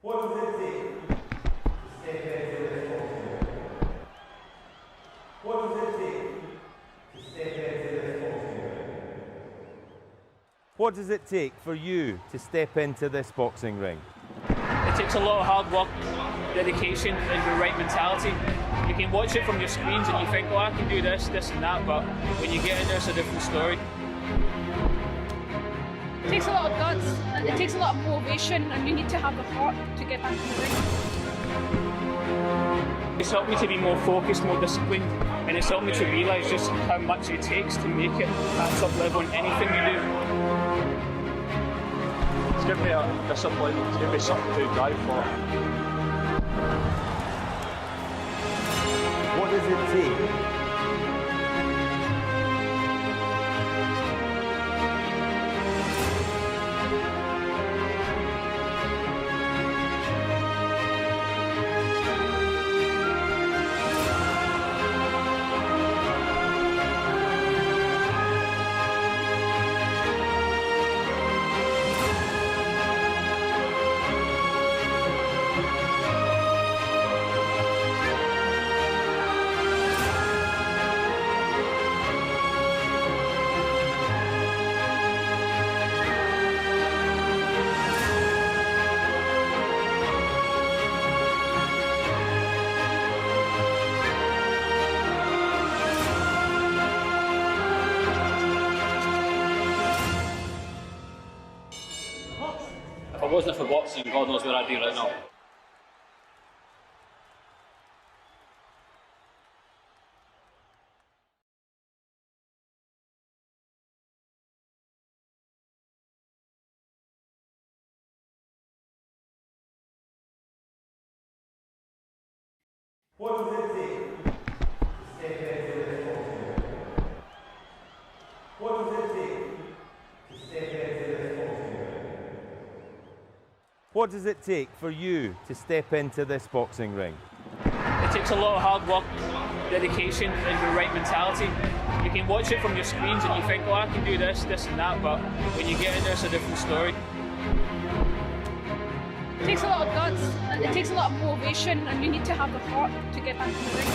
What does it take to step into this boxing ring? What does it take to step into this boxing ring? What does it take for you to step into this boxing ring? It takes a lot of hard work, dedication and the right mentality. You can watch it from your screens and you think, oh, I can do this, this and that, but when you get in there, it's a different story. It takes a lot of guts, and it takes a lot of motivation, and you need to have the heart to get back in the ring. It's helped me to be more focused, more disciplined, and it's helped me to realise just how much it takes to make it at top level in anything you do. It's given me a discipline, it's given me something to drive for. What does it take? If it wasn't for boxing, God knows where I'd be right now. What does it take to step into this boxing ring? What does it take to step into this boxing ring? What does it take for you to step into this boxing ring? It takes a lot of hard work, dedication and the right mentality. You can watch it from your screens and you think, oh, I can do this, this and that, but when you get in there, it's a different story. It takes a lot of guts, and it takes a lot of motivation, and you need to have the heart to get back in the ring.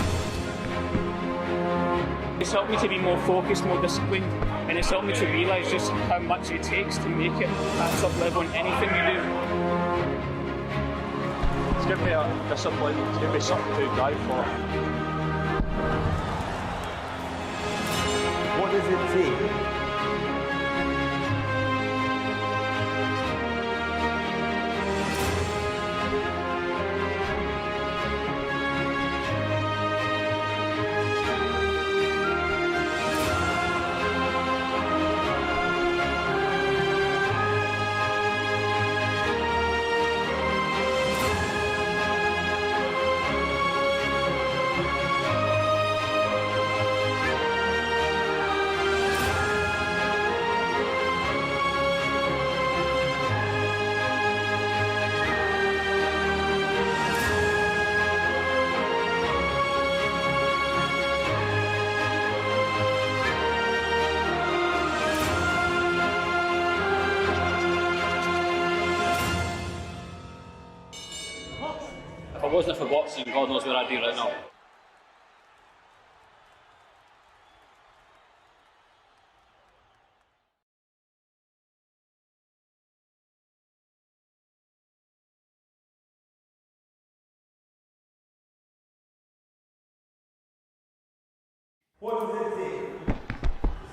It's helped me to be more focused, more disciplined, and it's helped me to realise just how much it takes to make it at top level in anything you do. It's given me a discipline, it's given me something to drive for. What does it take? If it wasn't for boxing, God knows where I'd be right now. What does it take to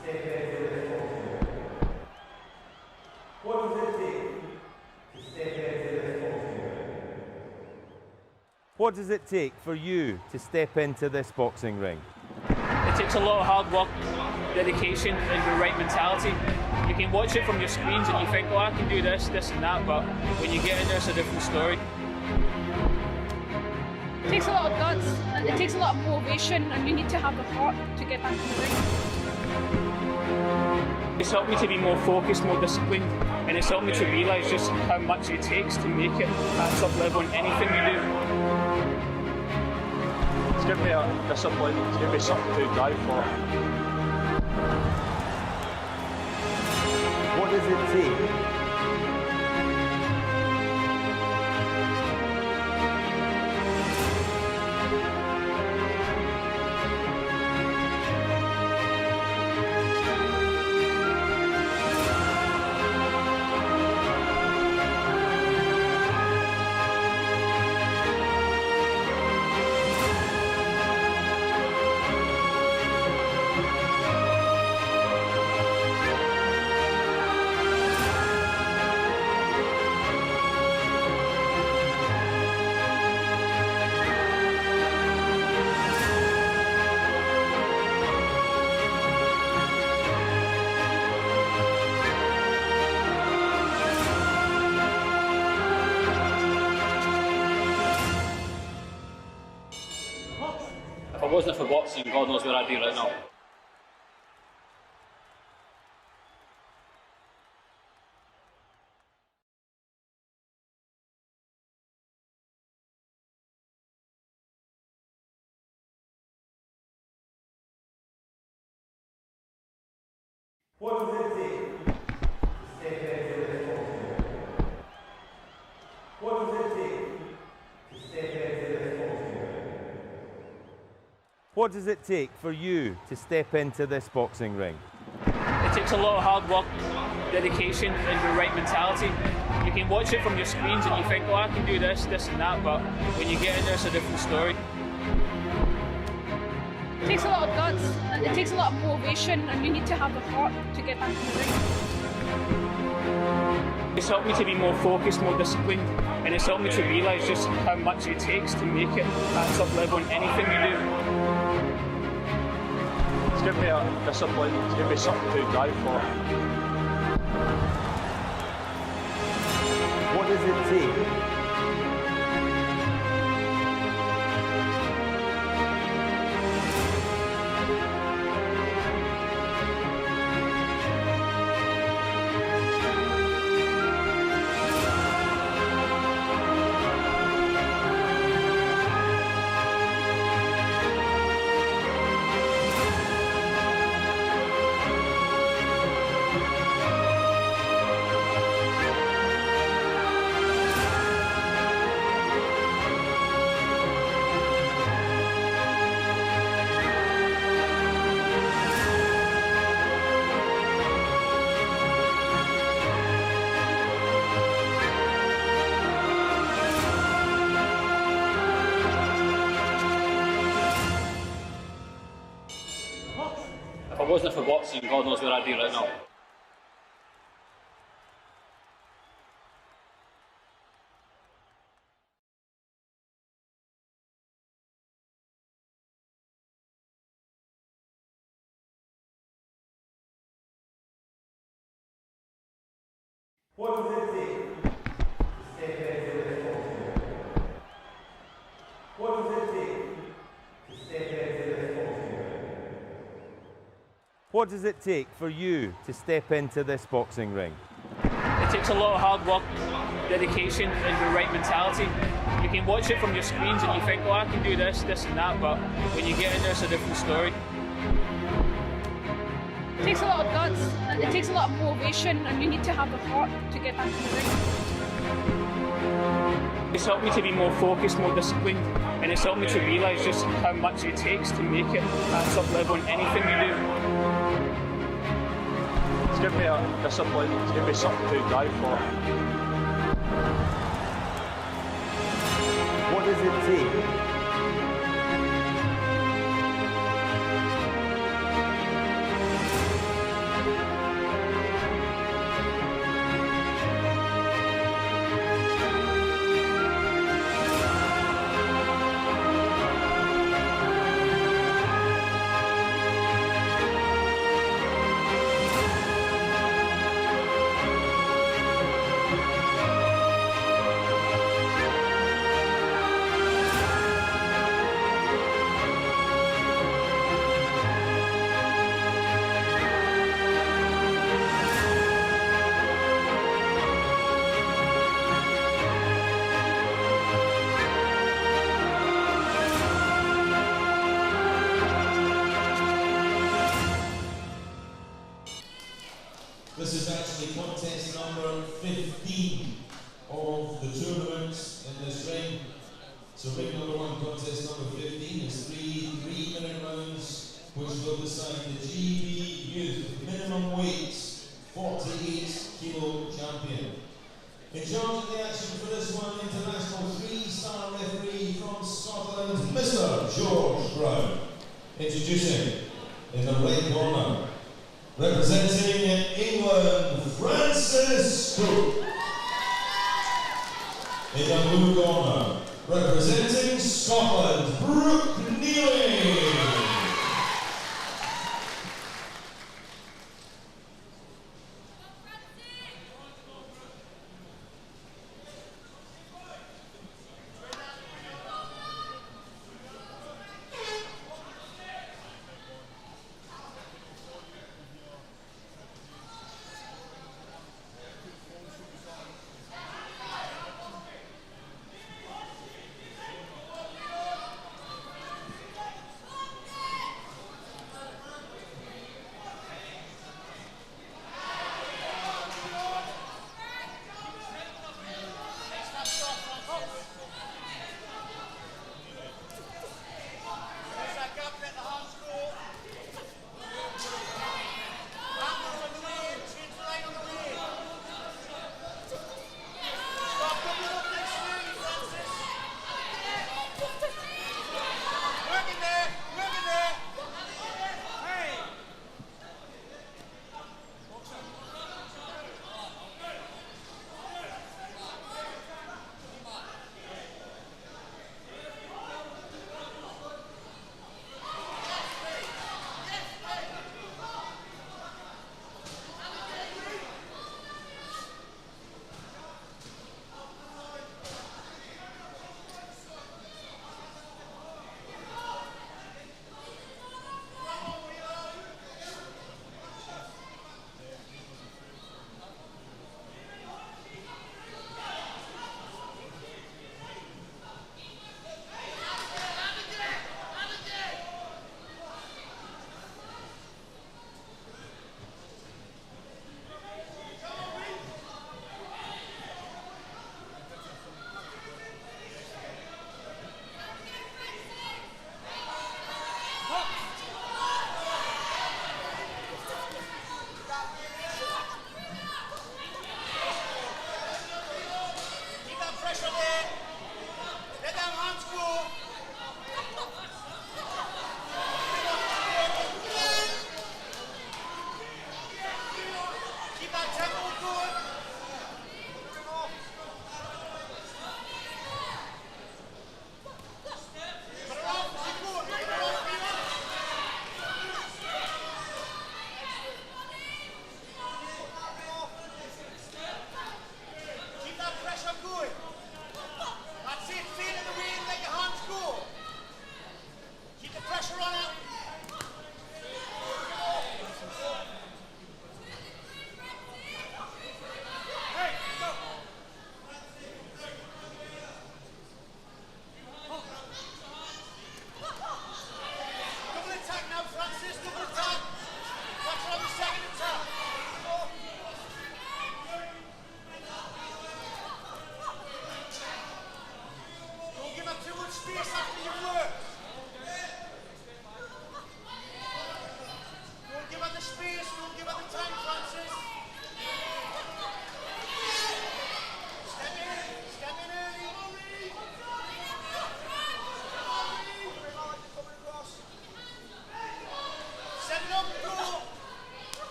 step into this boxing ring? What does it take to step into this boxing ring? What does it take for you to step into this boxing ring? It takes a lot of hard work, dedication and the right mentality. You can watch it from your screens and you think, oh, I can do this, this and that, but when you get in there, it's a different story. It takes a lot of guts, and it takes a lot of motivation, and you need to have the heart to get back in the ring. It's helped me to be more focused, more disciplined, and it's helped me to realise just how much it takes to make it at top level in anything you do. It's given me a discipline, it's given me something to drive for. What does it take? If it wasn't for boxing, God knows where I'd be right now. What does it take to step into this boxing ring? What does it take to step into this boxing ring? What does it take for you to step into this boxing ring? It takes a lot of hard work, dedication, and the right mentality. You can watch it from your screens and you think, oh, I can do this, this and that, but when you get in there, it's a different story. It takes a lot of guts, it takes a lot of motivation, and you need to have the heart to get back in the ring. It's helped me to be more focused, more disciplined, and it's helped me to realise just how much it takes to make it at top level in anything you do. It's given me a discipline, it's given me something to drive for. What does it take? If it wasn't for boxing, God knows where I'd be right now. What does it take to step into this boxing ring? What does it take to step into this boxing ring? What does it take for you to step into this boxing ring? It takes a lot of hard work, dedication, and the right mentality. You can watch it from your screens and you think, oh, I can do this, this and that, but when you get in there, it's a different story. It takes a lot of guts, it takes a lot of motivation, and you need to have the heart to get back in the ring. It's helped me to be more focused, more disciplined, and it's helped me to realise just how much it takes to make it at top level in anything you do. It's given me a discipline, it's given me something to drive for. What does it take? This is actually contest number 15 of the tournament in this ring. So ring number 1, contest number 15 is 3 3-minute rounds, which will decide the GB Youth minimum weight 48 kilo champion. In charge of the action for this one, international 3-star referee from Scotland, Mr. George Brown. Introducing in the red corner, representing England, Francis Brook. In the blue corner, representing Scotland, Brook Neely.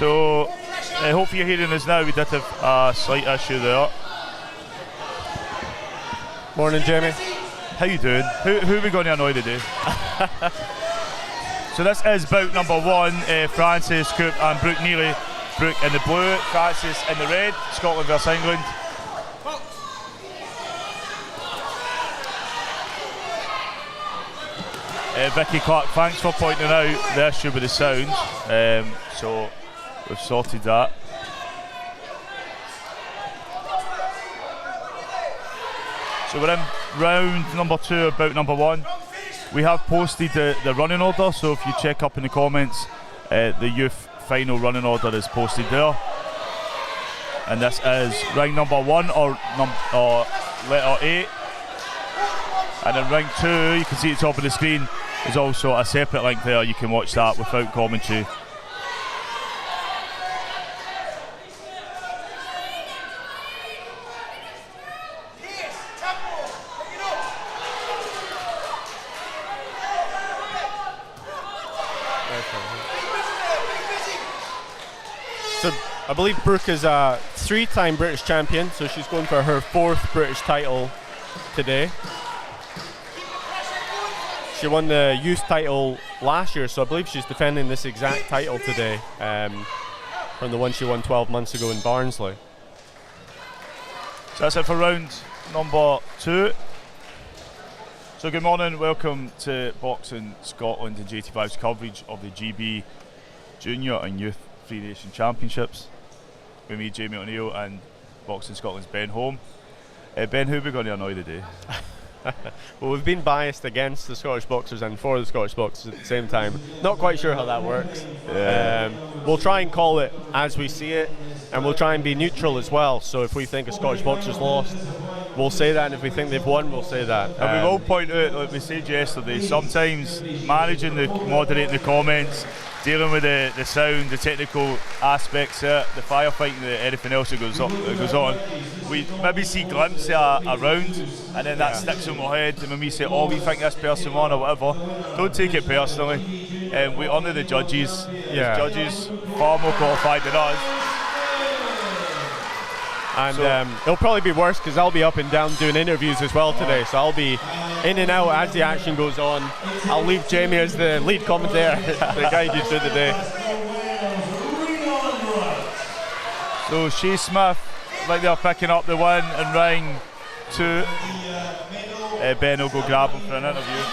So, hopefully you're hearing us now. We did have a slight issue there. Morning, Jamie. How you doing? Who are we going to annoy today? So this is bout number 1, Francis, Coop and Brook Neely. Brook in the blue, Francis in the red, Scotland versus England. Vicky Clark, thanks for pointing out the issue with the sound. So we've sorted that. So we're in round number 2 of bout number 1. We have posted the running order, so if you check up in the comments, the youth final running order is posted there. And this is round number 1 or letter 8. And in round 2, you can see at the top of the screen, there's also a separate link there. You can watch that without commentary. So I believe Brooke is a 3-time British champion, so she's going for her 4th British title today. She won the youth title last year, so I believe she's defending this exact title today from the one she won 12 months ago in Barnsley. So that's it for round number 2. So good morning, welcome to Boxing Scotland and JATV's coverage of the GB Junior and Youth Free Nation Championships. With me, Jamie O'Neill, and Boxing Scotland's Ben Holme. Ben, who are we going to annoy today? Well, we've been biased against the Scottish boxers and for the Scottish boxers at the same time. Not quite sure how that works. Yeah. We'll try and call it as we see it, and we'll try and be neutral as well. So if we think a Scottish boxer's lost, we'll say that, and if we think they've won, we'll say that. And we will point out, like we said yesterday, sometimes moderating the comments, dealing with the sound, the technical aspects, the firefighting, anything else that goes on. We maybe see glimpses of a round, and then that sticks in our head, and when we say, oh, we think this person won or whatever, don't take it personally. We honour the judges. Yeah. The judges far more qualified than us. And it'll probably be worse because I'll be up and down doing interviews as well today, so I'll be in and out as the action goes on. I'll leave Jamie as the lead commentator to guide you through the day. So Shea Smith, like they're picking up the win in round 2. Ben will go grab him for an interview.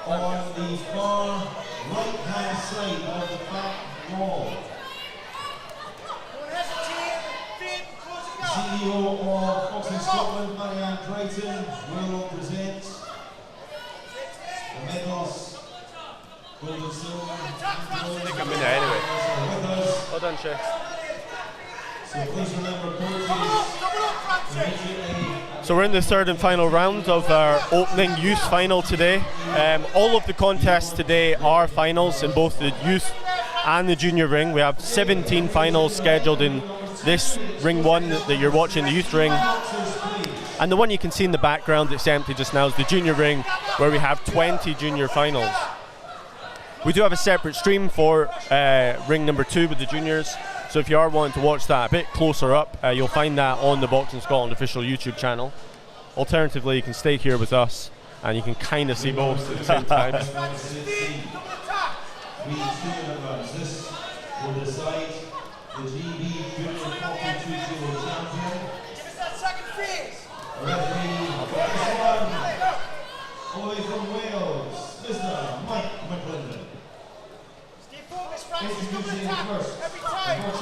On the far right-hand side of the back wall. CEO of Boxing Scotland, Manion will present the medals, gold and silver. I think I'm in there anyway. Hold on, Shay. So we're in the third and final round of our opening youth final today. All of the contests today are finals in both the youth and the junior ring. We have 17 finals scheduled in this ring one that you're watching, the youth ring. And the one you can see in the background that's empty just now is the junior ring, where we have 20 junior finals. We do have a separate stream for ring number 2 with the juniors. So if you are wanting to watch that a bit closer up, you'll find that on the Boxing Scotland official YouTube channel. Alternatively, you can stay here with us and you can kind of see both at the same time. This will decide the GB Junior Hockey 2-0 champion. Give us that second phase. Referee, away from Wales, Mr. Mike McClendon.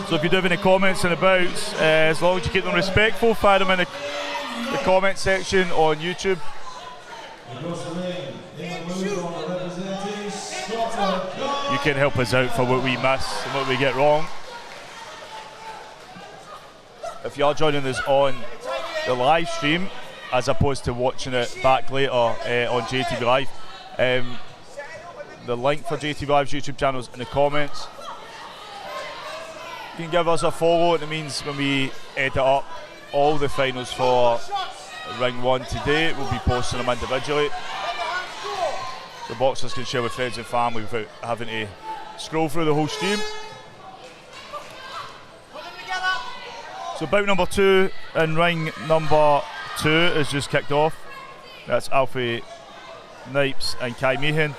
So if you do have any comments and abouts, as long as you keep them respectful, fire them in the comment section on YouTube. You can help us out for what we miss and what we get wrong. If you are joining us on the live stream, as opposed to watching it back later on JATV Live, the link for JATV Live's YouTube channel is in the comments. You can give us a follow. It means when we edit up all the finals for ring 1 today, we'll be posting them individually, so boxers can share with friends and family without having to scroll through the whole stream. So bout number 2 in ring number 2 is just kicked off. That's Alfie Knipes and Kai Meehan.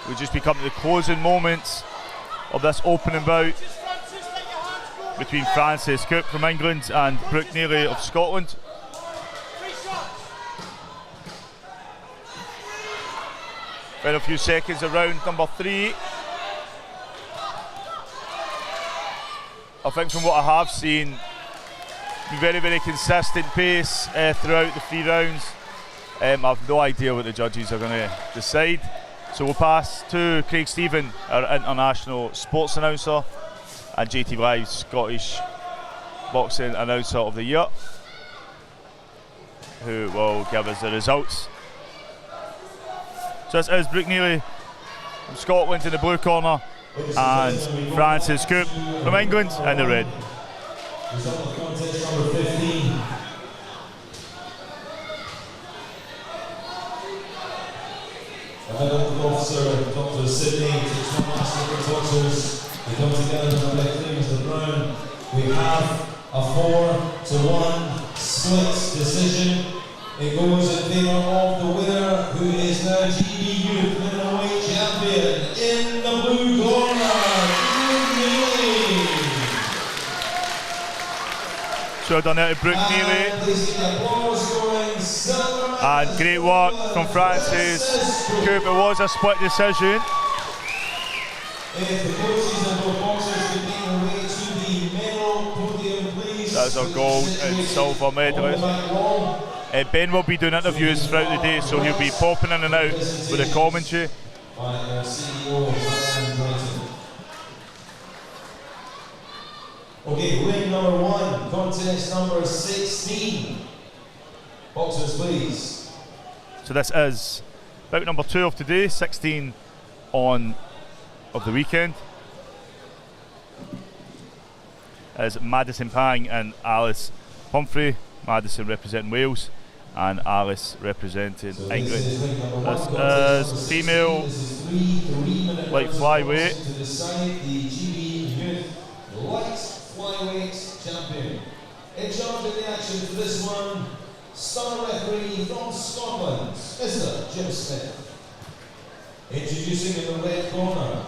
We just become the closing moments of this opening bout between Francis Cook from England and Brook Neely of Scotland. In a few seconds of round number 3. I think from what I have seen, very, very consistent pace throughout the 3 rounds. I have no idea what the judges are going to decide. So we'll pass to Craig Stephen, our international sports announcer and JATV Live Scottish boxing announcer of the year, who will give us the results. So this is Brook Neely from Scotland in the blue corner and Francis Cook from England in the red. Result of contest number 15. A medical officer, Dr. Sydney, takes one last look at boxers. They come together in the red clear, Mr. Brown. We have a 4-1 split decision. It goes in favour of the winner, who is now GB Youth Middleweight Champion in the blue corner, Brook Neely. So done out to Brook Neely. And great work from Francis Coop. It was a split decision. That's our gold and silver medalist. Ben will be doing interviews throughout the day, so he'll be popping in and out with the commentary. Okay, ring number 1, contest number 16. Boxers, please. So this is bout number 2 of today, 16 of the weekend. As Madison Pang and Alice Humphrey. Madison representing Wales and Alice representing England. This is female light flyweight. To decide the GB Youth Light Flyweight Champion. In charge of the action for this one, star referee from Scotland, Mr. Jim Smith. Introducing in the red corner,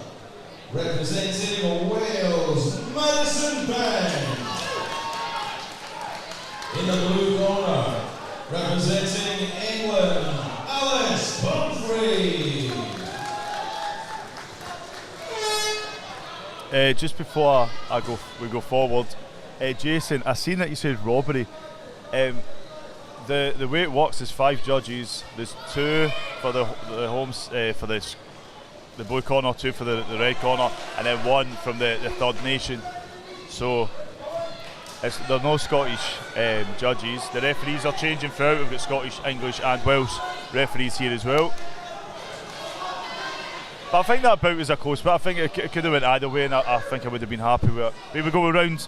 representing Wales, Madison Pang. In the blue corner, representing England, Alice Humphrey. Just before we go forward, Jason, I seen that you said robbery. The way it works is 5 judges. There's 2 for the homes for the the blue corner, 2 for the red corner, and then 1 from the third nation. So there are no Scottish judges. The referees are changing throughout. We've got Scottish, English and Welsh referees here as well. But I think that bout was a close, but I think it could have went either way, and I think I would have been happy with it. We would go with round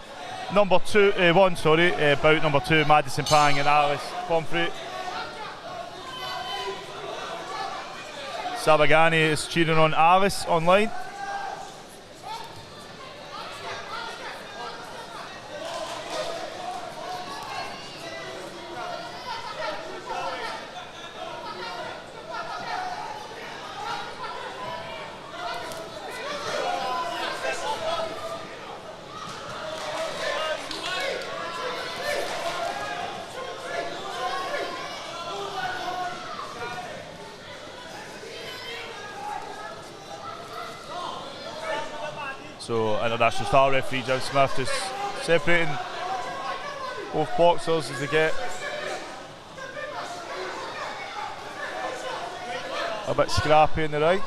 number 1, bout number 2, Madison Pang and Alice Humphrey. Sabagani is cheering on Alice online. So international star referee John Smith is separating both boxers as they get a bit scrappy in the right.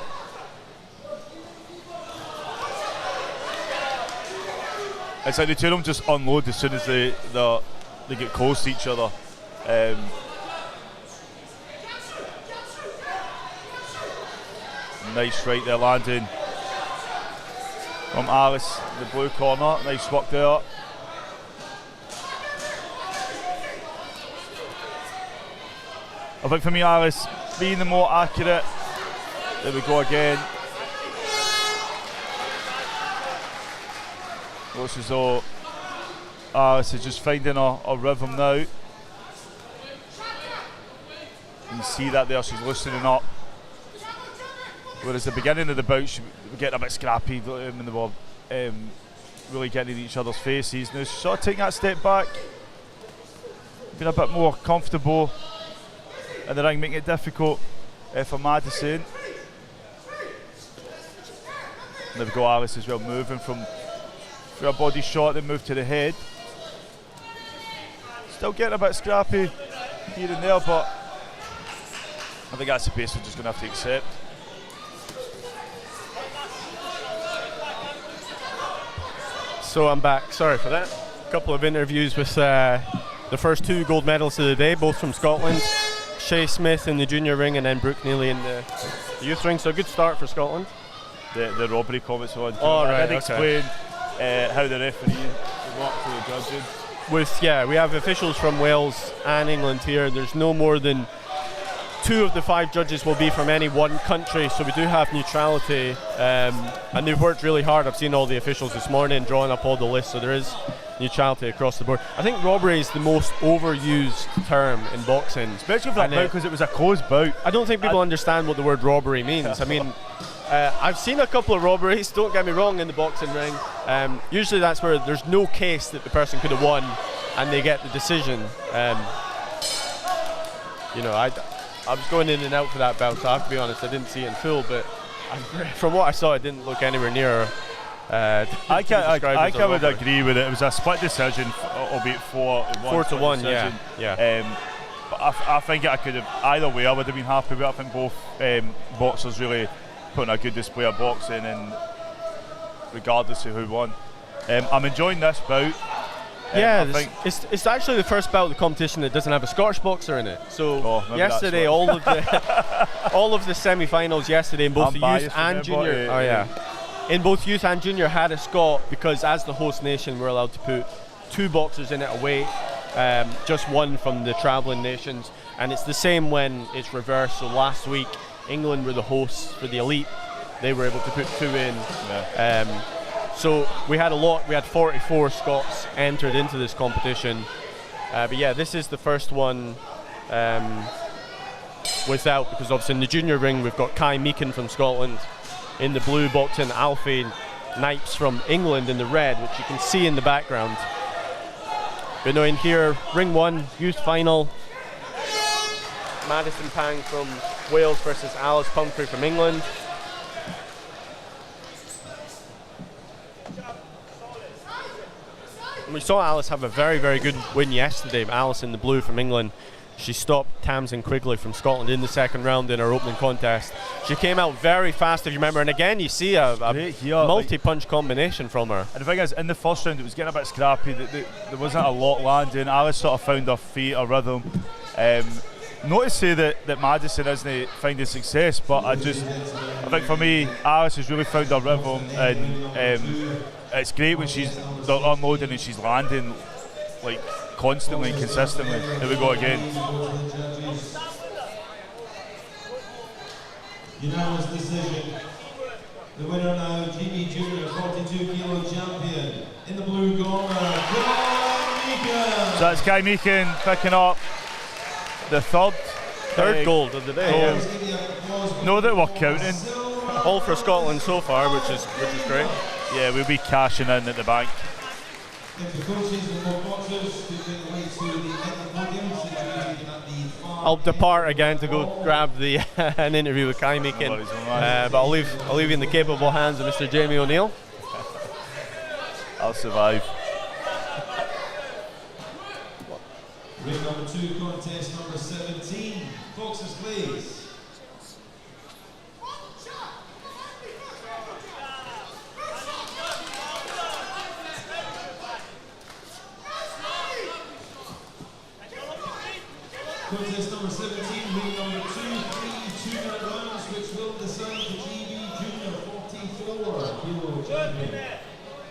It's like the two of them just unload as soon as they get close to each other. Nice right there landing from Alice, the blue corner. Nice work there. I think for me, Alice being the more accurate. There we go again. Looks as though Alice is just finding a rhythm now. You can see that there, she's loosening up. Whereas the beginning of the bout, she was getting a bit scrappy and they were really getting in each other's faces. Now she's sort of taking that step back, being a bit more comfortable in the ring, making it difficult for Madison. And there we go, Alice as well, moving from a body shot, then move to the head. Still getting a bit scrappy here and there, but I think that's the pace we're just going to have to accept. So I'm back, sorry for that. A couple of interviews with the first 2 gold medals of the day, both from Scotland. Shea Smith in the junior ring and then Brook Neely in the youth ring, so a good start for Scotland. The robbery comments on. Oh, right, I did explain how the referee works for the judging. We have officials from Wales and England here. There's no more than 2 of the 5 judges will be from any one country, so we do have neutrality, and they've worked really hard. I've seen all the officials this morning drawing up all the lists, so there is neutrality across the board. I think robbery is the most overused term in boxing, especially for that bout, because it was a closed bout. I don't think people understand what the word robbery means. I mean, I've seen a couple of robberies, don't get me wrong, in the boxing ring. Usually that's where there's no case that the person could have won and they get the decision. I was going in and out for that bout, so I have to be honest, I didn't see it in full, but from what I saw, it didn't look anywhere near. I would agree with it. It was a split decision, albeit 4-1. Yeah. But I think I could have, either way, I would have been happy with it. I think both boxers really put in a good display of boxing, and regardless of who won. I'm enjoying this bout. It's actually the first bout of the competition that doesn't have a Scottish boxer in it. So yesterday, all of the semi-finals yesterday in both the youth and junior. In both youth and junior had a Scot, because as the host nation we're allowed to put 2 boxers in it away, just 1 from the travelling nations, and it's the same when it's reversed. So last week England were the hosts for the elite, they were able to put 2 in. So we had 44 Scots entered into this competition, but yeah, this is the first one without, because obviously in the junior ring we've got Kai Meakin from Scotland in the blue, boxing Alfie Knipes from England in the red, which you can see in the background. But no, in here, ring 1, youth final, Madison Pang from Wales versus Alice Humphrey from England. We saw Alice have a very, very good win yesterday. Alice in the blue from England she stopped Tamsin Quigley from Scotland in the second round in her opening contest. She came out very fast, if you remember, and again you see a multi-punch combination from her. And the thing is, in the first round it was getting a bit scrappy. There wasn't a lot landing. Alice sort of found her feet, her rhythm. Not to say that Madison isn't finding success, but I think for me, Alice has really found her rhythm, and it's great when they're unloading and she's landing like constantly and consistently. Here we go again. Unanimous decision. The winner now, GB Junior 42 kilo champion in the blue Gorer, So that's Kai Meekin picking up the third gold of the day. No, that we're counting. All for Scotland so far, which is great. Yeah, we'll be cashing in at the bank. I'll depart again to go grab an interview with Kai Meekin, but I'll leave you in the capable hands of Mr. Jamie O'Neill. I'll survive. Ring number 2, contest number 17. Foxes, please. Contest number 17, ring number 2, 3 2-minute rounds, which will decide the GB Junior 44 kilo champion.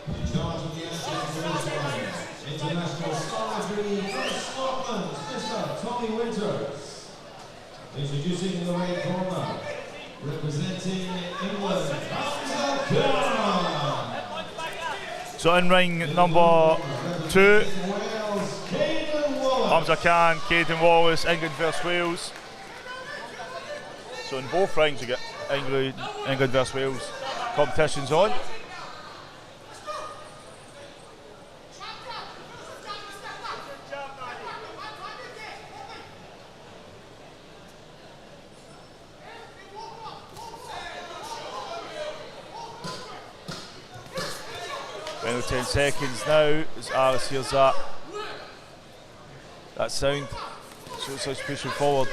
In charge of the action for this one, international scholarly from Scotland, Mr. Tommy Winters. Introducing in the right corner, representing England, So in ring number 2, Hamza Khan, Caden Wallace, England vs Wales. So in both rings you get England vs Wales competitions on. Final 10 seconds now as Alice hears that sound, so it's pushing forward.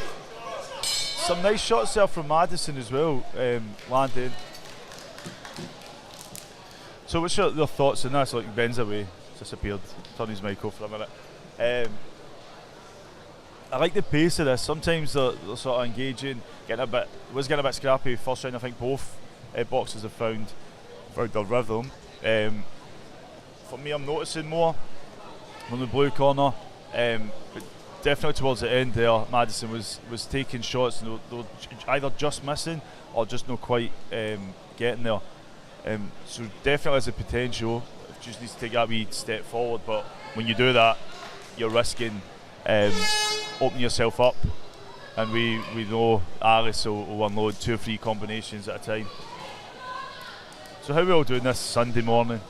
Some nice shots there from Madison as well, landing. So what's your thoughts on this? Like Ben's away, disappeared, turn his mic off for a minute. I like the pace of this. Sometimes they're sort of engaging, getting a bit scrappy. First round I think both boxers have found their rhythm. For me, I'm noticing more from the blue corner, but definitely towards the end there, Madison was taking shots and they were either just missing or just not quite getting there. So definitely has a potential. Just needs to take that wee step forward, but when you do that, you're risking opening yourself up, and we know Alice will unload 2 or 3 combinations at a time. So how are we all doing this Sunday morning?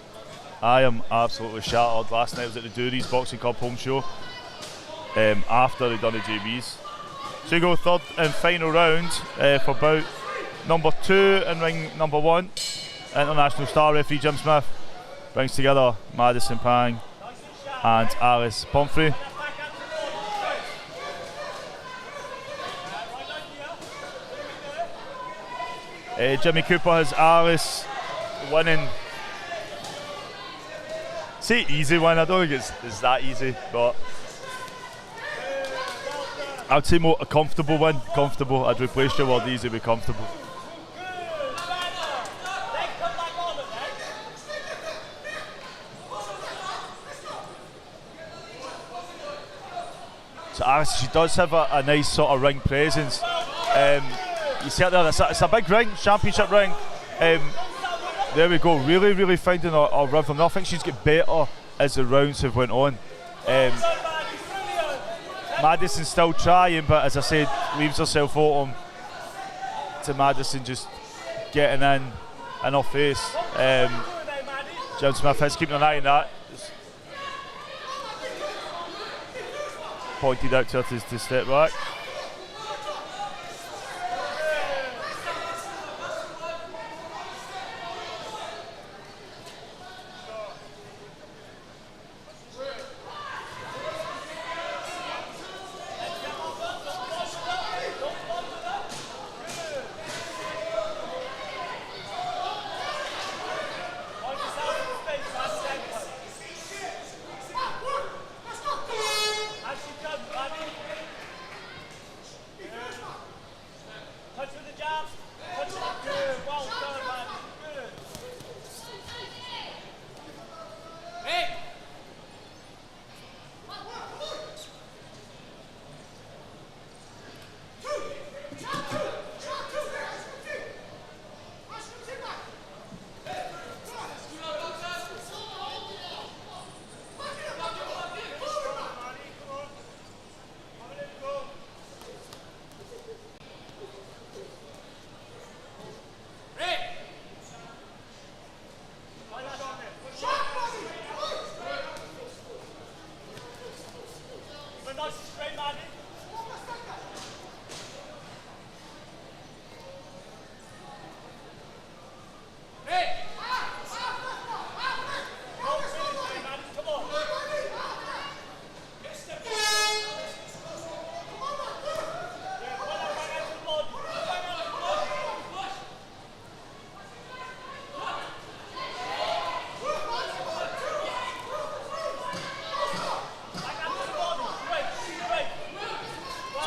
I am absolutely shattered. Last night I was at the Duries Boxing Club home show after they'd done the JBs. So you go third and final round for bout number 2 and ring number 1. International star referee Jim Smith brings together Madison Pang and Alice Humphrey. Jimmy Cooper has Alice winning. Say easy win, I don't think it's that easy, but I would say more a comfortable win. Comfortable, I'd replace your word easy with comfortable. So Alice, she does have a nice sort of ring presence. You see it there, it's a big ring, championship ring. There we go, really finding her rhythm. I think she's got better as the rounds have went on. Madison's still trying, but as I said, leaves herself open to Madison just getting in her face. Jim Smith is keeping an eye on that. Just pointed out to her to step back.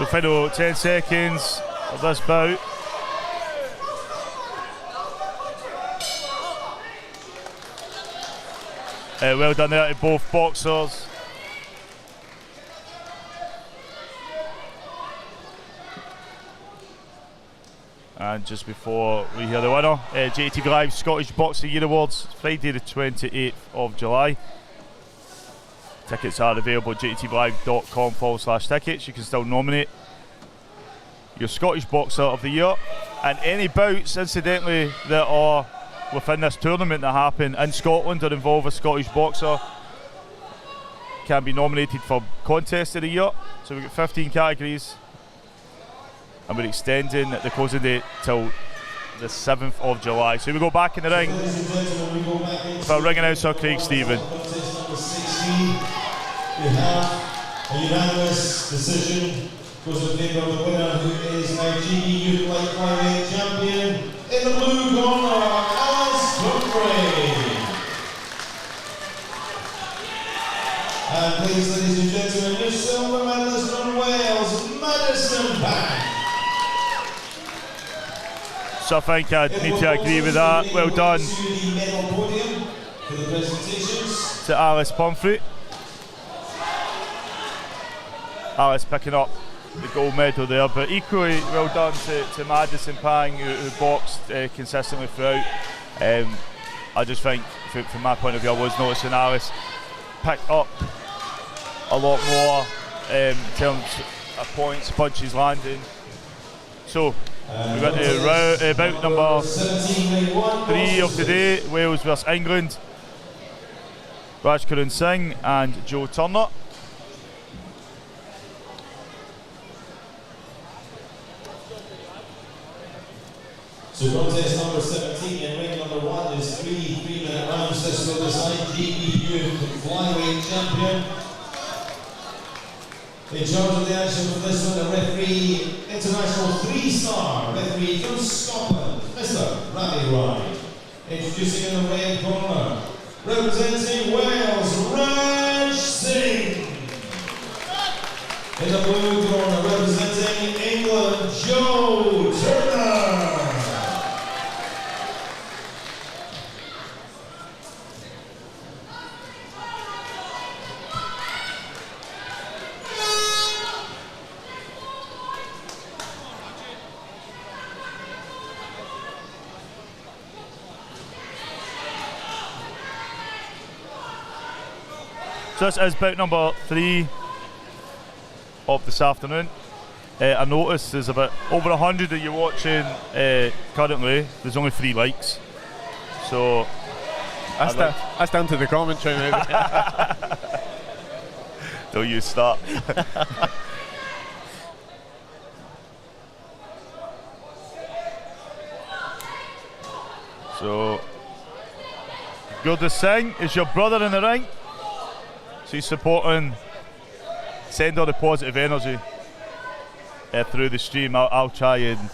So final 10 seconds of this bout. Well done there to both boxers. And just before we hear the winner, JATV Live Scottish Boxing Year Awards, Friday the 28th of July. Tickets are available at jatvlive.com/tickets. You can still nominate your Scottish Boxer of the Year. And any bouts, incidentally, that are within this tournament that happen in Scotland or involve a Scottish boxer can be nominated for Contest of the Year. So we've got 15 categories. And we're extending the closing date till the 7th of July. So we go back in the ring with our ring announcer Craig Stephen. We have a unanimous decision goes in favour of the winner, who is my GB Youth Light Flyweight champion in the blue corner, Humphrey. And please, ladies and gentlemen, your silver medalist from Wales, Madison Bank. So I think I need to agree with that. Well done to Alice Humphrey. Alice picking up the gold medal there, but equally well done to Madison Pang, who boxed consistently throughout. I just think, from my point of view, I was noticing Alice picked up a lot more in terms of points, punches landing. So we went to bout number 3 of today, Wales vs England. Ravenscraig Singh and Joe Turner. So contest number 17 and ring number 1 is 3 3-minute rounds. This will decide GBU flyweight champion. In charge of the action for this one, the referee, international 3-star referee from Scotland, Mr. Ravenscraig. Introducing in the red corner, representing Wales, Singh. In the blue corner, representing England, Joe Turner. So this is bout number 3 of this afternoon. I noticed there's about over 100 of you watching currently. There's only 3 likes. So that's down to the commentary maybe. Don't you start. So Gurda Singh is your brother in the ring. So he's supporting, send all the positive energy through the stream. I'll try and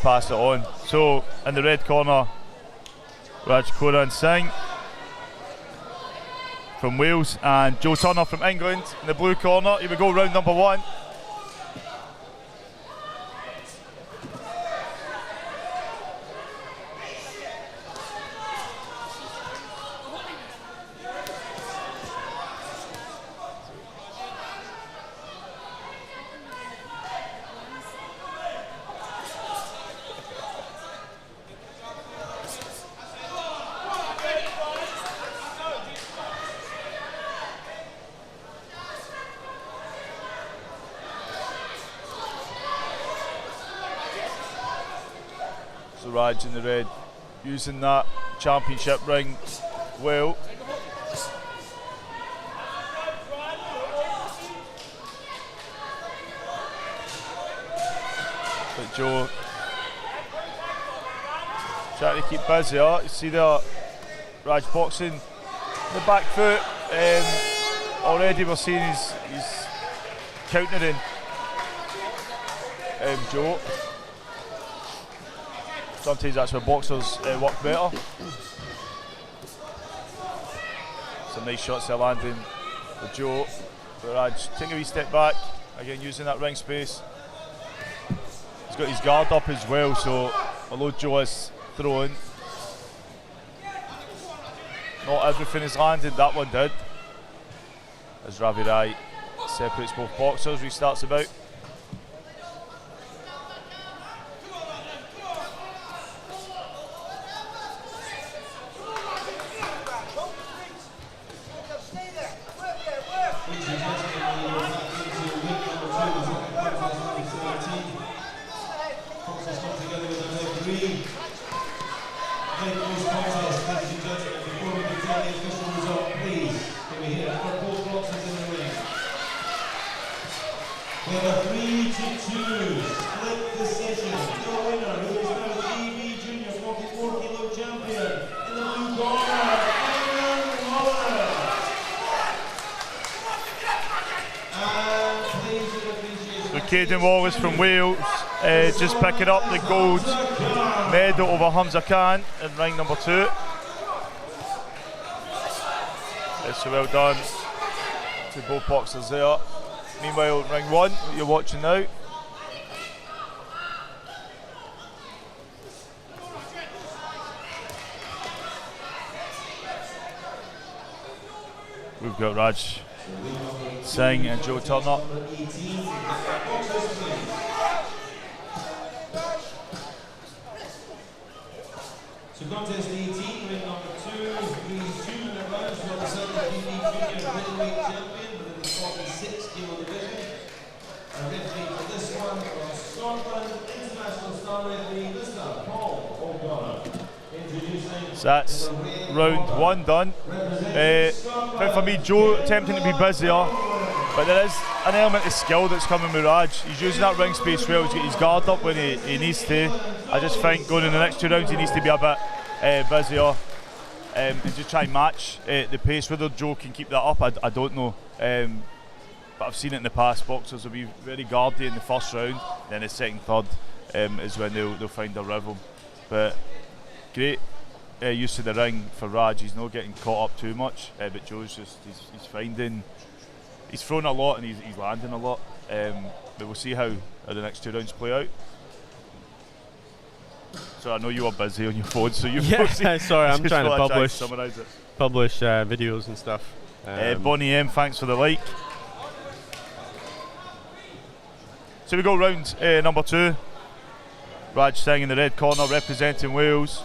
pass it on. So in the red corner, Ravenscraig Singh from Wales and Joe Turner from England. In the blue corner, here we go, round number 1. Raj in the red, using that championship ring well. But Joe trying to keep busy. You see there, Raj boxing the back foot. Already we're seeing he's countering Joe. Sometimes that's where boxers work better. Some nice shots there landing with Joe. Raj, take a wee step back, again using that ring space. He's got his guard up as well, so although Joyce throwing, not everything is landed, that one did. As Ravi Rai separates both boxers, restarts about. Wallace from Wales, just picking up the gold medal over Hamza Khan in ring number 2. So well done to both boxers there. Meanwhile, ring 1, what you're watching now. We've got Raj Singh and Joe Turner. So contest 18, ring number 2, these 2-minute rounds for the Southern TV Junior Middleweight Champion within the 46 kilo division. Our referee for this one from Scotland, international star referee Mr. Paul O'Connor. So that's round 1 done. For me, Joe attempting to be busier, but there is an element of skill that's coming with Raj. He's using that ring space well, he's got his guard up when he needs to. I just think going in the next 2 rounds he needs to be a bit busier and just try and match the pace. Whether Joe can keep that up, I don't know. But I've seen it in the past, boxers will be very guardy in the first round, then the second, third is when they'll find their rhythm. But great use of the ring for Raj. He's not getting caught up too much, but Joe's just he's finding, he's thrown a lot and he's landing a lot. But we'll see how the next 2 rounds play out. So I know you were busy on your phone, so you've sorry, I'm trying to publish it. videos and stuff. Bonnie M, thanks for the like. So we go round number 2. Raj Singh in the red corner representing Wales,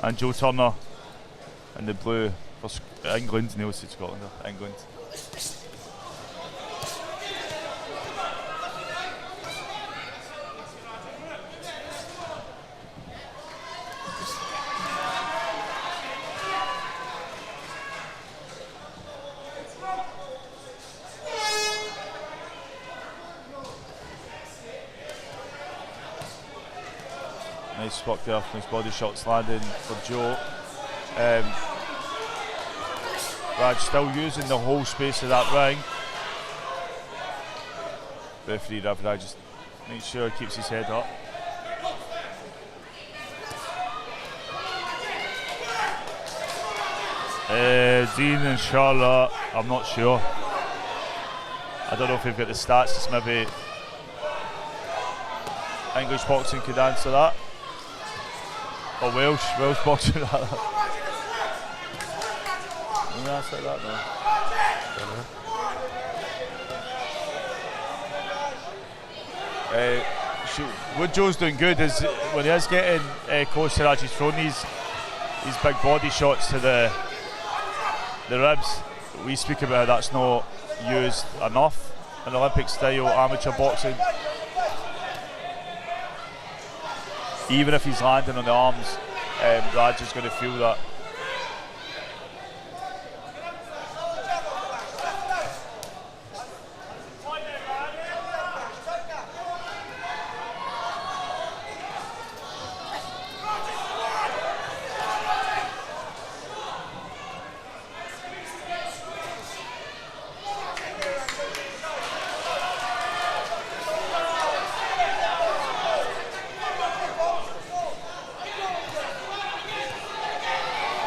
and Joe Turner in the blue for England. Neil said Scotland, England. Nice work there, nice body shots landing for Joe. Raj still using the whole space of that ring. Referee Raj just makes sure he keeps his head up. Dean and Charlotte, I'm not sure. I don't know if we've got the stats, it's maybe English boxing could answer that. Or Welsh boxing rather. Can you answer that now? What Joe's doing good is when he is getting close to Raj, he's throwing these big body shots to the ribs. We speak about how that's not used enough in Olympic style amateur boxing. Even if he's landing on the arms, Raj is going to feel that.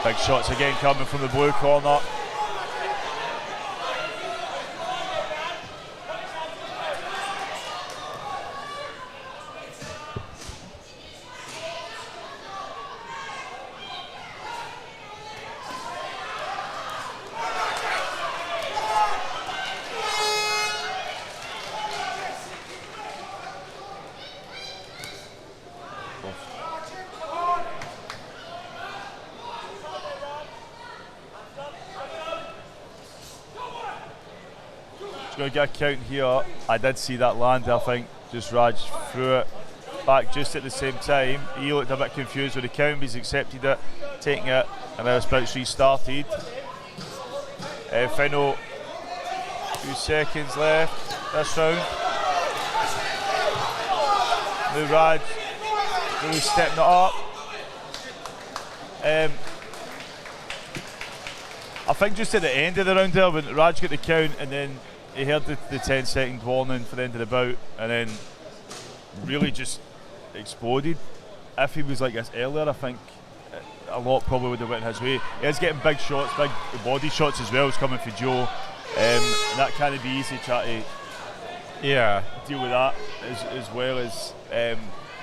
Big shots again coming from the blue corner. going to get a count here. I did see that land, I think. Just Raj threw it back just at the same time. He looked a bit confused with the count, but he's accepted it, taking it, and now the bout's restarted. Final 2 seconds left this round. Now Raj really stepping it up. I think just at the end of the round there, when Raj got the count and then he heard the 10-second warning for the end of the bout, and then really just exploded. If he was like this earlier, I think a lot probably would have went his way. He is getting big shots, big body shots as well, is coming for Joe. And that can't be easy trying to deal with that as well as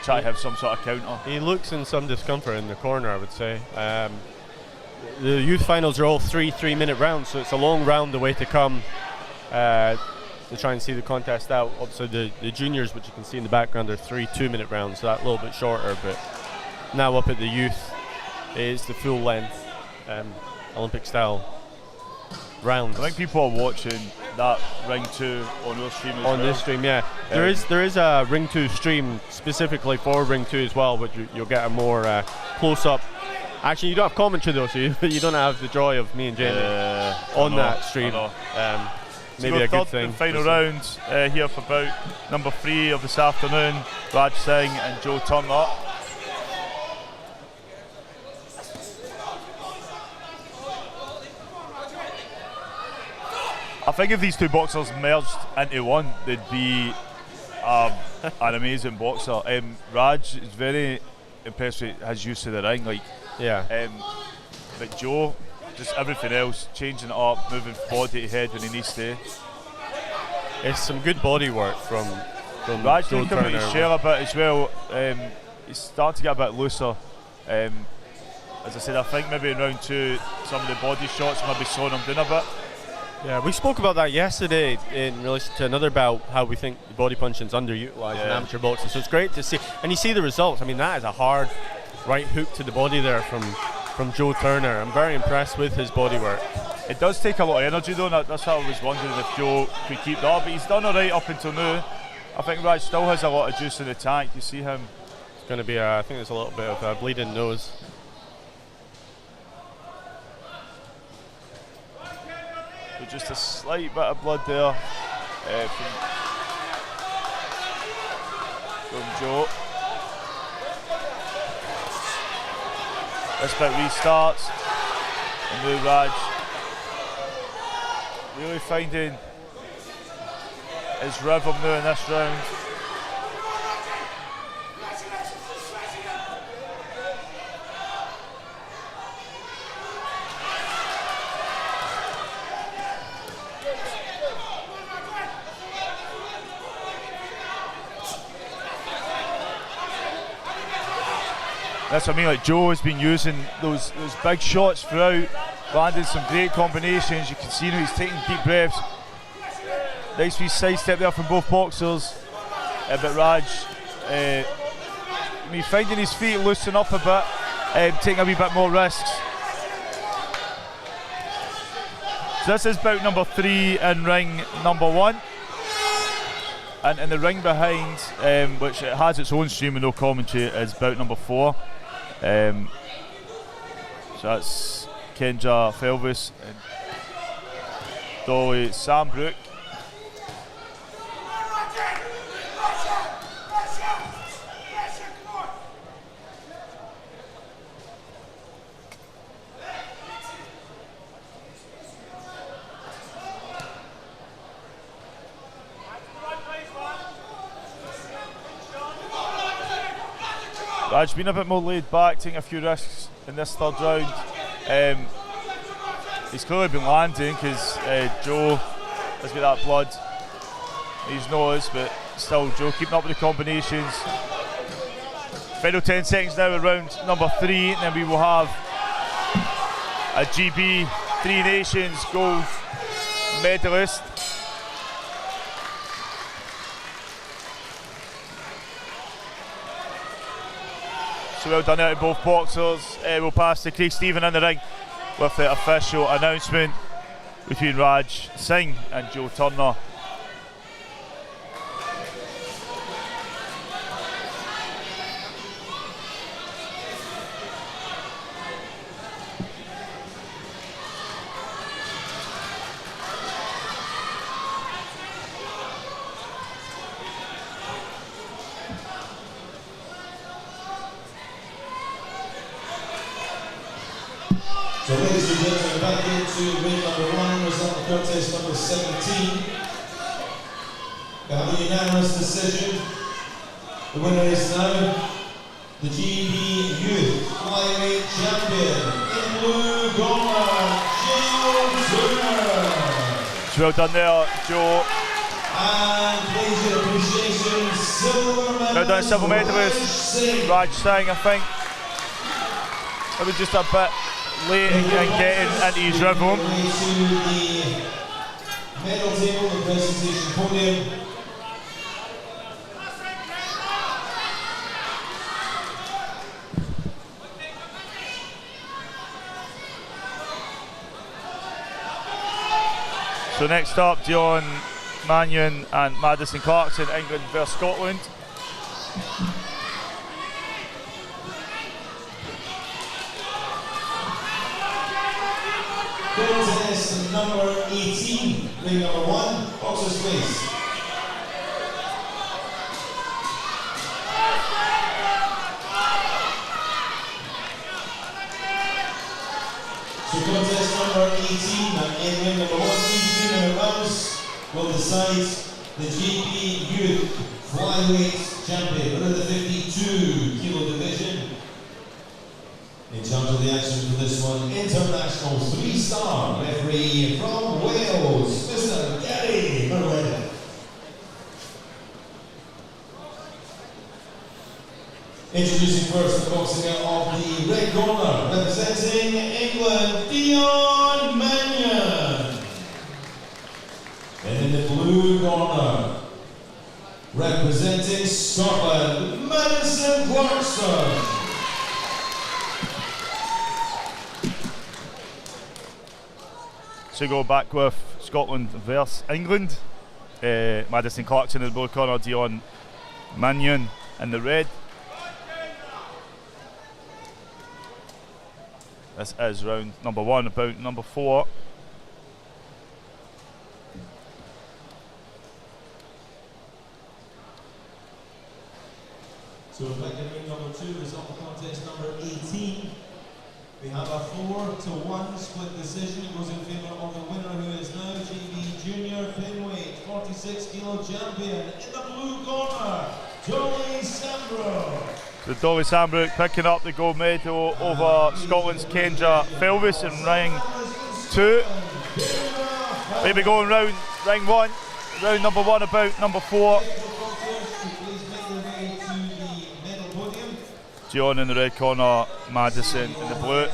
try to have some sort of counter. He looks in some discomfort in the corner, I would say. The youth finals are all 3 3-minute rounds, so it's a long round the way to come to try and see the contest out. Also the juniors, which you can see in the background, are 3 2-minute rounds, so that a little bit shorter, but now up at the youth is the full length Olympic style rounds. I think people are watching that Ring 2 on your stream as well. On this stream, yeah. There is a Ring 2 stream specifically for Ring 2 as well, but you'll get a more close-up. Actually, you don't have commentary though, so you don't have the joy of me and Jamie on that stream. Maybe a good thing. Final round here for bout number 3 of this afternoon. Raj Singh and Joe Turner. I think if these two boxers merged into one, they'd be an amazing boxer. Raj is very impressed with his use of the ring, but Joe, just everything else, changing it up, moving body to head when he needs to. It's some good body work from Raj Joe did come out Turner. his shell a bit as well. He's starting to get a bit looser. As I said, I think maybe in round 2 some of the body shots maybe slowing him down a bit. Yeah, we spoke about that yesterday in relation to another bout, how we think the body punching is underutilised in amateur boxing. So it's great to see, and you see the results. I mean, that is a hard right hook to the body there from Joe Turner. I'm very impressed with his body work. It does take a lot of energy though, and that's what I was wondering if Joe could keep that up, but he's done alright up until now. I think Raj still has a lot of juice in the tank. You see him. It's going to be, I think there's a little bit of a bleeding nose. But just a slight bit of blood there from Joe. This bit restarts, and now Raj really finding his rhythm now in this round. That's what I mean, like Joe has been using those big shots throughout, landing some great combinations. You can see now he's taking deep breaths. Nice wee sidestep there from both boxers. But Raj, finding his feet, loosen up a bit, taking a wee bit more risks. So this is bout number 3 in ring number 1. And in the ring behind, which it has its own stream with no commentary, is bout number 4. So that's Kenja Felvis and Dolly Sam Brook. Raj's been a bit more laid back, taking a few risks in this third round. He's clearly been landing because Joe has got that blood in his nose, but still Joe keeping up with the combinations. Final 10 seconds now in round number 3, and then we will have a GB 3 Nations gold medalist. So well done out of both boxers. We'll pass to Craig Stephen in the ring with the official announcement between Raj Singh and Joe Turner So ladies and gentlemen, back into ring number 1, result of contest number 17. We have a unanimous decision. The winner is now the GB Youth Flyweight Champion in blue, Gorer, Jenkins. Well done there, Joe. And please your appreciation, silver medalist. Well done, silver medalist. Raj Singh, I think. It was just a bit late in getting into his rhythm. To the medal table, the presentation podium. So next up, Dion, Manion and Madison Clarkson, England versus Scotland. Contest number 18, ring number 1, boxers please. So contest number 18, and ring number 1, each 3-minute rounds will decide the GB Youth Flyweight Champion under the 52 kilo division. In charge of the action for this one, international 3-star referee from Wales, Mr. Gary Merwin. Introducing first the boxing out of the red corner, representing England, Dion Manion. And in the blue corner, representing Scotland, Madison Clarkson. So go back with Scotland versus England. Madison Clarkson in the blue corner, Dion Manion in the red. This is round number 1, about number 4. So back in ring number 2 is up for contest number 18. We have a 4-1 split decision. It goes in favour of the winner, who is now GB Junior Pinweight 46 kilo champion in the blue corner, Dolly Sambrook. The Dolly Sambrook picking up the gold medal over Scotland's Kendra Felvis in ring 2. Maybe going round ring 1, round number 1 about number 4. Dion in the red corner, Madison in the blue.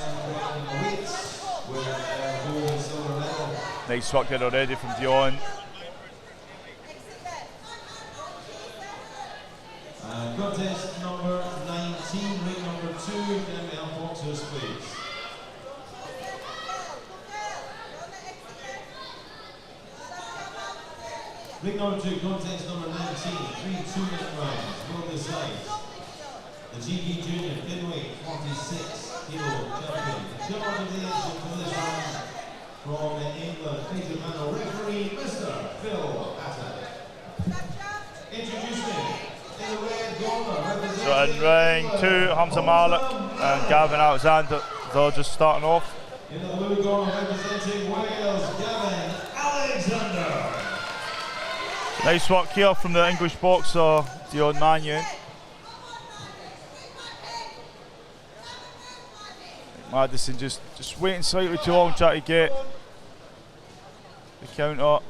Nice work there already from Dion. Contest number 19, ring number 2, can we have boxers please? Ring number 2, contest number 19, 3 2-minute rounds will decide the GB Junior Pinweight 46 kilo champion. In charge of the action for this round from England, major panel referee, Mr. Phil Panter. Introducing in the red corner, representing. So in ring 2, Hamza Malik and Gavin Alexander, they're just starting off. In the blue corner, representing Wales, Gavin Alexander. Nice work here from the English boxer, Dion Manion. Madison just waiting slightly too long, trying to get the count up.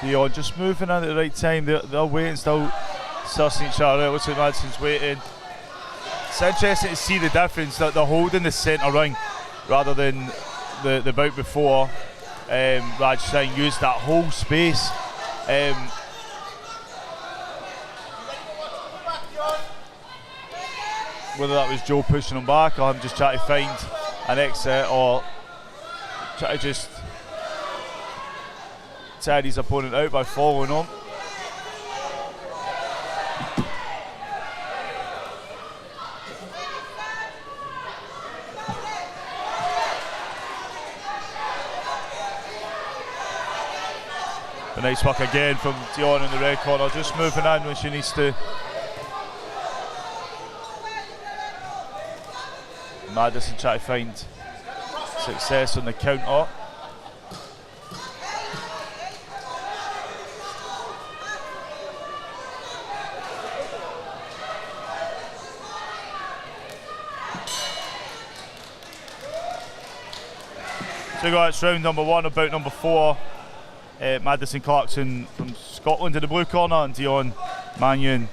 Dion just moving in at the right time. They're waiting, still sussing each other out. Looks like Madison's waiting. It's interesting to see the difference that they're holding the centre ring rather than the bout before. Raj Singh used that whole space. whether that was Joe pushing him back or him just trying to find an exit or try to just tire his opponent out by following him. A nice work again from Dion in the red corner, just moving in when she needs to. Madison trying to find success on the counter. So that's round number 1, about number 4. Madison Clarkson from Scotland in the blue corner, and Dion Manion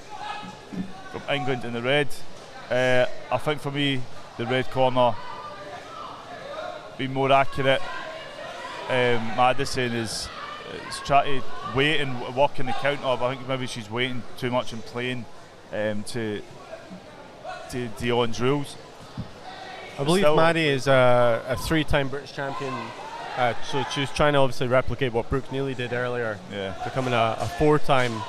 from England in the red. I think for me, the red corner being more accurate. Madison is trying to wait and work in the counter, but I think maybe she's waiting too much and playing to Dion's rules. I believe Maddie is a 3-time British champion, so she's trying to obviously replicate what Brook Neely did earlier, becoming a 4-time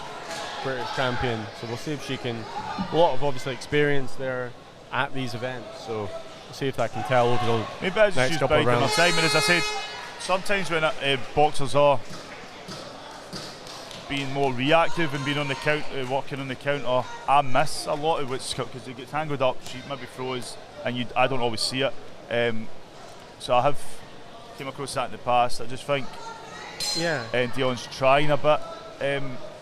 British champion. So we'll see if she can, a lot of obviously experience there at these events, so we'll see if that can tell over the next couple of rounds. Time. And as I said, sometimes when boxers are being more reactive and being on the counter, working on the counter, I miss a lot of which because it gets tangled up, she maybe throws and I don't always see it. So I have came across that in the past. I just think Dion's trying a bit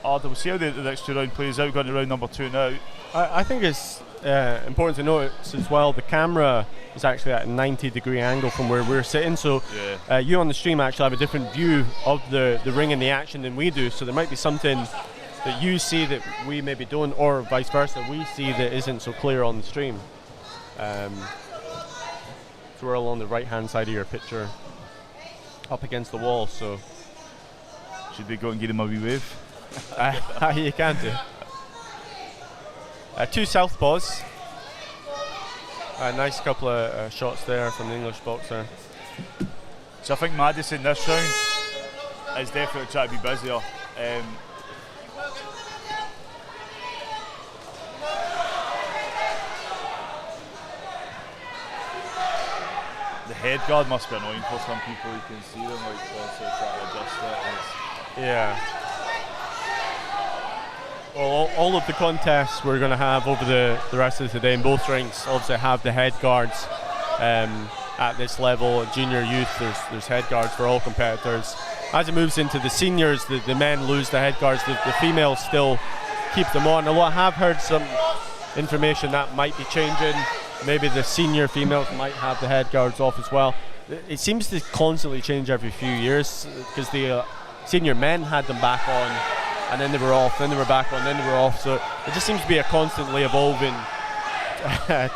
harder. We'll see how the next 2 round plays out, going to round number 2 now. I think it's important to notice as well, the camera is actually at a 90-degree angle from where we're sitting, so you on the stream actually have a different view of the ring and the action than we do, so there might be something that you see that we maybe don't, or vice versa, we see that isn't so clear on the stream. So we're along the right hand side of your picture up against the wall, so should we go and get him a wee wave? You can do. 2 southpaws. A nice couple of shots there from the English boxer. So I think Madison this round is definitely trying to be busier. The head guard must be annoying for some people. You can see them like also trying to adjust it. Yeah. Well, all of the contests we're going to have over the rest of the day in both rings obviously have the head guards at this level. At junior youth, there's head guards for all competitors. As it moves into the seniors, the men lose the head guards. The females still keep them on. Although I have heard some information that might be changing. Maybe the senior females might have the head guards off as well. It seems to constantly change every few years because the senior men had them back on, and then they were off, then they were back on, then they were off. So it just seems to be a constantly evolving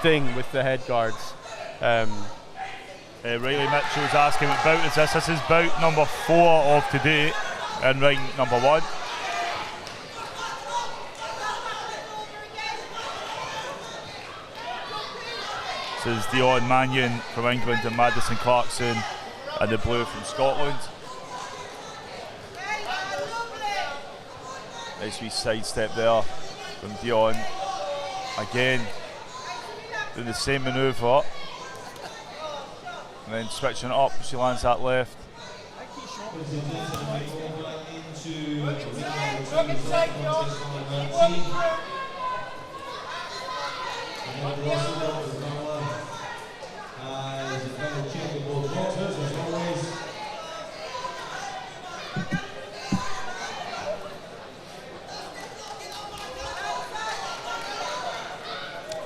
thing with the head guards. Riley Mitchell's asking what bout is this? This is bout number 4 of today in ring number 1. This is Dion Manion from England and Madison Clarkson and the blue from Scotland. Nice wee sidestep there from Dion. Again, doing the same manoeuvre. And then switching it up, she lands that left.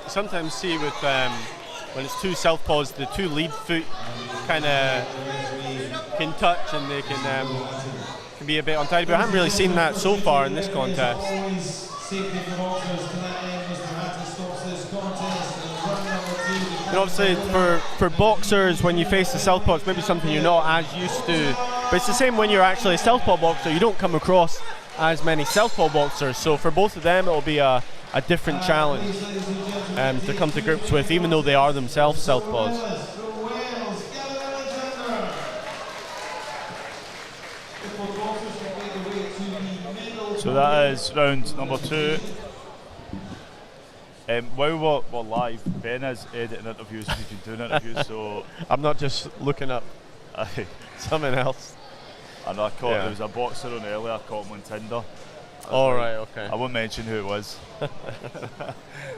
Sometimes see with when it's 2 southpaws, the 2 lead foot kind of can touch and they can be a bit untidy, but I haven't really seen that so far in this contest. And obviously for boxers, when you face the southpaw, it's maybe something you're not as used to, but it's the same when you're actually a southpaw boxer. You don't come across as many southpaw boxers, so for both of them it'll be a different challenge to come to grips with, even though they are themselves southpaws. So that is round number 2. While we're live, Ben is editing interviews, he's been doing interviews, so I'm not just looking up something else. And I caught there was a boxer on earlier, I caught him on Tinder. Right, okay. I won't mention who it was.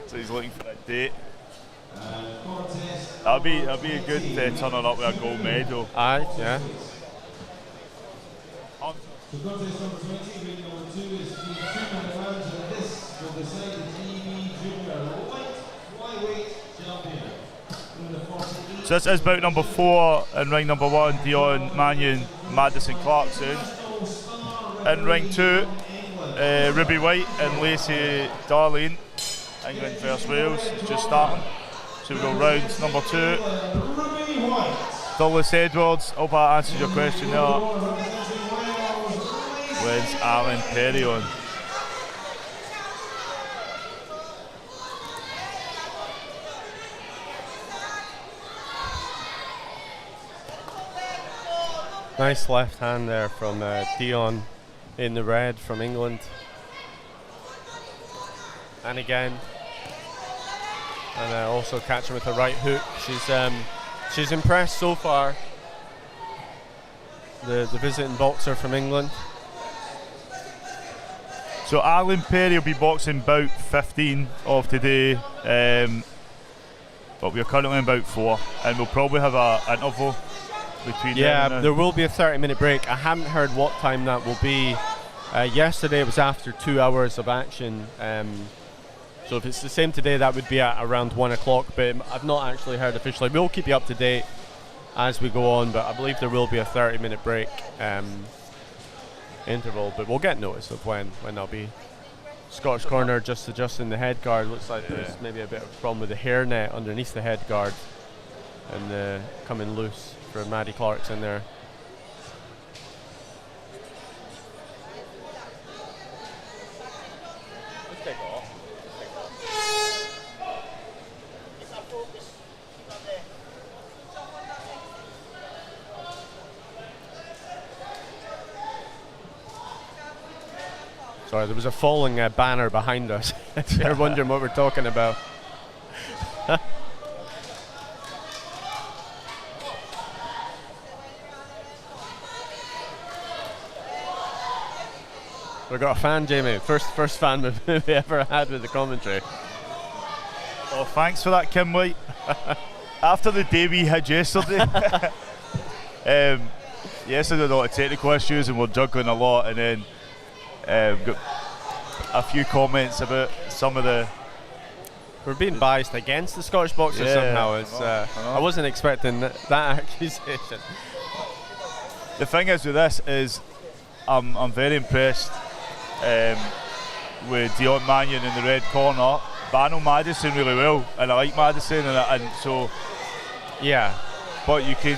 So he's looking for a date. That'll be a good turning up with a gold medal. Aye, yeah. So contest number 20, ring number 2 is the 2-minute rounds, and this will decide the JATV Junior Light Flyweight Champion. So this is bout number 4 in ring number 1, Dion, Manion, Madison, Clarkson. In ring 2, Ruby White and Lacey Darlene, England versus Wales. It's just starting. So we go round number 2. Douglas Edwards, hope I answered your question there. Wins Alan Perry on. Nice left hand there from Dion in the red from England. And again, and also catching with a right hook. She's impressed so far, the visiting boxer from England. So Alan Perry will be boxing bout 15 of today, but we're currently in bout 4, and we'll probably have an interval between them. There will be a 30-minute break. I haven't heard what time that will be. Yesterday it was after 2 hours of action, so if it's the same today, that would be at around 1 o'clock, but I've not actually heard officially. We'll keep you up to date as we go on, but I believe there will be a 30-minute break interval, but we'll get notice of when that'll be. Scottish corner just adjusting the head guard. Looks like there's maybe a bit of a problem with the hairnet underneath the head guard, and coming loose for Maddie Clarkson there. Let's take it off. Sorry, there was a falling banner behind us. If you're wondering what we're talking about. We've got a fan, Jamie. First fan we ever had with the commentary. Oh, thanks for that, Kim White. After the day we had yesterday. Yesterday there were a lot of technical issues and we're juggling a lot, and then got a few comments about some of the. We're being biased against the Scottish boxers somehow. I wasn't expecting that accusation. The thing is with this is I'm very impressed with Dion Manion in the red corner, but I know Madison really well, and I like Madison, and so yeah. But you can,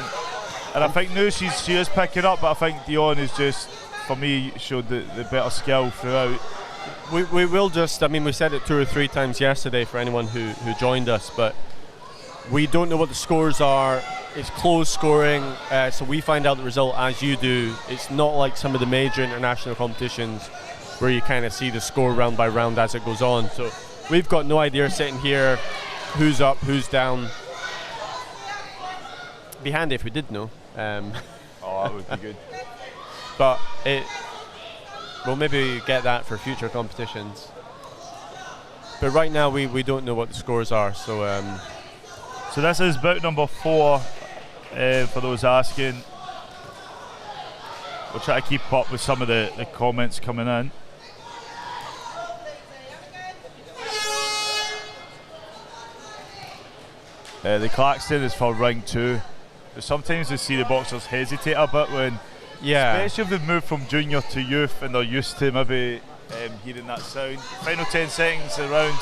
and I think now she is picking up, but I think Dion is just, for me, showed the better skill throughout. We will just, I mean, we said it 2 or 3 times yesterday for anyone who joined us, but we don't know what the scores are. It's close scoring, so we find out the result as you do. It's not like some of the major international competitions where you kind of see the score round by round as it goes on. So we've got no idea sitting here who's up, who's down. It'd be handy if we did know. Oh, that would be good. But we'll maybe get that for future competitions. But right now we don't know what the scores are. So so this is bout number 4 for those asking. We'll try to keep up with some of the comments coming in. The Clarkson is for ring 2. But sometimes we see the boxers hesitate a bit when, especially if they've moved from junior to youth and they're used to maybe hearing that sound. Final 10 seconds around.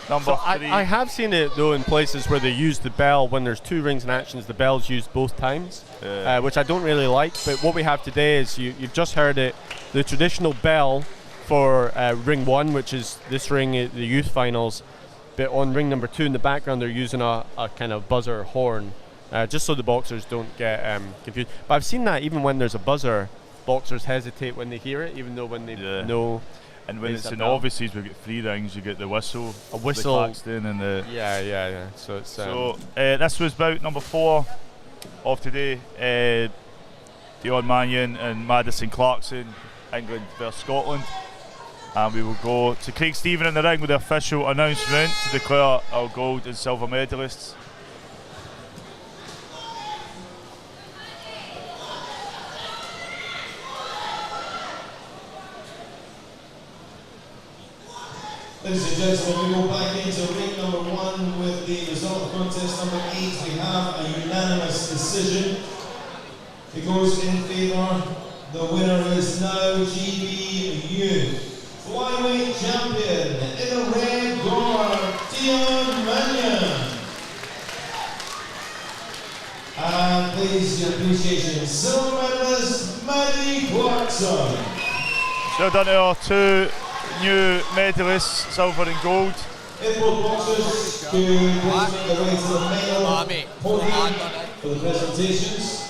number So 3. I have seen it though in places where they use the bell when there's 2 rings in actions. The bell's used both times, which I don't really like. But what we have today is you've just heard it, the traditional bell for ring 1, which is this ring, the youth finals. But on ring number 2 in the background, they're using a kind of buzzer horn, just so the boxers don't get confused. But I've seen that even when there's a buzzer, boxers hesitate when they hear it, even though when they know. And when it's in novices, we get 3 rings. You get the whistle, the Clarkson, and the So it's this was bout number 4 of today. Manion and Madison Clarkson, England versus Scotland. And we will go to Craig Stephen in the ring with the official announcement to declare our gold and silver medalists. Ladies and gentlemen, we go back into ring number 1 with the result of contest number 8. We have a unanimous decision. It goes in favour. The winner is now GB Youth flyweight champion in the red Gorer, Manion. And please, your appreciation, silver medalist, Clarkson. So done to our 2 new medalists, silver and gold. If both boxers to please make their way to the medal podium for the presentations.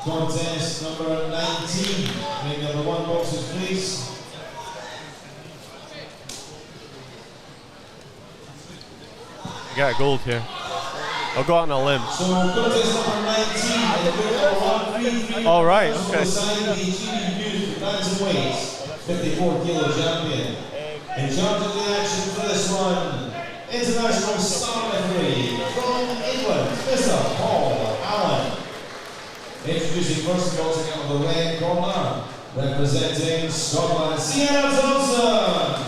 Contest number 19. Ring number 1 boxers, please. You got a gold here. I'll go out on a limb. So contest number 19. All right. Okay. The GB Youth Bantamweight 54 kilo champion. In charge of the action for this one, international star referee from England, Mr. Paul Allen. Introducing first boxing out of the red corner, representing Scotland, Thompson.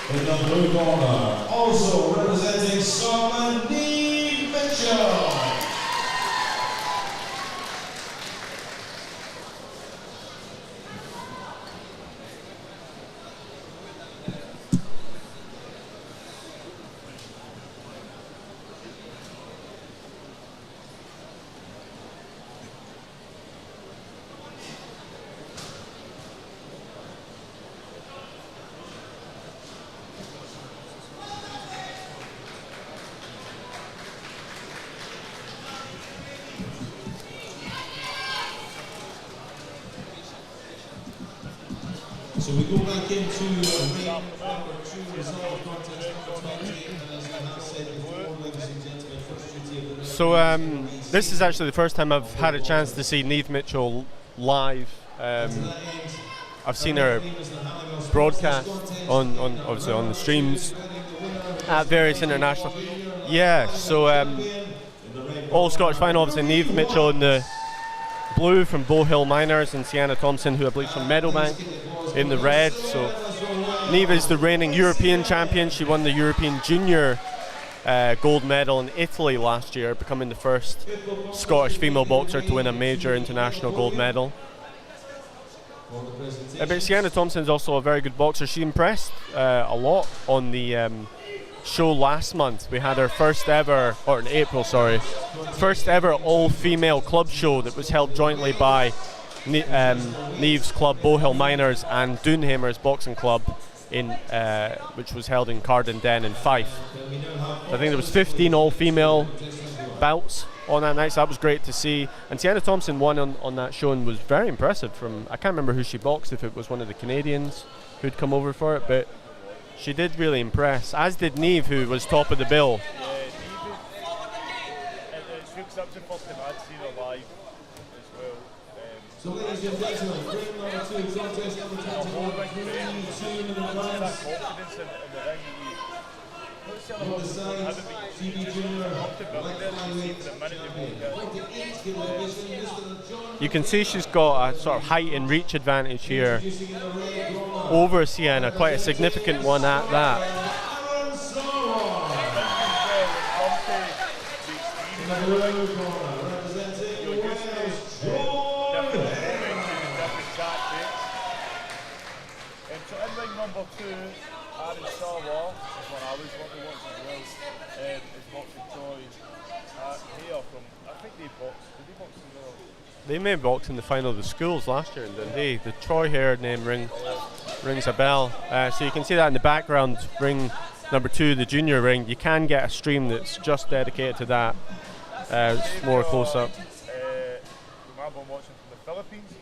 In the blue corner, also representing Scotland, Mitchell. So we go back into ring number 2 result contest number 20, and as I have said before, ladies and gentlemen, first duty of the So this is actually the first time I've had a chance to see Niamh Mitchell live. I've seen her broadcast on obviously on the streams at various international. Yeah, so all Scottish final, obviously Niamh Mitchell in the blue from Bow Hill Miners, and Sienna Thompson, who I believe from Meadowbank, in the red. So Niamh is the reigning European champion. She won the European Junior gold medal in Italy last year, becoming the first Scottish female boxer to win a major international gold medal. But Sienna Thompson is also a very good boxer. She impressed a lot on the show last month. We had our first ever, or in April, sorry, first ever all-female club show that was held jointly by Niamh's club, Bow Hill Miners, and Doonhamer's Boxing Club, which was held in Carden Den in Fife. I think there was 15 all-female bouts on that night, so that was great to see. And Sienna Thompson won on that show and was very impressive. I can't remember who she boxed, if it was one of the Canadians who'd come over for it, but she did really impress, as did Niamh, who was top of the bill. It's up to first time I'd seen her live as well. So ladies and gentlemen, ring number 2, contest number 21, 3-2 in the balance. On the side, CB Junior, You can see she's got a sort of height and reach advantage here over Sienna, quite a significant one at that. Number 2, Aaron Starwall, is one I was watching as well, is boxing Troy here from, I think they boxed, did they box as well? They may have boxed in the final of the schools last year in Dundee. The Troy Hare name rings a bell. So you can see that in the background, ring number 2, the junior ring. You can get a stream that's just dedicated to that. It's more close up. Remember I'm watching from the Philippines.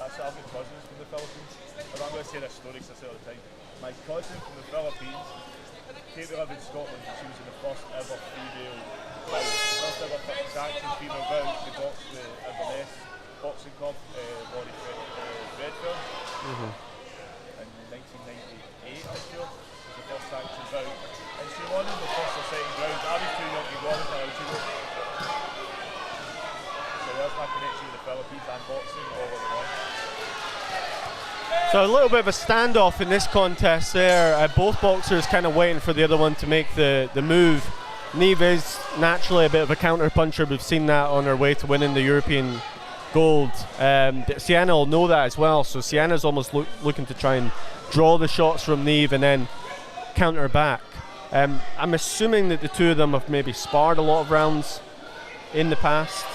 I've got cousins from the Philippines. But I'm going to say this story because I say it all the time. My cousin from the Philippines came to live in Scotland and she was in the first ever female bout, the first ever sanctioned female bout to box the Inverness Boxing Club, Laurie Redfield, in 1998, I feel, was the first sanctioned bout. And she won in the first or second round. I was too young to go on until I was too young. So there's my connection with the Philippines and boxing all over the world. So a little bit of a standoff in this contest there. Both boxers kind of waiting for the other one to make the move. Niamh is naturally a bit of a counter puncher. We've seen that on her way to winning the European gold. Sienna will know that as well. So Sienna's almost looking to try and draw the shots from Niamh and then counter back. I'm assuming that the two of them have maybe sparred a lot of rounds in the past.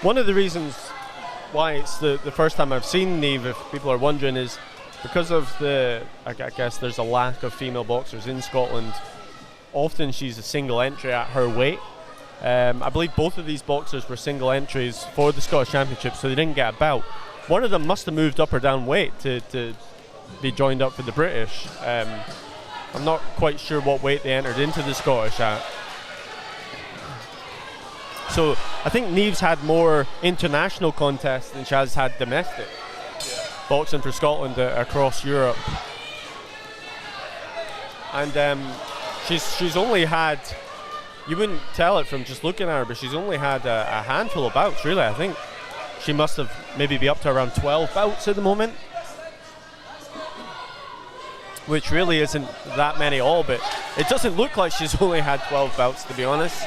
One of the reasons why it's the first time I've seen Niamh, if people are wondering, is because of I guess there's a lack of female boxers in Scotland. Often she's a single entry at her weight. I believe both of these boxers were single entries for the Scottish Championship, so they didn't get a bout. One of them must have moved up or down weight to be joined up for the British. I'm not quite sure what weight they entered into the Scottish at. So I think Niamh's had more international contests than she has had domestic. Boxing for Scotland across Europe. And she's only had, you wouldn't tell it from just looking at her, but she's only had a handful of bouts, really. I think she must have maybe be up to around 12 bouts at the moment, which really isn't that many all, but it doesn't look like she's only had 12 bouts, to be honest.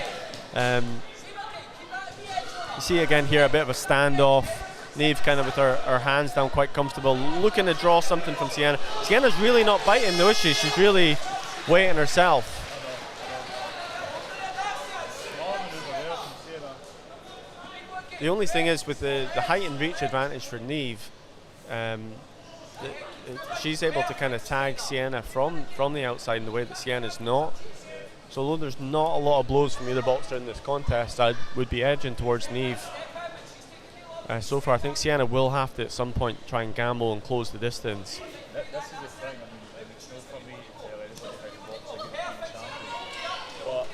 You see again here a bit of a standoff. Niamh kind of with her hands down, quite comfortable, looking to draw something from Sienna. Sienna's really not biting though, is she? She's really waiting herself. The only thing is with the height and reach advantage for Niamh, she's able to kind of tag Sienna from the outside in the way that Sienna's not. So although there's not a lot of blows from either boxer in this contest, I would be edging towards Niamh. So far I think Sienna will have to at some point try and gamble and close the distance. This is the thing, and it's not for me to tell anybody how to box like a European champion, but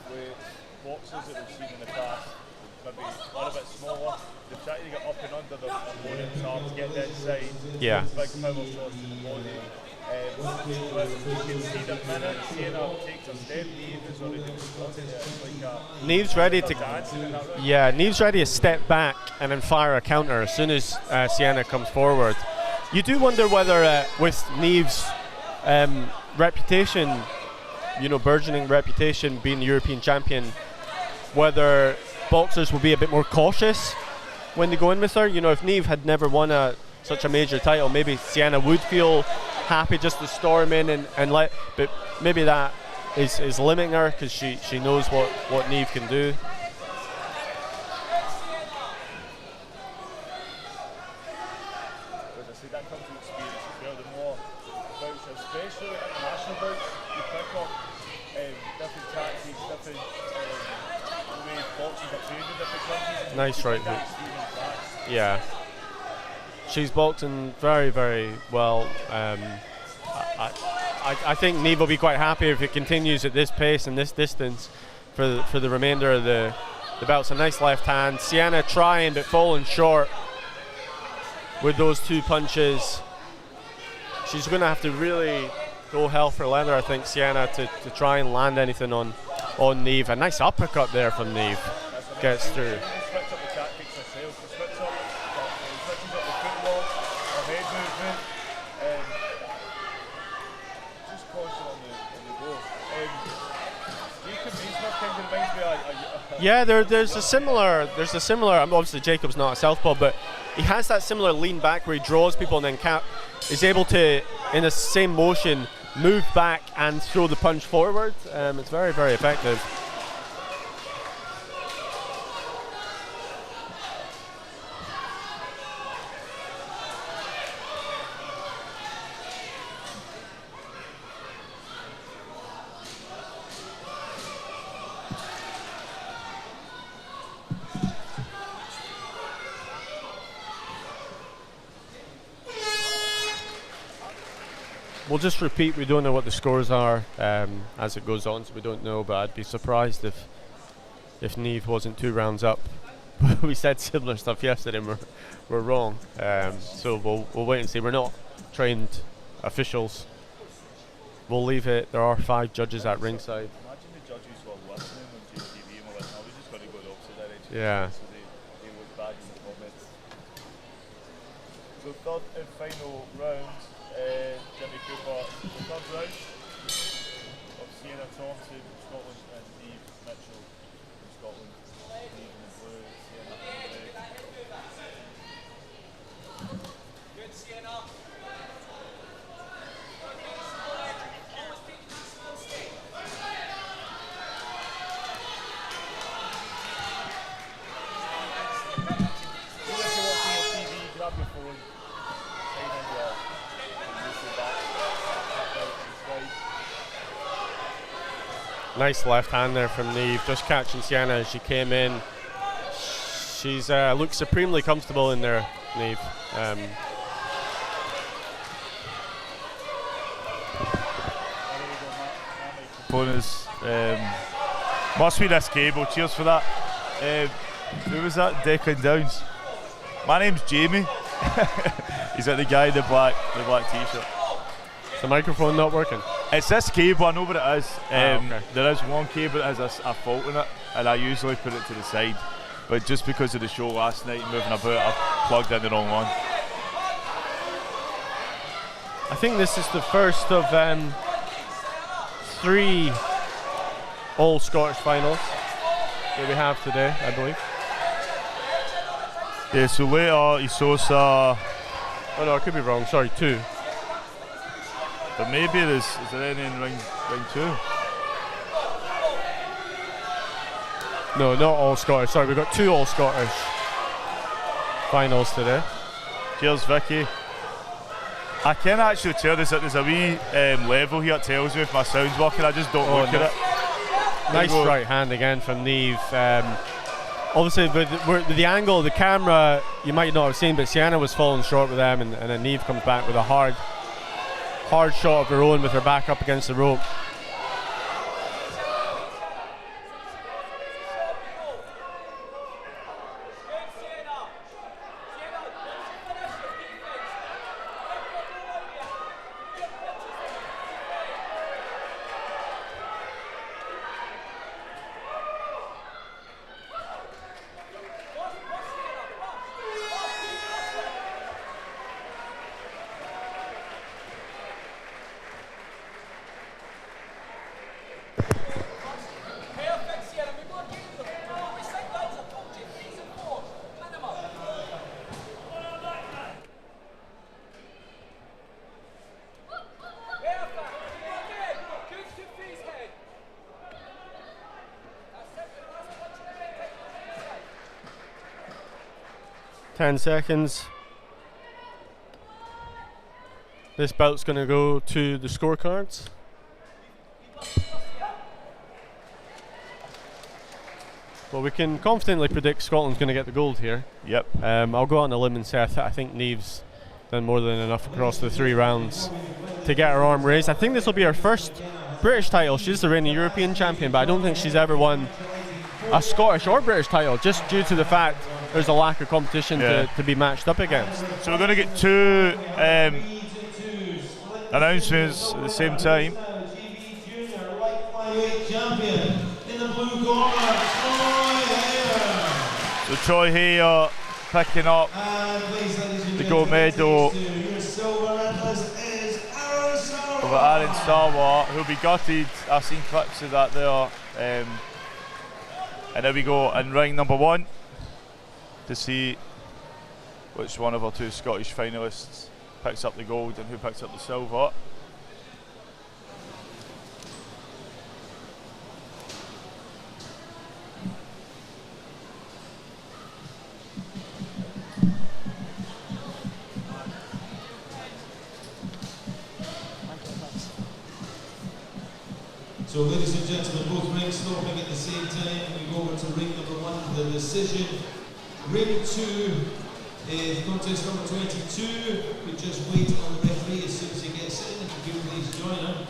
with boxers that we've seen in the past, maybe a little bit smaller, they try to get up and under their opponent's arms, get the inside, yeah. Big power shots to the body. You can see the minute Sienna takes a step, Niamh is already responding to it. Niamh's ready to, Niamh's ready to step back and then fire a counter as soon as Sienna comes forward. You do wonder whether with Niamh's reputation, burgeoning reputation, being the European champion, whether boxers will be a bit more cautious when they go in with her. If Niamh had never won such a major title, maybe Sienna would feel happy just to storm in and let, but maybe that is limiting her because she knows what Niamh can do. As I say, that comes with experience as well. The more bouts, especially at national bouts, you pick up different tactics, different ways boxers are trained in different countries. Nice right hook. Yeah. She's boxing very, very well. I think Niamh will be quite happy if it continues at this pace and this distance for the remainder of the bouts. A nice left hand. Sienna trying but falling short. with those 2 punches. She's going to have to really go hell for leather, I think, Sienna, to try and land anything on Niamh. A nice uppercut there from Niamh. Gets through. Yeah, there's a similar. Obviously, Jacob's not a southpaw, but he has that similar lean back where he draws people and then is able to, in the same motion, move back and throw the punch forward. It's very, very effective. We'll just repeat, we don't know what the scores are as it goes on, so we don't know, but I'd be surprised if Niamh wasn't 2 rounds up. We said similar stuff yesterday and we're wrong, so we'll wait and see. We're not trained officials. We'll leave it. There are 5 judges at ringside. Imagine the judges were listening on JATV and were like, no, we just got to go the opposite direction. Yeah. So they look bad in the comments. So 3rd and final round. Jimmy Cooper, the 3rd round of Sienna Thompson from Scotland and Niamh Mitchell from Scotland. Niamh in the blue, Sienna in the red. Good, Sienna. Grab your phone, sign in your Nice left hand there from Niamh, just catching Sienna as she came in. She's looked supremely comfortable in there, Niamh. Bonus must be this cable. Cheers for that. Who was that? Declan Downs. My name's Jamie. He's like the guy in the black t-shirt. Is the microphone not working? It's this cable, I know what it is. Okay. There is one cable that has a fault in it, and I usually put it to the side. But just because of the show last night and moving about, I plugged in the wrong one. I think this is the first of 3 all Scottish finals that we have today, I believe. Yeah, so later, Sosa. Oh no, I could be wrong, sorry, 2. But maybe is there any in ring 2? No, not all Scottish, sorry, we've got 2 all Scottish finals today. Cheers, Vicky. I can actually tell there's a wee level here, it tells me if my sound's working, I just don't look at it. Nice right hand again from Niamh. Obviously, with the angle of the camera, you might not have seen, but Sienna was falling short with them, and then Niamh comes back with a hard shot of her own with her back up against the rope. Ten seconds. This belt's going to go to the scorecards. Well, we can confidently predict Scotland's going to get the gold here. Yep. I'll go out on a limb and say I think Niamh's done more than enough across the 3 rounds to get her arm raised. I think this will be her first British title. She's the reigning European champion, but I don't think she's ever won a Scottish or British title, just due to the fact there's a lack of competition to be matched up against. So we're going to get two announcements at the same time. So Troy Hayer picking up the gold medal over Aaron Starwart, who'll be gutted. I've seen clips of that there. And there we go in ring number 1 to see which one of our two Scottish finalists picks up the gold and who picks up the silver. So ladies and gentlemen, both rings stopping at the same time. We go over to ring number 1, the decision. Ring 2 is contest number 22. We just wait on the referee as soon as he gets in. If you please join him.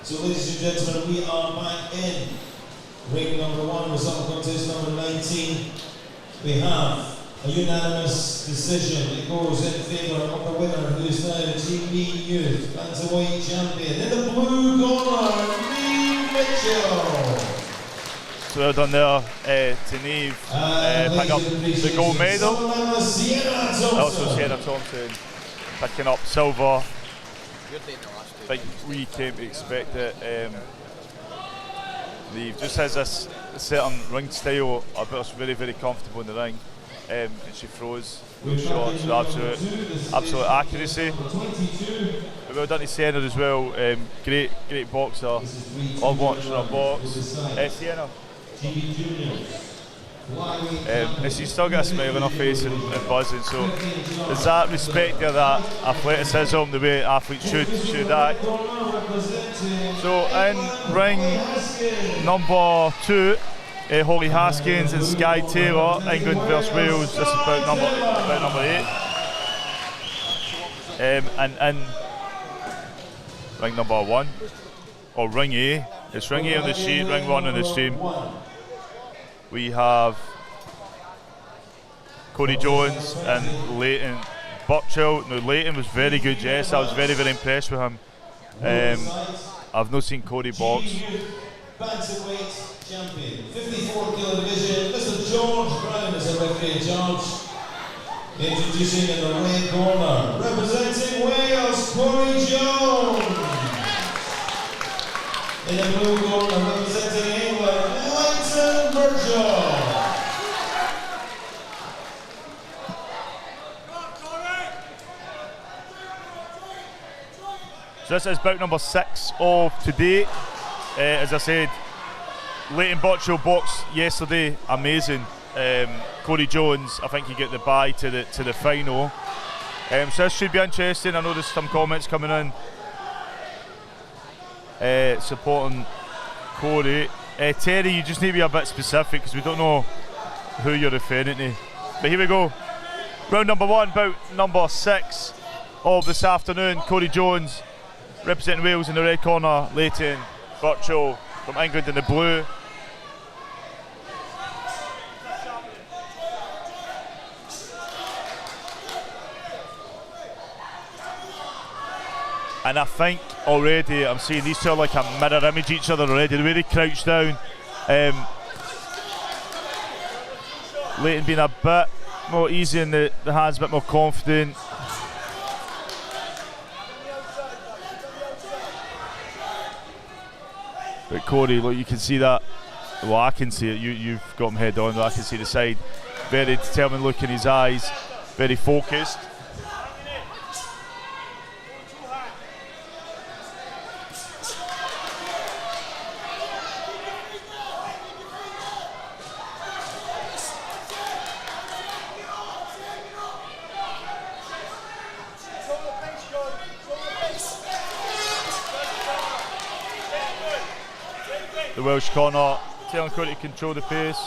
So ladies and gentlemen, we are back in ring number 1, result contest number 19. We have a unanimous decision. It goes in favour of the winner, who is now the GB Youth Bantamweight champion. In the blue corner, Birchill. So well done there to Neve picking up the gold medal. Also Sierra Thompson picking up silver. I think we came to expect it. Neve just has this certain ring style, but it's very, very comfortable in the ring, and she throws those shots with absolute accuracy. But well done to Sienna as well. Great boxer. All watching her box. Sienna. And she's still got a smile on her face and buzzing, so there's that respect there, that athleticism, the way athletes should act. So in ring number 2, Holly Haskins and Sky Taylor, England versus Wales. This is about number 8. And in ring number 1, or ring A, it's ring A on the sheet, ring 1 on the stream. We have Cody Jones and Leighton Birchill. Now Leighton was very good, yes, I was very, very impressed with him. I've not seen Cody box. Bantamweight champion, 54 kilo division, Mr. George Brown is a referee in charge. Introducing in the red corner, representing Wales, Cody Jones. In the blue corner, representing England, Birchill. So this is bout number 6 of today. As I said, Leighton Birchill boxed yesterday, amazing. Cody Jones, I think he got the bye to the final. So this should be interesting. I know there's some comments coming in supporting Cody. Terry, you just need to be a bit specific because we don't know who you're referring to. But here we go. Round number 1, bout number 6 of this afternoon. Cody Jones representing Wales in the red corner. Leighton Birchill from England in the blue. And I think already I'm seeing these two are like a mirror image each other already. The way they crouch down. Leighton being a bit more easy in the hands, a bit more confident. But Cody, look, you can see that. Well, I can see it. You've got him head on. I can see the side. Very determined look in his eyes. Very focused. the Welsh corner, telling Cody to control the pace.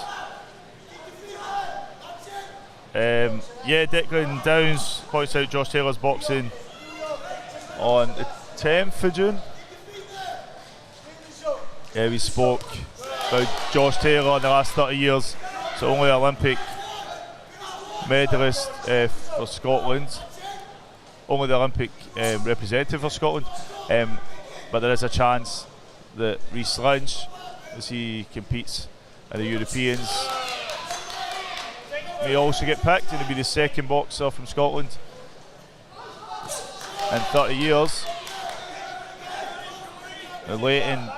Declan Downs points out Josh Taylor's boxing on the 10th of June. We spoke about Josh Taylor in the last 30 years, so only Olympic medalist for Scotland, only the Olympic representative for Scotland, but there is a chance that Reese Lynch, as he competes in the Europeans, may also get picked, and he'll be the second boxer from Scotland in 30 years. And Leighton,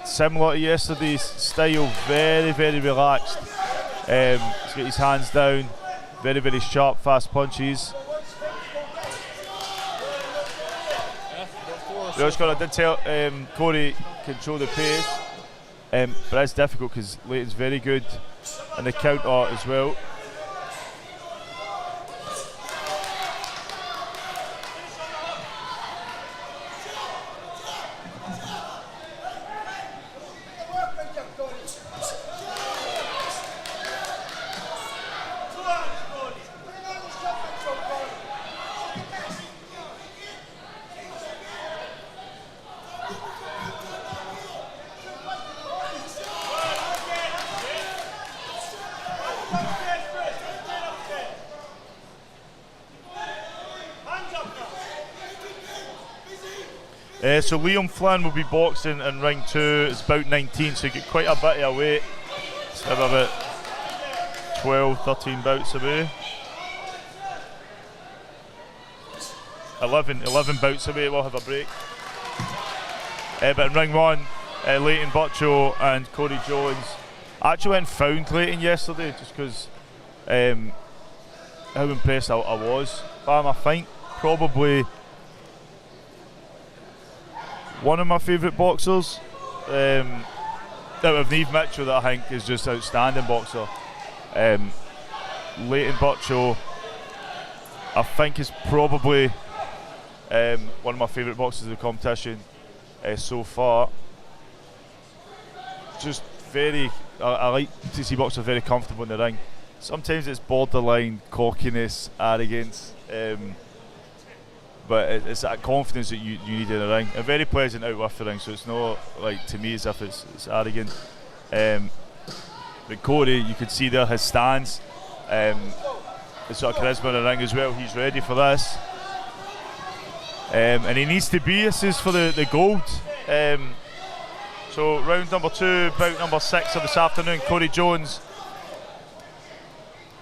similar to yesterday's style, very, very relaxed. He's got his hands down, very, very sharp, fast punches. I did tell Corey control the pace, but it's difficult because Leighton's very good in the counter as well. So Liam Flynn will be boxing in ring 2. It's about 19, so you get quite a bit of weight. It's about 12, 13 bouts away. 11 bouts away, we'll have a break. But in ring 1, Leighton Birchill and Corey Jones. I actually went and found Leighton yesterday just because how impressed I was by him. I think probably one of my favourite boxers. Out of Neve Mitchell, that I think is just outstanding boxer. Leighton Birchill, I think, is probably one of my favourite boxers of the competition so far. Just very, I like to see boxers very comfortable in the ring. Sometimes it's borderline cockiness, arrogance, but it's that confidence that you need in the ring. A very pleasant out with the ring, so it's not like to me as if it's arrogant. But Corey, you could see there his stance, the sort of charisma in the ring as well. He's ready for this, and he needs to be. This is for the gold. So round number 2, bout number 6 of this afternoon. Corey Jones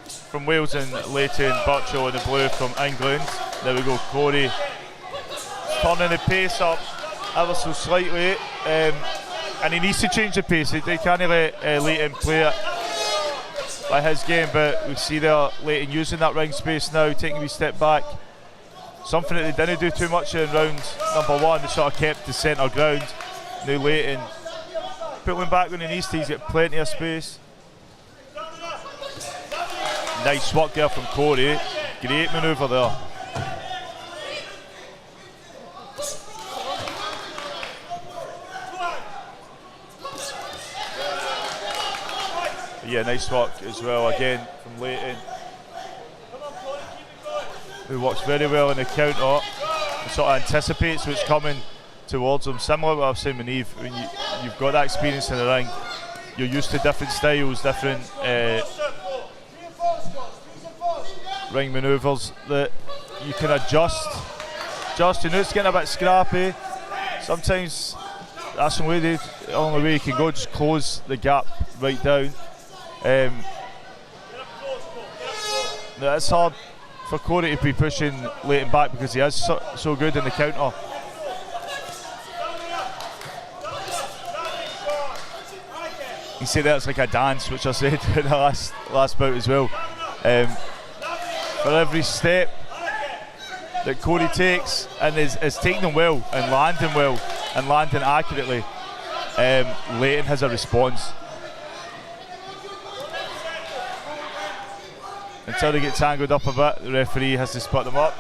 from Wales and Leighton Birchill in the blue from England. There we go, Corey turning the pace up ever so slightly, and he needs to change the pace. He can't let Leighton play it by his game, but we see there Leighton using that ring space now, taking a wee step back. Something that they didn't do too much in round number 1. They sort of kept the centre ground. Now Leighton pulling back when he needs to. He's got plenty of space. Nice work there from Corey. Great manoeuvre there. Yeah, nice work as well again from Leighton, who works very well in the counter and sort of anticipates what's coming towards him. Similar to what I've seen with Neve, when you've got that experience in the ring, you're used to different styles, different ring manoeuvres that you can adjust. You know it's getting a bit scrappy. Sometimes that's the only way you can go, just close the gap right down. It's hard for Corey to be pushing Leighton back because he is so good in the counter. You see that it's like a dance, which I said in the last bout as well. For every step that Corey takes and is taking them well and landing accurately, Leighton has a response. Until they get tangled up a bit, the referee has to split them up.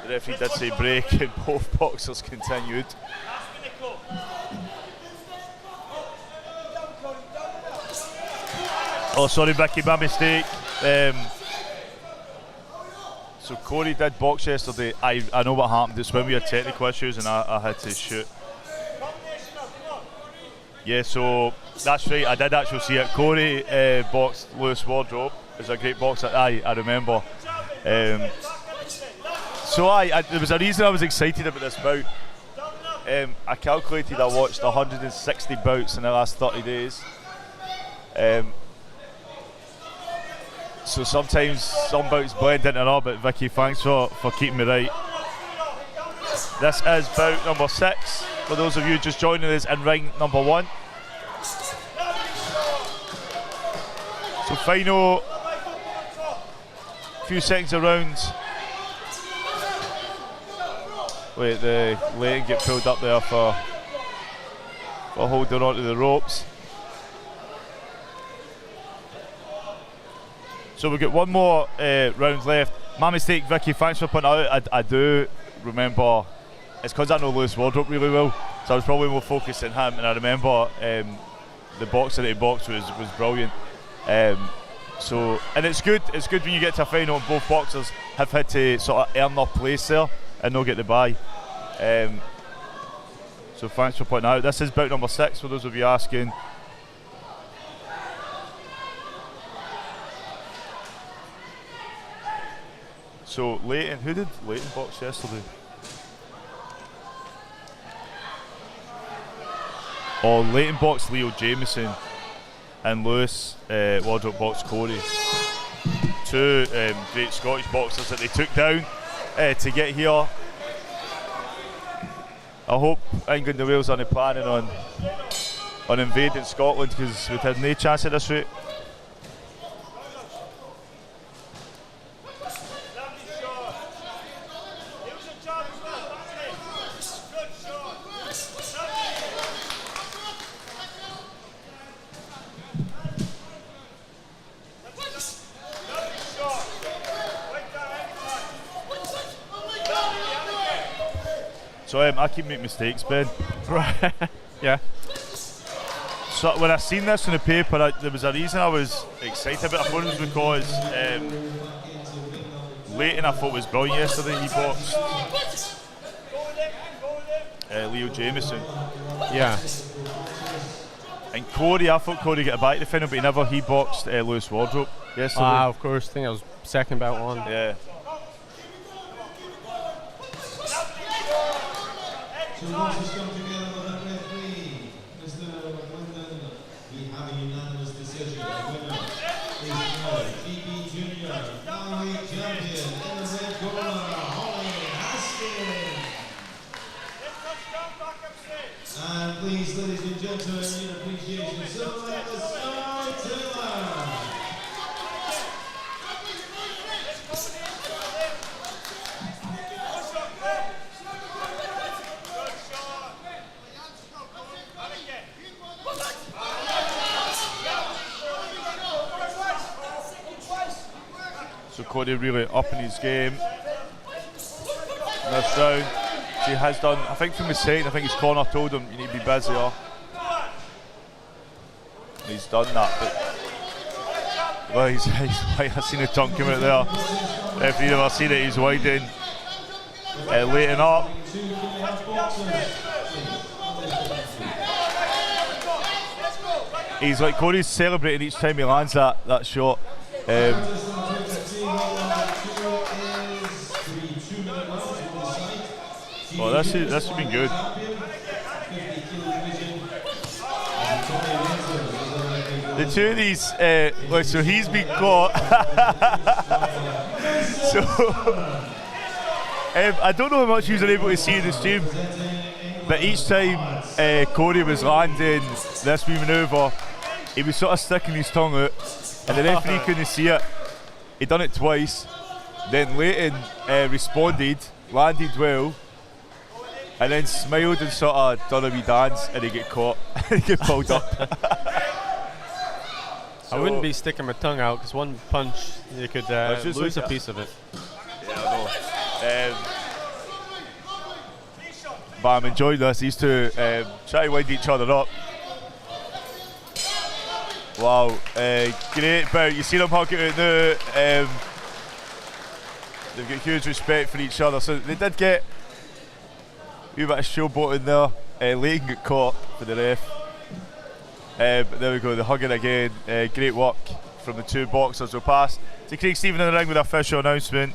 The referee did say break and both boxers continued. Oh, sorry, Vicky, my mistake. So Corey did box yesterday. I know what happened. It's when we had technical issues and I had to shoot. Yeah, so that's right. I did actually see it. Corey boxed Lewis Wardrobe. It was a great box. I remember. So there was a reason I was excited about this bout. I calculated I watched 160 bouts in the last 30 days. So sometimes some bouts blend into another, but Vicky, thanks for keeping me right. This is bout number 6. For those of you just joining us in ring number 1. So final few seconds of rounds. Wait, the Leighton get pulled up there for holding onto the ropes. So we've got one more round left. My mistake, Vicky, thanks for pointing out. I do remember, it's because I know Lewis Wardrobe really well, so I was probably more focused on him, and I remember the boxer that he boxed was brilliant. So, and it's good when you get to a final and both boxers have had to sort of earn their place there and not get the bye. So thanks for pointing out. This is bout number 6 for those of you asking. So Leighton, who did Leighton box yesterday? Oh, Leighton boxed Leo Jameson and Lewis Wardrobe boxed Corey. Two great Scottish boxers that they took down to get here. I hope England and Wales aren't planning on invading Scotland, because we've had no chance at this route. So I keep making mistakes, Ben. Right. Yeah. So when I seen this in the paper, there was a reason I was excited about it. I thought it was because Leighton, I thought, was brilliant yesterday. He boxed Leo Jameson. Yeah. And Corey, I thought Corey got a bite to the final, but he boxed Lewis Wardrobe yesterday. Of course. I think I was second bout on. Yeah. So once it's come together with a referee, Mr. McLendon, we have a unanimous decision. The winner is now GB Junior Flyweight Champion in the red corner, Holme Haskins. And please, ladies and gentlemen, your appreciation. So let us start Taylor. So Corey really upping his game this round. So he has done, I think from the second, I think his corner told him you need to be busier. And he's done that. But, well, he's wide. I seen a tongue come out there. If you've ever seen it, he's widening. Leighton up. He's like, Corey's celebrating each time he lands that shot. Well, this has been good. The two of these, so he's been caught. So I don't know how much you were able to see in the stream, but each time Corey was landing this wee manoeuvre, he was sort of sticking his tongue out, and the referee couldn't see it. He done it twice. Then Leighton responded, landed well, and then smiled and sort of done a wee dance, and he get caught. He get pulled up. I wouldn't be sticking my tongue out, because one punch you could lose a piece of it. Yeah, I know. But I'm enjoying this. These two try to wind each other up. Wow, great bout. You see them hugging it now. They've got huge respect for each other. So they did get a wee bit of showboating there. Leighton got caught for the ref. But there we go, the hugging again. Great work from the two boxers. We'll pass to Craig Stephen in the ring with the official announcement.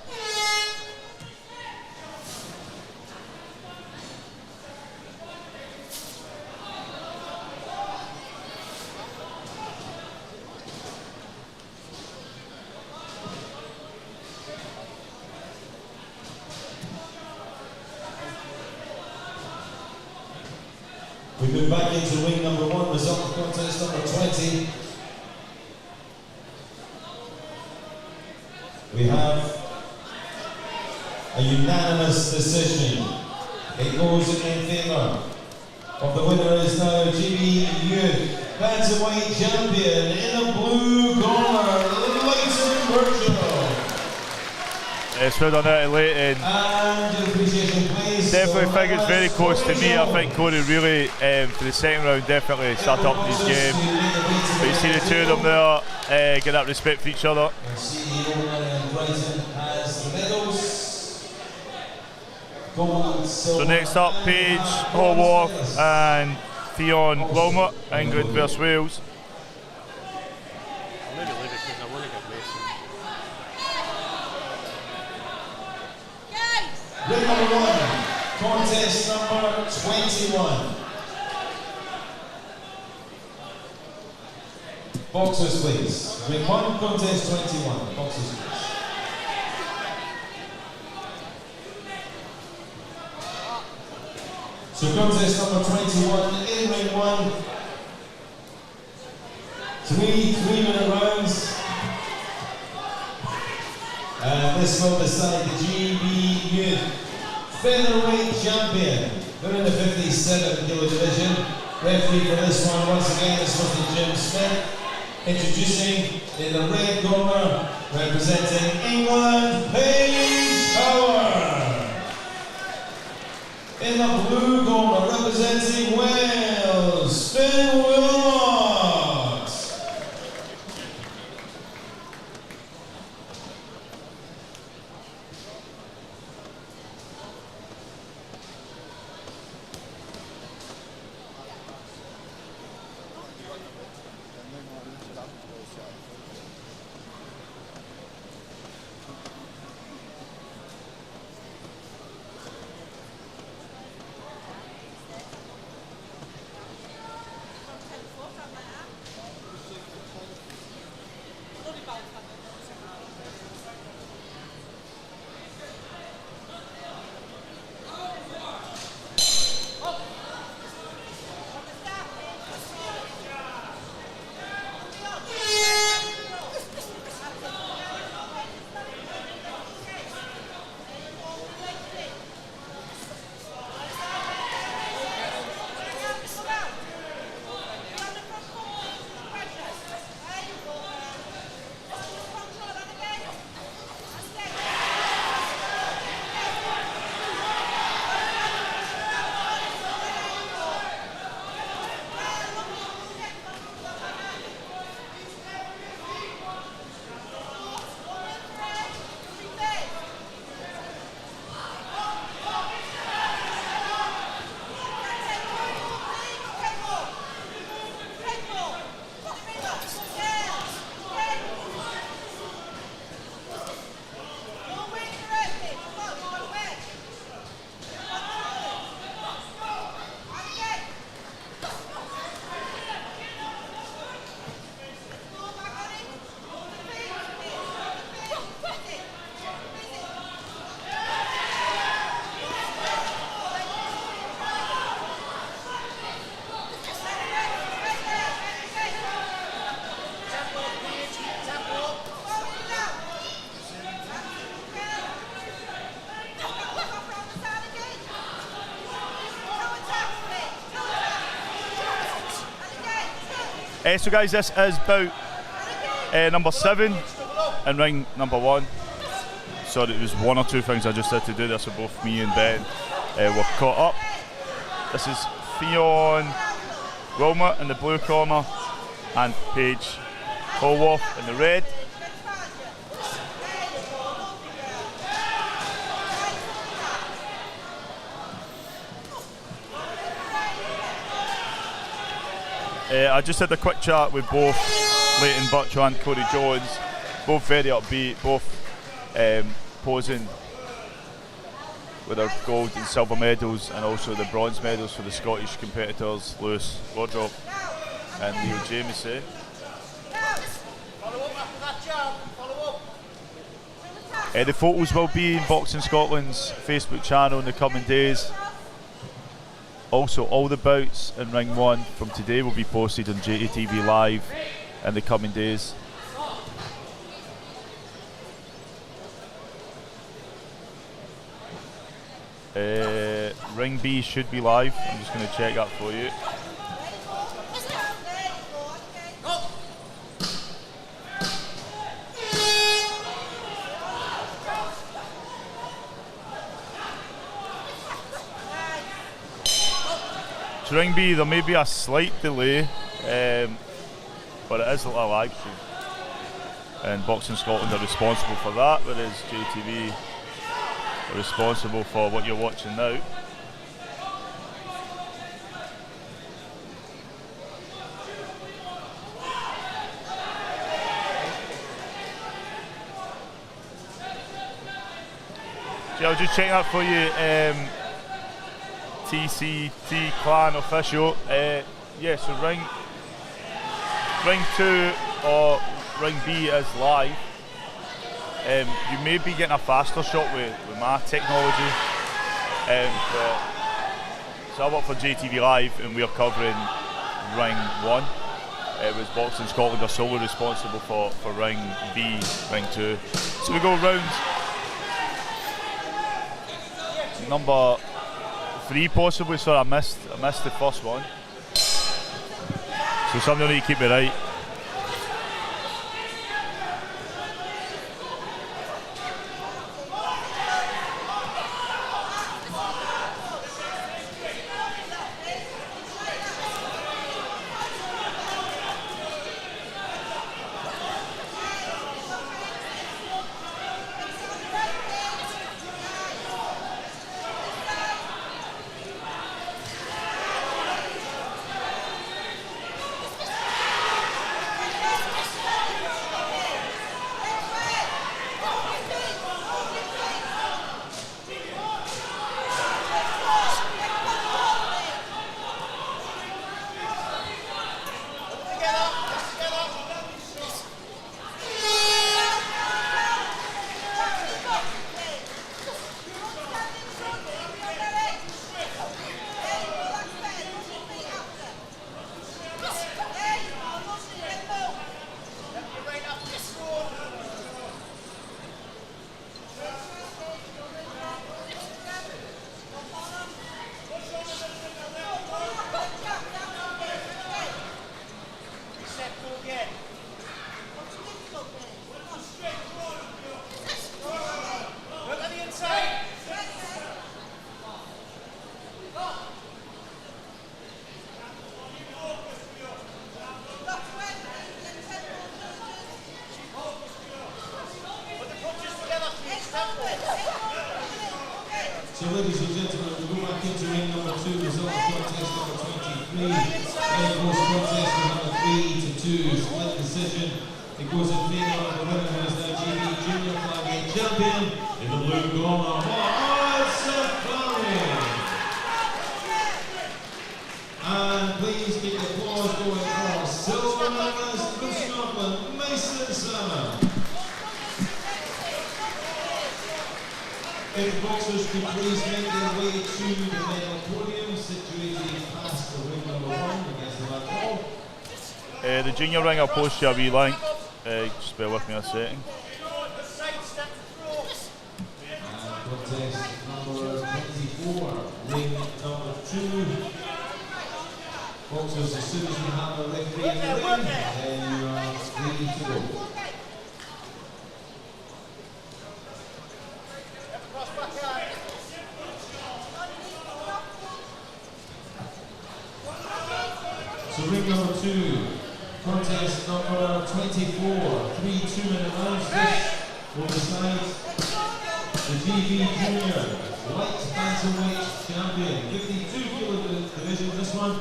We move back into ring number 1, result of contest number 20. We have a unanimous decision. It goes in favour of the winner is now GB Youth Bantamweight champion in the blue corner, Birchill. It's well done out of Leighton. Definitely think it's very close to me. I think Gorer really, for the second round, definitely started up his game. But you see the two of them there, get that respect for each other. So next up, Paige, Haworth and Theon Wilmore, England versus Wales. Ring number 1, contest number 21. Boxers, please. Ring 1, contest 21. Boxers, please. So contest number 21 in ring 1. 3 minute rounds. This will decide the GB Youth Featherweight Champion. They're in the 57 kilo division. Referee for this one, once again, is Mr. Jim Smith. Introducing in the red corner, representing England, Paige Power. In the blue corner, representing Wales, Wilmore. So guys, this is bout number 7 and ring number 1. Sorry, it was one or two things I just had to do this with both me and Ben. We're caught up. This is Theon Wilmore in the blue corner and Paige Holworth in the red. I just had a quick chat with both Leighton Birchill and Corey Jones, both very upbeat, both posing with their gold and silver medals and also the bronze medals for the Scottish competitors, Lewis Wardrop and Leo Jamesey. The photos will be in Boxing Scotland's Facebook channel in the coming days. Also, all the bouts in Ring 1 from today will be posted on JATV Live in the coming days. Ring B should be live. I'm just going to check that for you. So Ring B, there may be a slight delay, but it is a live stream. And Boxing Scotland are responsible for that, whereas JTV are responsible for what you're watching now. So I'll just check that for you. TCT Clan official. Yeah, so ring 2 or Ring B is live. You may be getting a faster shot with my technology. So I work for JTV Live and we are covering Ring 1. It was Boxing Scotland are solely responsible for Ring B, Ring 2. So we go round number 3 possibly, sorry, I missed the first one. So somebody will need to keep me right. So ladies and gentlemen, we go back into ring number 2, result of contest number 23. Of course, contest number 3-2, split decision. It goes in favour of the winner who is now GB Junior Flyweight Champion in the blue corner, Wallace. And please keep the applause going for silver medalist from Scotland, Mason Salmon. If boxers could please make their way to the medal podium, situated past the ring number 1 against the back wall. The junior ring, I'll post you a wee link. Just bear with me a second. And contest number 24, ring number 2. Boxers, as soon as you have a referee in the ring, then you are free to go. So ring number 2, Contest number 24, 3 2-minute rounds. This will decide the JV Junior Light Bantamweight Champion, 52 kilo division. This one.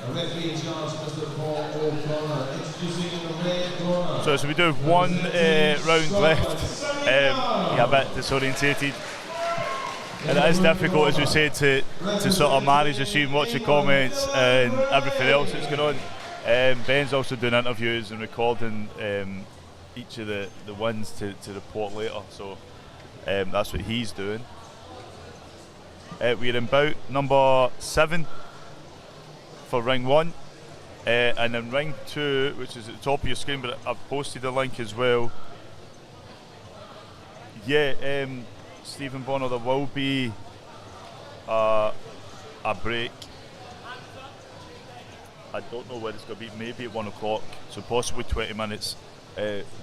The referee in charge, Mr. Paul O'Connor, introducing in the red corner. So we do have one round left. Yeah, a bit disorientated. And it is difficult, as we said, to sort of manage the scene, watch the comments and everything else that's going on. Ben's also doing interviews and recording each of the wins to report later, so that's what he's doing. We're in bout number 7 for ring 1, and then ring 2, which is at the top of your screen, but I've posted the link as well. Yeah, Stephen Bonner, there will be a break. I don't know when it's going to be, maybe at 1 o'clock, so possibly 20 minutes.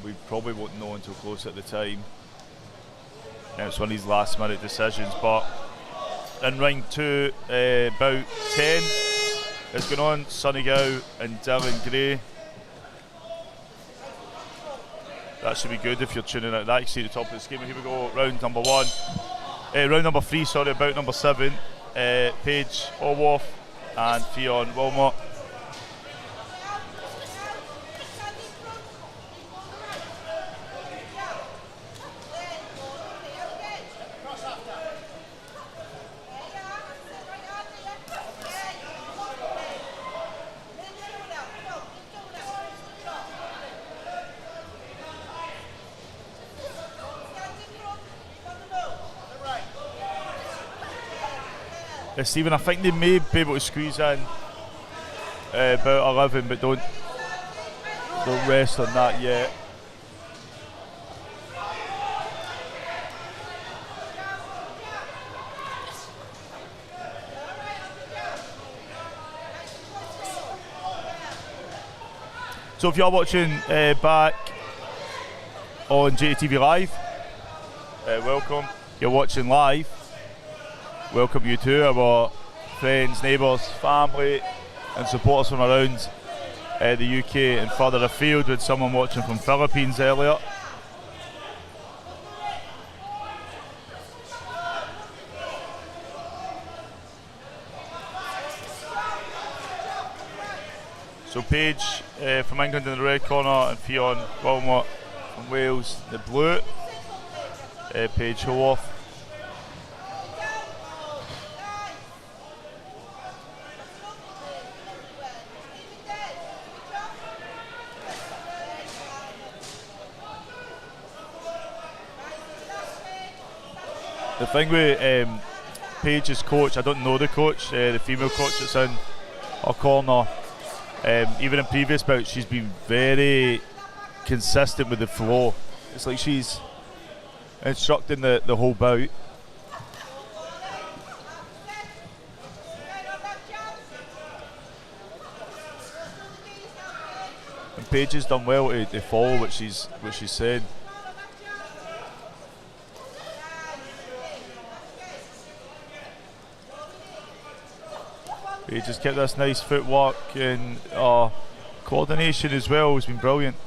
We probably won't know until close at the time. It's one of these last minute decisions, but in ring 2, about 10 is going on. Sonny Gow and Dylan Gray. That should be good if you're tuning out that. You see the top of the scheme. Here we go, round number 1. Round number 3, sorry, about number 7. Paige Orworth and Fionn Wilmore. Stephen, I think they may be able to squeeze in about 11, but don't rest on that yet. So if you're watching back on JATV Live, welcome. If you're watching live, welcome you to our friends, neighbours, family and supporters from around the UK and further afield. With someone watching from Philippines earlier. So Paige from England in the red corner and Fionn Wilmore from Wales in the blue. Paige Orworth. The thing with Paige's coach, I don't know the coach, the female coach that's in her corner. Even in previous bouts, she's been very consistent with the flow. It's like she's instructing the whole bout. And Paige has done well to follow what she's saying. He just kept this nice footwork and coordination as well has been brilliant.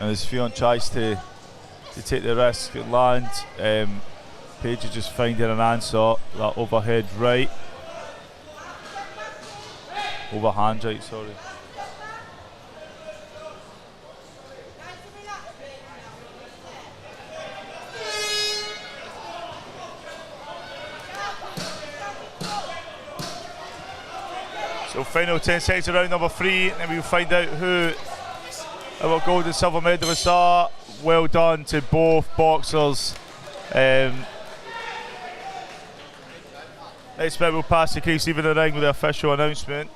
And as Fionn tries to take the risk and land, Paige is just finding an answer. That overhead right, overhand right, sorry. So final 10 seconds of round number 3, and then we'll find out who our gold and silver medalists are. Well done to both boxers. Next bit we'll pass the crease even the ring with the official announcement.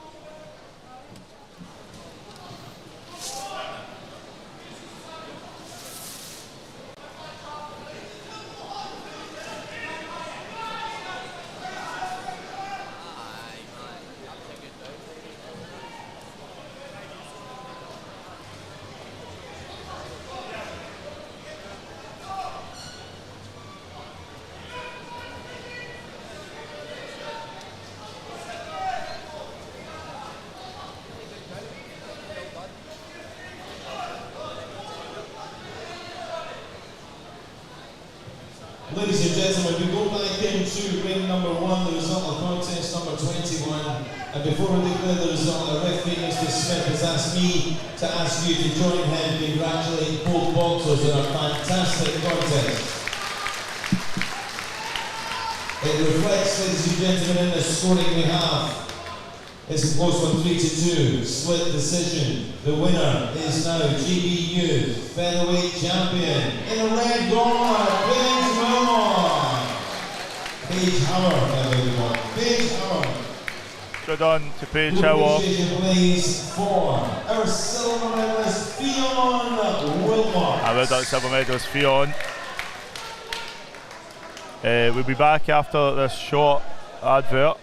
Ladies and gentlemen, we go back into ring number 1, the result of contest number 21. And before we declare the result, the referee, Mr. Smith, has asked me to ask you to join him in congratulating both boxers in a fantastic contest. It reflects, ladies and gentlemen, in the scoring we have. It's a close one, 3-2, split decision. The winner is now GBU featherweight champion in the red corner, Paige Wilmore. Paige Howard, Paige Howard. Good on to Paige Howard. Plays for our silver medalist, Fionn Wilmore. Well done, silver medalist Fionn. We'll be back after this short advert.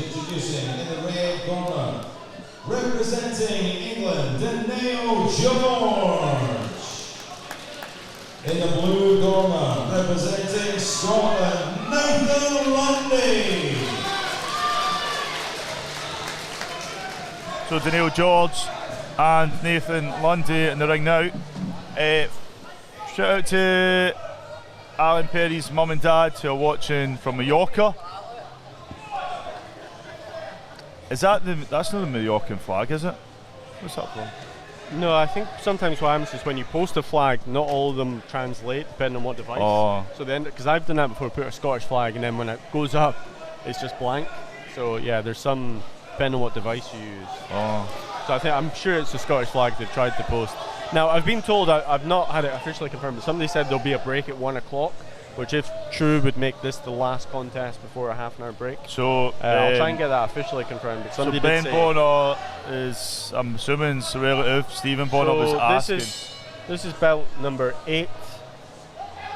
Introducing in the red corner, representing England, George. In the blue corner, representing Scotland, Nathan Lundy. So Daniel George and Nathan Lundy in the ring now. Shout out to Alan Perry's mum and dad who are watching from Mallorca. Is that that's not the Mallorcan flag, is it? What's that from? No, I think sometimes what happens is when you post a flag, not all of them translate depending on what device. Oh. So then, because I've done that before, put a Scottish flag, and then when it goes up, it's just blank. So yeah, there's some depending on what device you use. Oh. So I'm sure it's the Scottish flag they've tried to post. Now I've been told, I've not had it officially confirmed, but somebody said there'll be a break at 1 o'clock, which if true would make this the last contest before a half-an-hour break. So I'll try and get that officially confirmed. But somebody so Ben did say Bonner is, I'm assuming, it's a relative. Stephen Bonner was asking. This is bout number 8,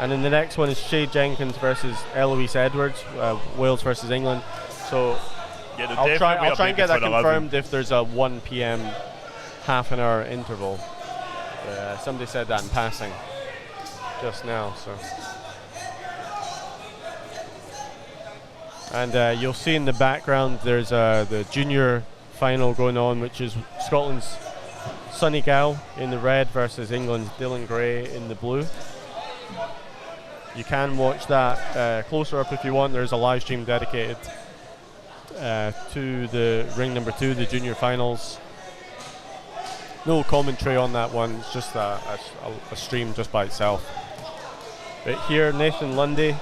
and then the next one is Shay Jenkins versus Eloise Edwards, Wales versus England. So yeah, I'll try and get that confirmed if there's a 1 p.m. half-an-hour interval. Somebody said that in passing just now. So. And you'll see in the background there's the junior final going on, which is Scotland's Sonny Gow in the red versus England's Dylan Gray in the blue. You can watch that closer up if you want. There's a live stream dedicated to the ring number 2, the junior finals. No commentary on that one, it's just a stream just by itself. But here, Nathan Lundy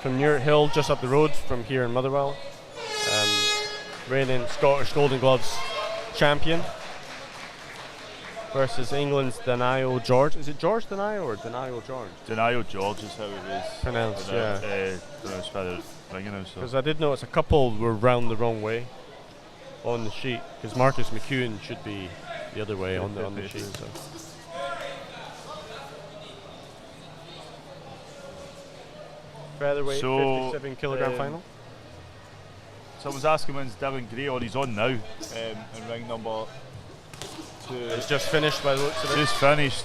from Newark Hill, just up the road from here in Motherwell, reigning Scottish Golden Gloves champion, versus England's Daniel George. Is it George Daniel or Daniel George? Daniel George is how it is pronounced. Because I did notice a couple were round the wrong way on the sheet, because Marcus McEwen should be the other way on the sheet. So. Featherweight, 57 kilogram final. Someone's asking when's Dylan Gray on. He's on now in ring number 2. It's just finished by the looks of it. Just finished.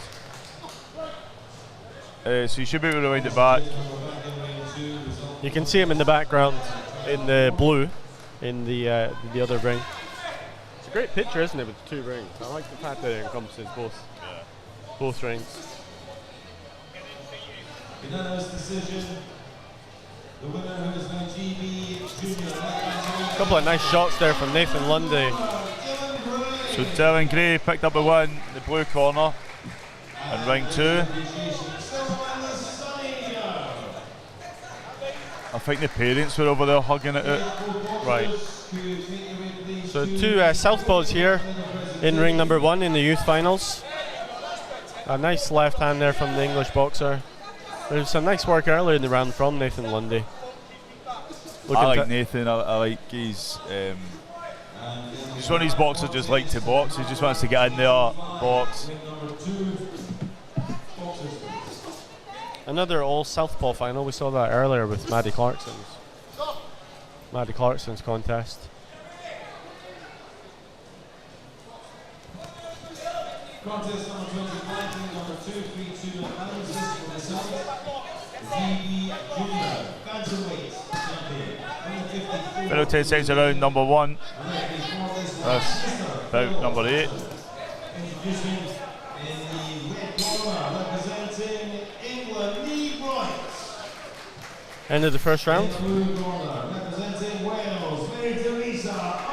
So you should be able to wind it back. You can see him in the background in the blue in the other ring. It's a great picture, isn't it, with the 2 rings? I like the fact that it encompasses both rings. Unanimous decision. The winner who is now GB Junior. A couple of nice shots there from Nathan Lundy. So Dylan Gray picked up a win in the blue corner in ring 2. I think the parents were over there hugging it out. Right. So 2 southpaws here in ring number 1 in the youth finals. A nice left hand there from the English boxer. There's some nice work earlier in the round from Nathan Lundy. I like Nathan. I like he's one of these boxers just like to box. He just wants to get in there, box. Another all southpaw final. We saw that earlier with Maddie Clarkson's contest. Contest number 20, fighting number 232 analysis for the South. GB Junior, Bantamweight champion, 153. Final 10 seconds around number 1. That's bout number 8. Introducing in the red corner, representing England, Lee Bryce. End of the first round. In the blue corner, representing Wales, Mary Teresa.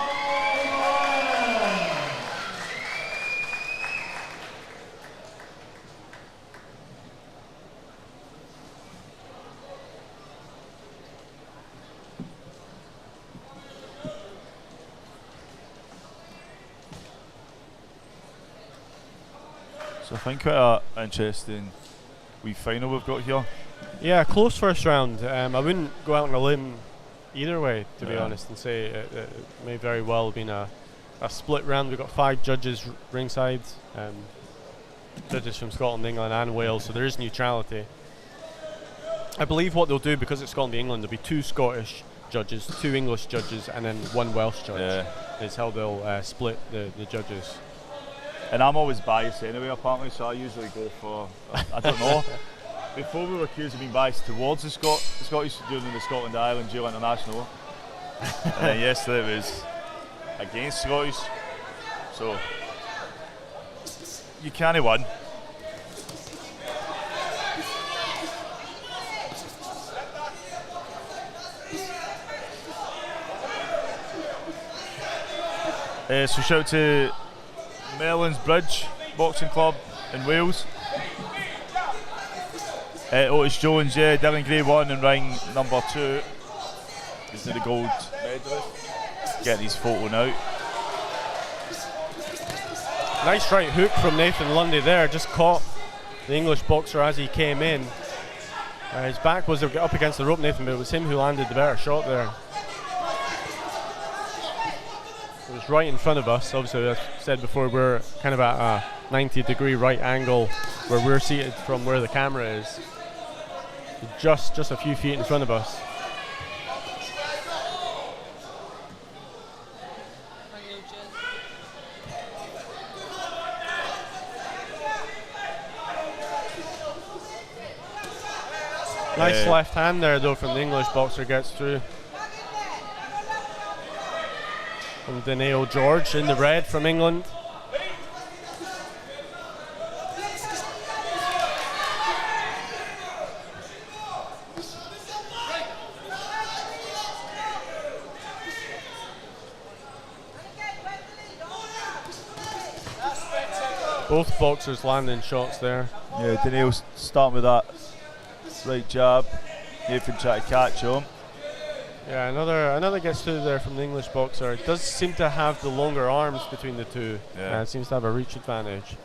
So I think quite an interesting wee final we've got here. Yeah, close first round. I wouldn't go out on a limb either way, to be honest, and say it may very well have been a split round. We've got 5 judges ringside, judges from Scotland, England and Wales, so there is neutrality. I believe what they'll do, because it's Scotland, England, there'll be 2 Scottish judges, 2 English judges and then 1 Welsh judge. Is how they'll split the judges. And I'm always biased anyway, apparently, so I usually go for, I don't know. Before we were accused of being biased towards the Scottish during the Scotland Ireland Dual International. And then yesterday it was against Scottish. So, you can't win. So shout out to Merlin's Bridge Boxing Club in Wales. Otis Jones, Dylan Gray won in ring number 2. He's the gold medalist. Getting his photo now. Nice right hook from Nathan Lundy there, just caught the English boxer as he came in. His back was up against the rope, Nathan, but it was him who landed the better shot there. It was right in front of us. Obviously, as I said before, we're kind of at a 90-degree right angle where we're seated from where the camera is. Just a few feet in front of us. Nice left hand there though from the English boxer, gets through. From Daneo George in the red from England. Both boxers landing shots there. Yeah, Daniel's starting with that right jab. Nathan trying to catch him. Yeah, another gets through there from the English boxer. It does seem to have the longer arms between the two. Yeah. It seems to have a reach advantage.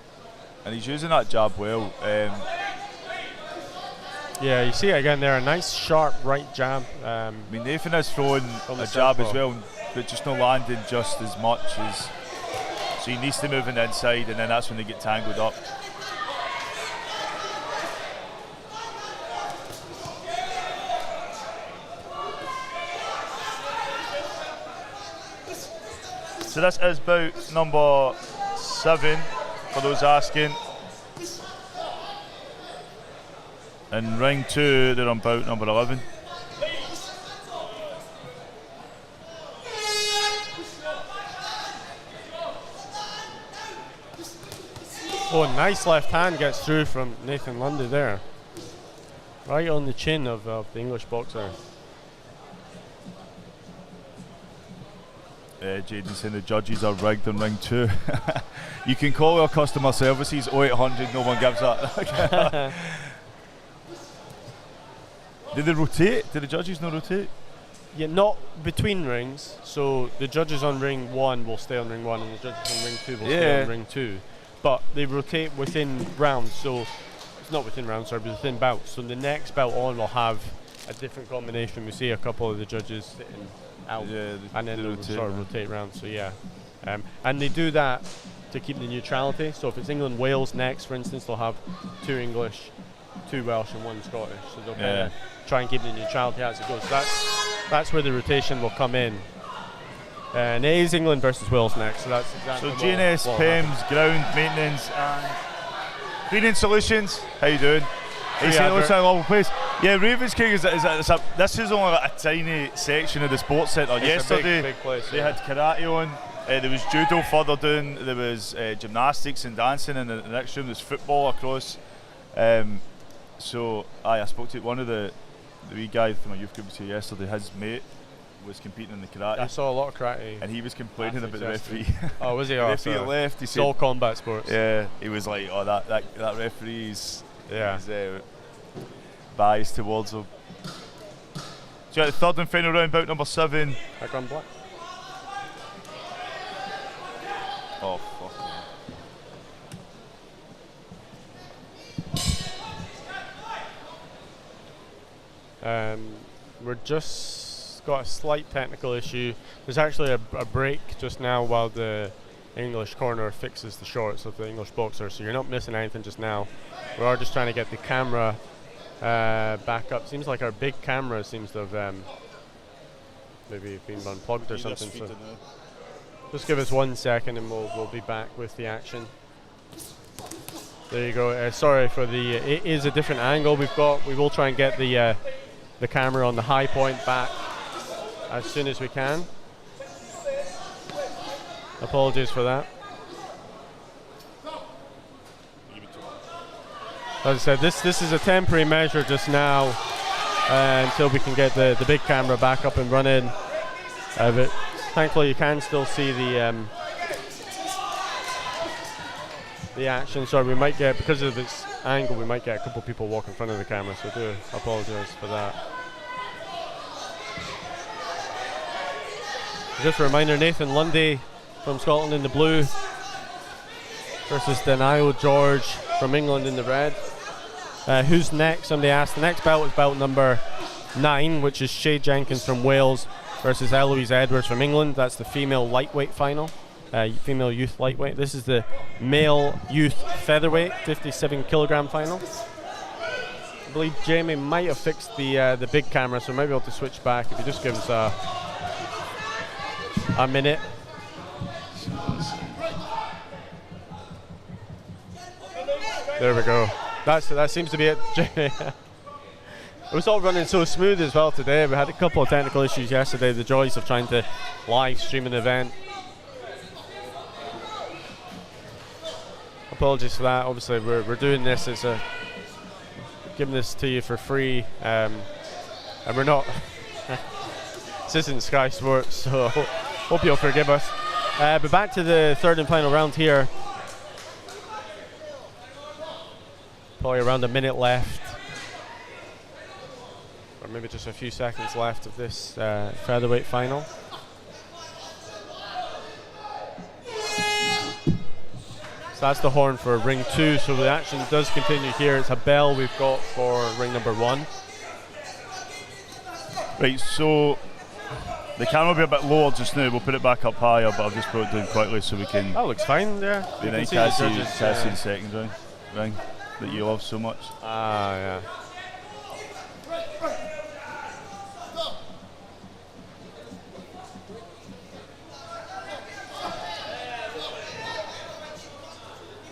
And he's using that jab well. Yeah, you see it again there, a nice sharp right jab. I mean, Nathan is throwing a jab as well, but just not landing just as much as. So he needs to move on the inside, and then that's when they get tangled up. So this is bout number 7 for those asking. In ring 2, they're on bout number 11. Oh, nice left hand gets through from Nathan Lundy there. Right on the chin of the English boxer. Jaden saying the judges are rigged in ring 2. You can call our customer services 0800, no one gives that. Did they rotate? Did the judges not rotate? Yeah, not between rings. So the judges on ring 1 will stay on ring 1 and the judges on ring 2 will stay on ring 2. But they rotate within rounds, so it's not within rounds, sorry, but within bouts. So the next bout on will have a different combination. We see a couple of the judges sitting out and then they'll sort of rotate around. So yeah, and they do that to keep the neutrality. So if it's England-Wales next, for instance, they'll have 2 English, 2 Welsh and 1 Scottish. So they'll kind of try and keep the neutrality as it goes. So that's where the rotation will come in. And it is England versus Wales next, so that's exactly so GNS, PEMS, ground maintenance and cleaning solutions. How you doing? He said it looks like a lovely place. Yeah, Ravenscraig this is only like a tiny section of the sports centre. Yesterday big place, they had karate on, there was judo further down, there was gymnastics and dancing, and in the next room there's football across. So I spoke to one of the wee guy from my youth group was here yesterday. His mate was competing in the karate. I saw a lot of karate. And he was complaining about the referee. Oh, was he? The referee left. He said, it's all combat sports. Yeah, he was like, oh, that referee's biased towards him. So at the third and final round, bout number 7. Back on black. Oh, fuck. We're just got a slight technical issue. There's actually a break just now while the English corner fixes the shorts of the English boxer, so you're not missing anything just now. We are just trying to get the camera back up. Seems like our big camera seems to have maybe been unplugged or something. So just give us 1 second and we'll be back with the action. There you go. Sorry for the. It is a different angle we've got. We will try and get the camera on the high point back as soon as we can. Apologies for that. As I said, this is a temporary measure just now until we can get the big camera back up and running. But thankfully you can still see the action. Sorry, we might get, because of its angle, we might get a couple of people walk in front of the camera, so I do apologise for that. Just a reminder, Nathan Lundy from Scotland in the blue versus Denio George from England in the red. Who's next? Somebody asked. The next bout is bout number 9, which is Shay Jenkins from Wales versus Eloise Edwards from England. That's the female lightweight final. Female youth lightweight. This is the male youth featherweight 57 kilogram final. I believe Jamie might have fixed the big camera, so we might be able to switch back if you just give us a minute. There we go. That seems to be it, Jamie. It was all running so smooth as well today. We had a couple of technical issues yesterday. The joys of trying to live stream an event. Apologies for that. Obviously, we're doing this as giving this to you for free, and we're not. This isn't Sky Sports, so hope you'll forgive us. But back to the third and final round here. Probably around a minute left, or maybe just a few seconds left of this featherweight final. So that's the horn for ring 2, so the action does continue here. It's a bell we've got for ring number 1. Right, so the camera will be a bit lower just now. We'll put it back up higher, but I've just put it down quickly so we can. That looks fine, yeah. You can see the second ring that you love so much. Ah, yeah.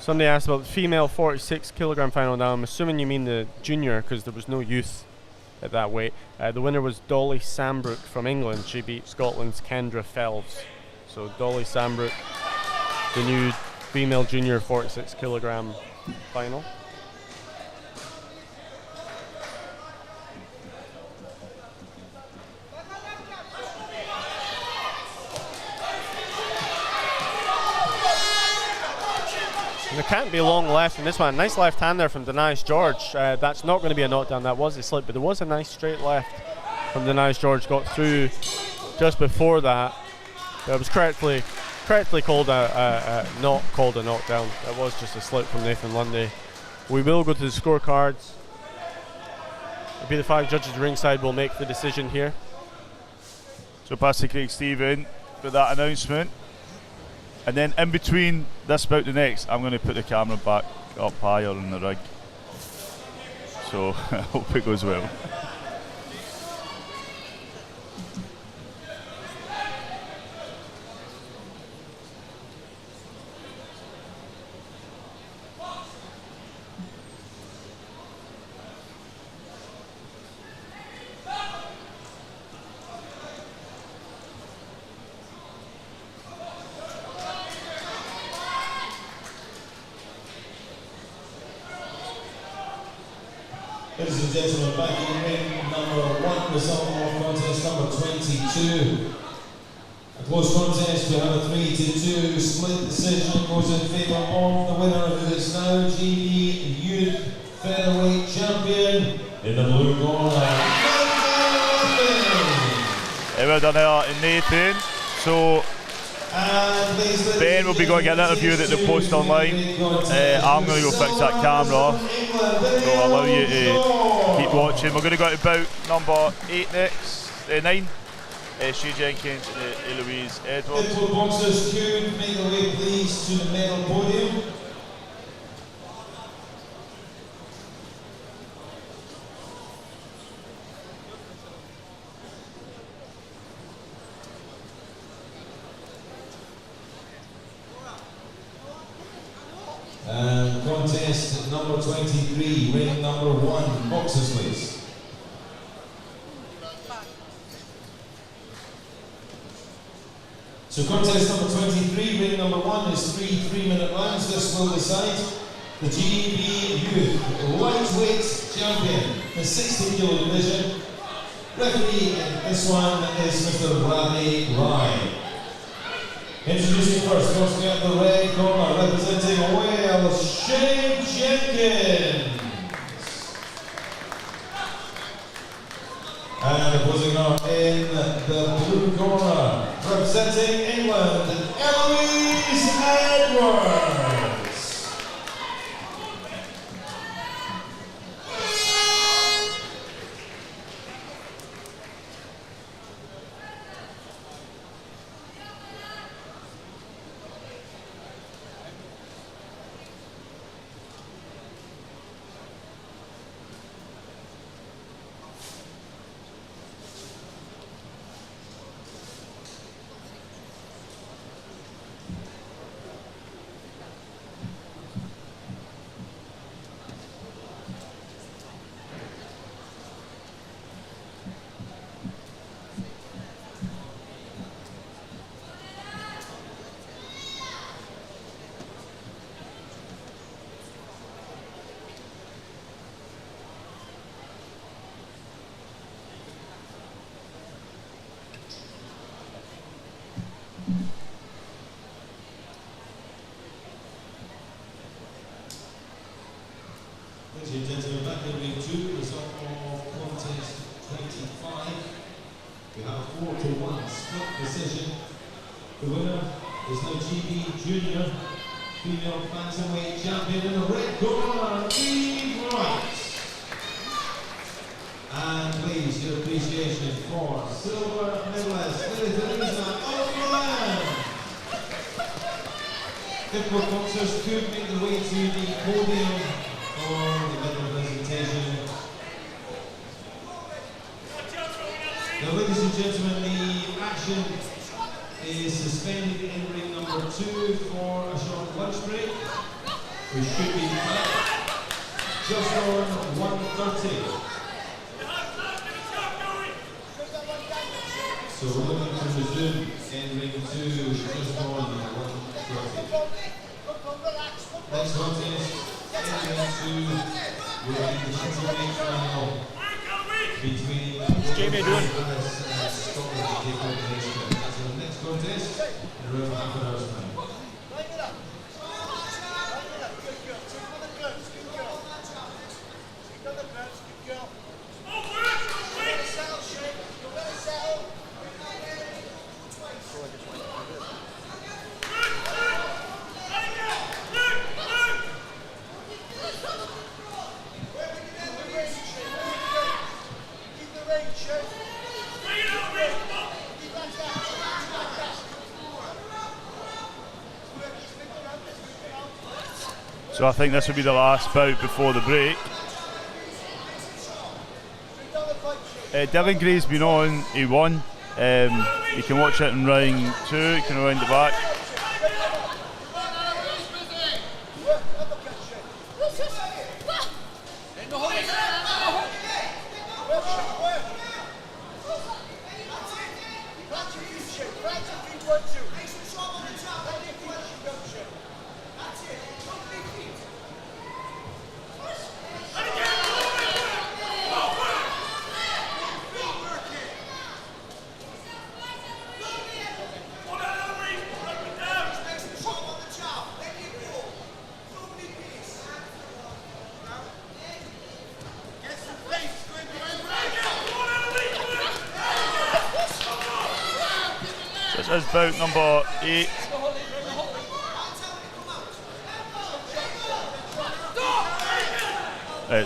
Somebody asked about the female 46 kilogram final. Now I'm assuming you mean the junior, because there was no youth at that weight. The winner was Dolly Sambrook from England. She beat Scotland's Kendra Phelps. So Dolly Sambrook, the new female junior 46 kilogram final. And there can't be long left in this one. Nice left hand there from Denise George. That's not going to be a knockdown. That was a slip, but there was a nice straight left from Denise George. Got through just before that. It was correctly called not called a knockdown. It was just a slip from Nathan Lundy. We will go to the scorecards. It'll be the 5 judges ringside will make the decision here. So pass to Craig Stephen for that announcement. And then in between this bout the next, I'm going to put the camera back up higher on the rig. So I hope it goes well. Ladies and gentlemen, back in ring number 1, result of contest number 22. A close contest, we have a 3-2 split decision, goes in favour of the winner, who is now GB Youth Featherweight Champion in the blue corner. Well done here, Nathan. So Ben will be going to get an interview that they'll post online. I'm going to go fix that camera, so I'll allow you to keep watching. We're going to go to bout number 8 next, 9. Stu Jenkins and Eloise Edwards. If the boxers could make their way please to the medal podium. Contest number 23, ring number 1, boxers please. So contest number 23, ring number 1 is 3 3-minute rounds. This will decide the GB Youth Lightweight Champion, the 60 kilo division. Referee in this one is Mr. Bradley Rye. Introducing first, crossing out the red corner, representing Wales, Jenkins. And opposing her in the blue corner, representing England, Eloise Edwards. Ladies and gentlemen, back in ring 2, result of contest 25. We have a 4-1 split decision. The winner is now GB Junior Female Bantamweight Champion in the red corner, Eve Wright. And please, your appreciation for silver medalist, Teresa Mullen. If our boxers could make their way to the podium for the medal presentation. Now, ladies and gentlemen, the action is suspended in ring number 2 for a short lunch break. We should be back just on 1:30. So we're looking to resume in ring 2 just on 1:30. Next contest in ring 2 will be the heavyweight final between Wallace and Scotland to take over the next round. So the next contest in around half an hour's time. So I think this will be the last bout before the break. Dylan Gray's been on, he won. You can watch it in round 2, you can round it back. This is bout number 8.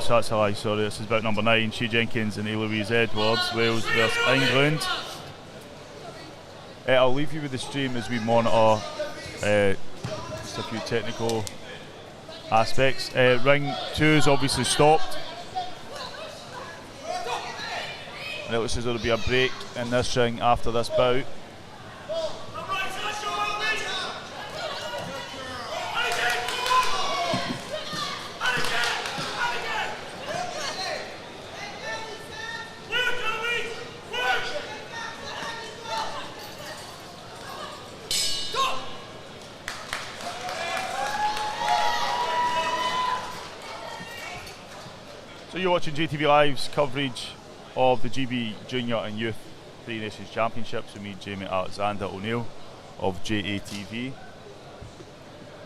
So that's a lie, sorry. This is bout number 9. Shea Jenkins and Eloise Edwards, Wales versus England. I'll leave you with the stream as we monitor just a few technical aspects. Ring 2 is obviously stopped. And it looks as though there'll be a break in this ring after this bout. You're watching JATV Live's coverage of the GB Junior and Youth Three Nations Championships with me, Jamie Alexander O'Neill of JATV.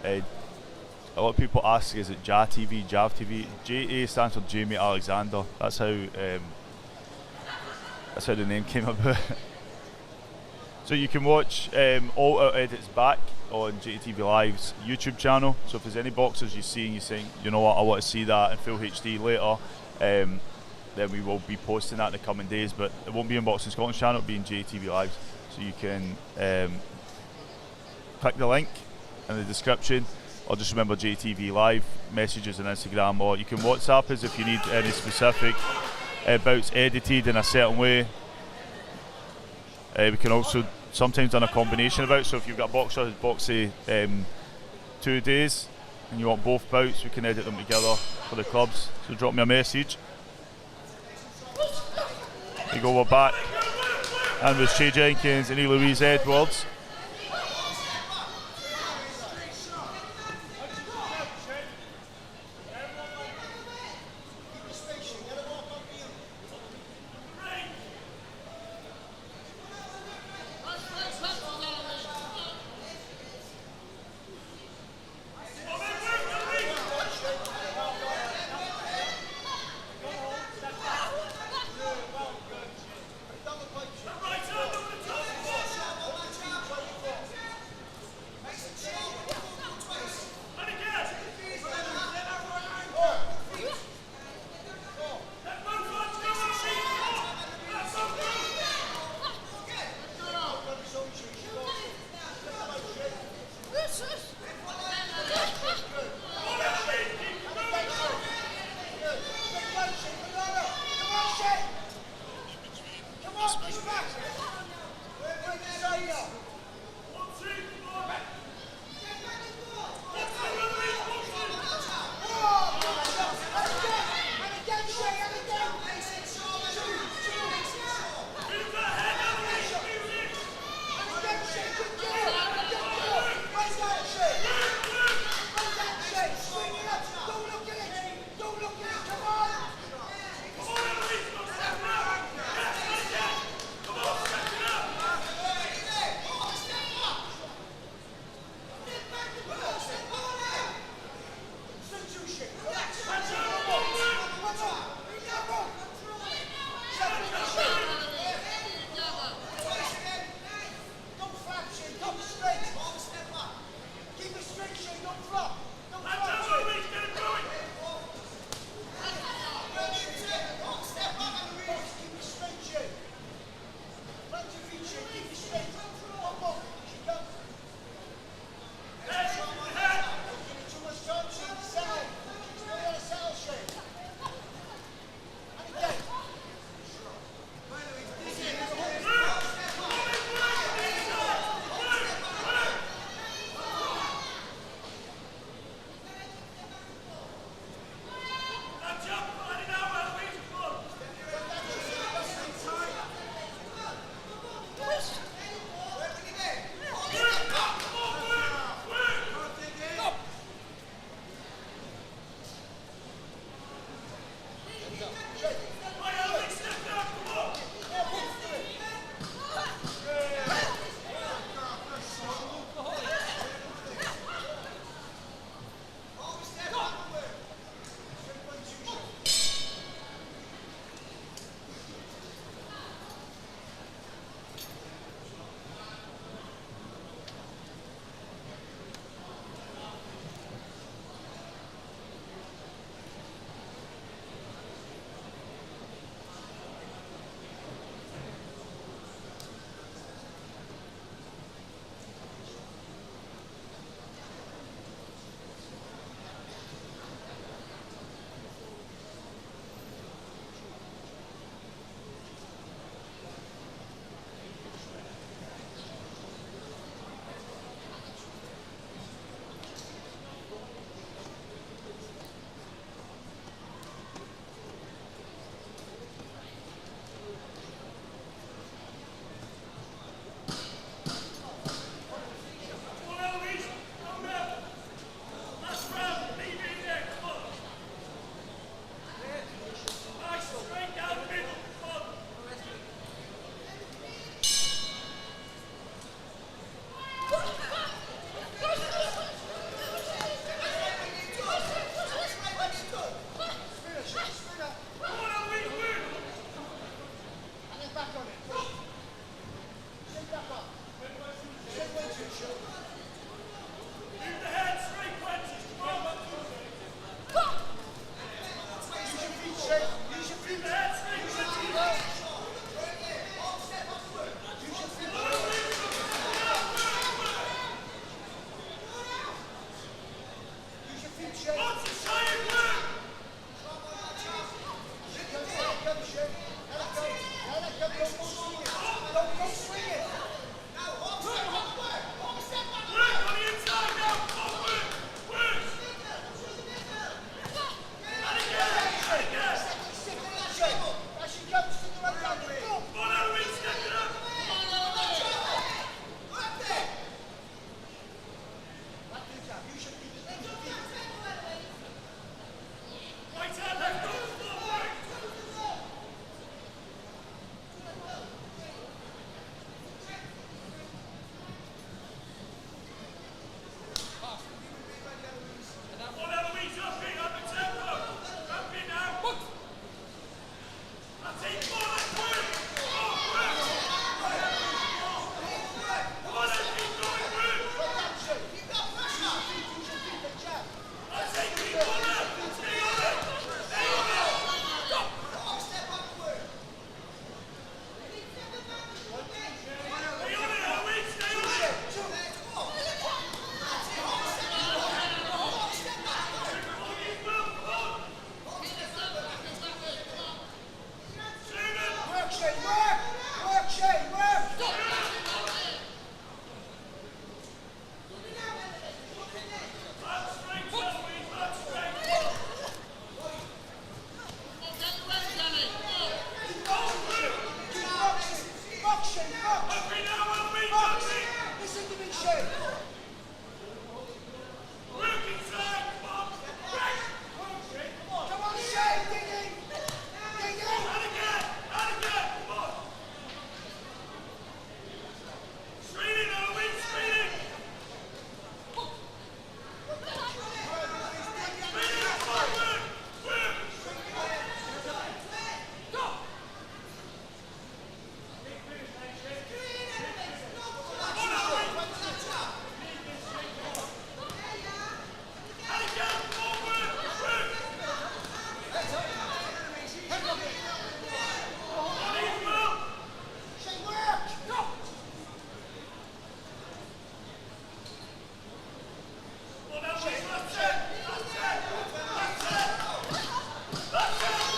A lot of people ask, is it JATV, JAVTV? JA stands for Jamie Alexander. That's how the name came about. So you can watch all our edits back on JATV Live's YouTube channel. So if there's any boxers you see and you're saying, you know what, I want to see that in full HD later, then we will be posting that in the coming days, but it won't be in Boxing Scotland's channel, it'll be in JATV Live. So you can click the link in the description, or just remember JATV Live messages on Instagram, or you can WhatsApp us if you need any specific bouts edited in a certain way. We can also sometimes done a combination of bouts, so if you've got a boxer who's boxing 2 days and you want both bouts, we can edit them together for the clubs. So drop me a message. There you go, we're back. And with Shea Jenkins and Eloise Edwards.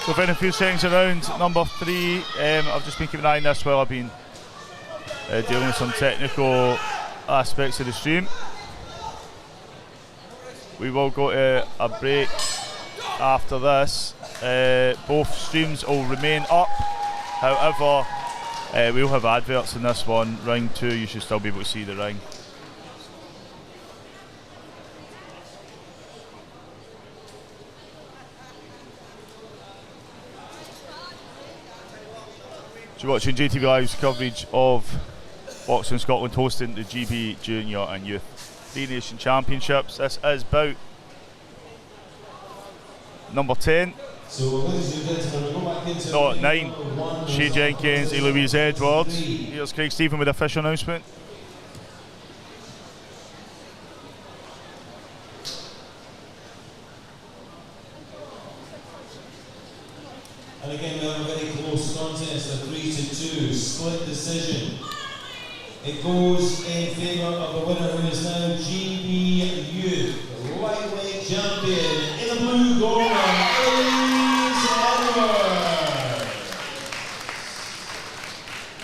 So within a few seconds around number 3, I've just been keeping an eye on this while I've been dealing with some technical aspects of the stream. We will go to a break after this. Both streams will remain up, however we'll have adverts in this one. Ring 2, you should still be able to see the ring. You're watching JATV Live's coverage of boxing Scotland hosting the GB Junior and Youth 3 Nation Championships. This is bout number 10. No, 9. Shea Jenkins, Eloise Edwards. Here's Craig Stephen with the official announcement. And again, we have a very close contest, a 3-2 split decision. It goes in favour of the winner, who is now GB Youth lightweight champion in the blue Gorer,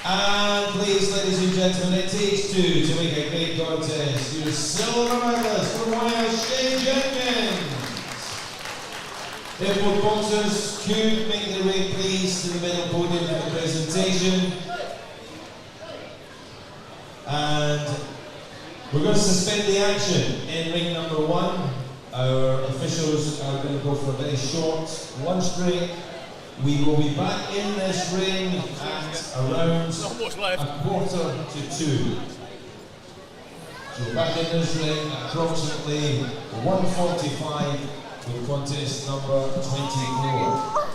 and please, ladies and gentlemen, it takes 2 to make a great contest. Your silver medalist from Wales, Shea Jenkins. If both boxers could make their way, please, to the middle podium for the presentation. And we're going to suspend the action in ring number 1. Our officials are going to go for a very short lunch break. We will be back in this ring at around 1:45. So we're back in this ring at approximately 1:45 with contest number 24.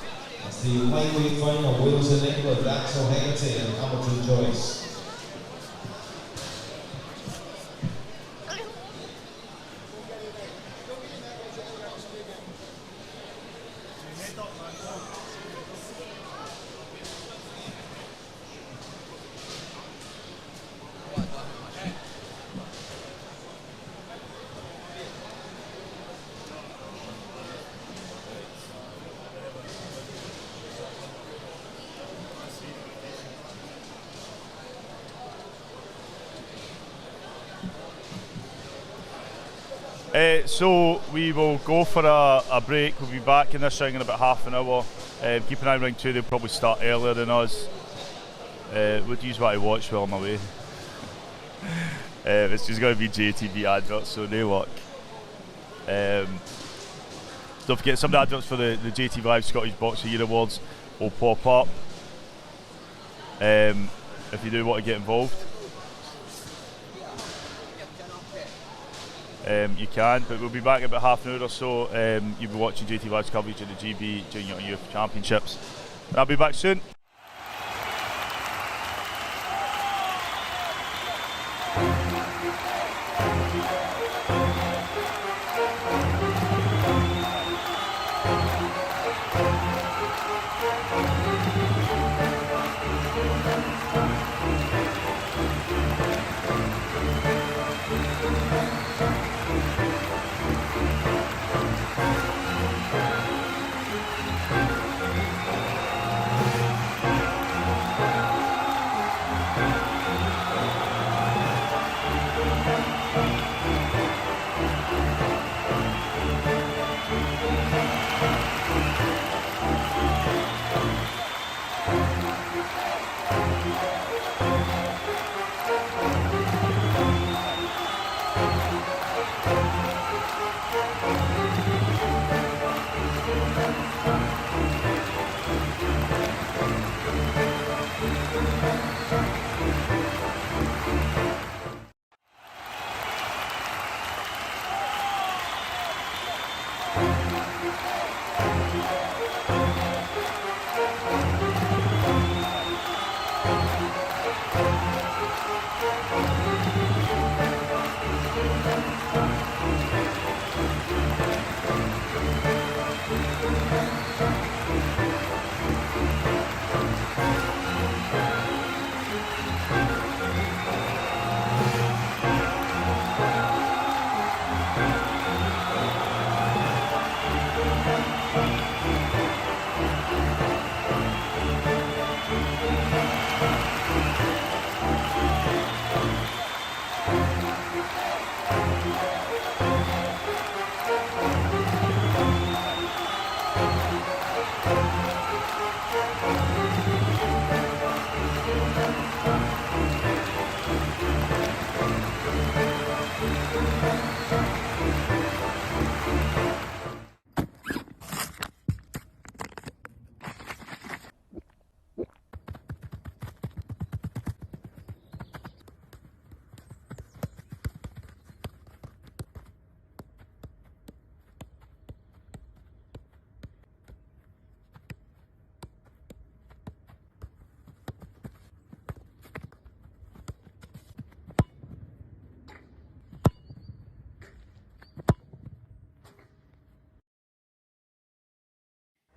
It's the lightweight final, Wales and England, Axel Hagerty and Hamilton Joyce. So we will go for a break. We'll be back in this ring in about half an hour. Keep an eye on ring 2, they'll probably start earlier than us. What do you want to watch while I'm away? It's just going to be JATV adverts, so no luck. Don't forget, some of the adverts for the JATV Live Scottish Boxing Year Awards will pop up if you do want to get involved. You can, but we'll be back in about half an hour or so. You'll be watching JATV Live's coverage of the GB Junior Youth Championships. I'll be back soon.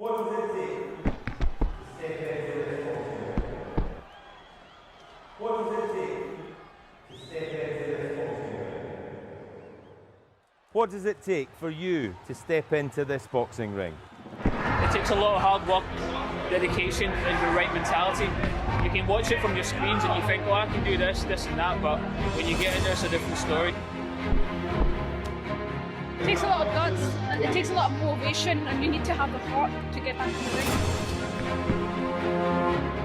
What does it take to step into this boxing ring? What does it take to step into this boxing ring? What does it take for you to step into this boxing ring? It takes a lot of hard work, dedication, and the right mentality. You can watch it from your screens and you think, oh, I can do this, this and that, but when you get in there, it's a different story. It takes a lot of guts, it takes a lot of motivation, and you need to have the heart to get back in the ring.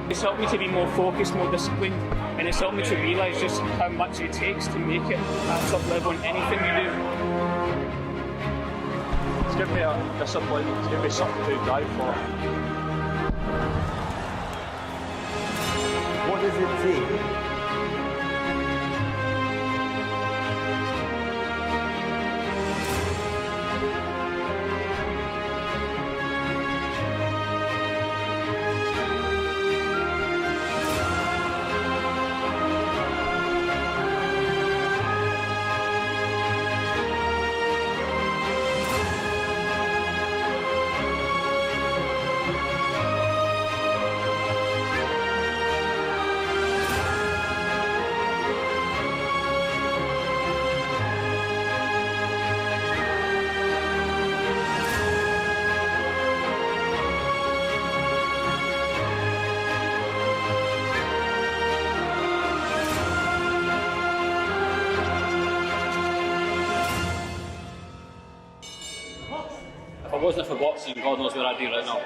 It's helped me to be more focused, more disciplined, and it's helped me to realise just how much it takes to make it at top level in anything you do. It's given me a discipline, it's given me something to drive for. What does it take? wasn't for boxing, God knows where I'd be right now.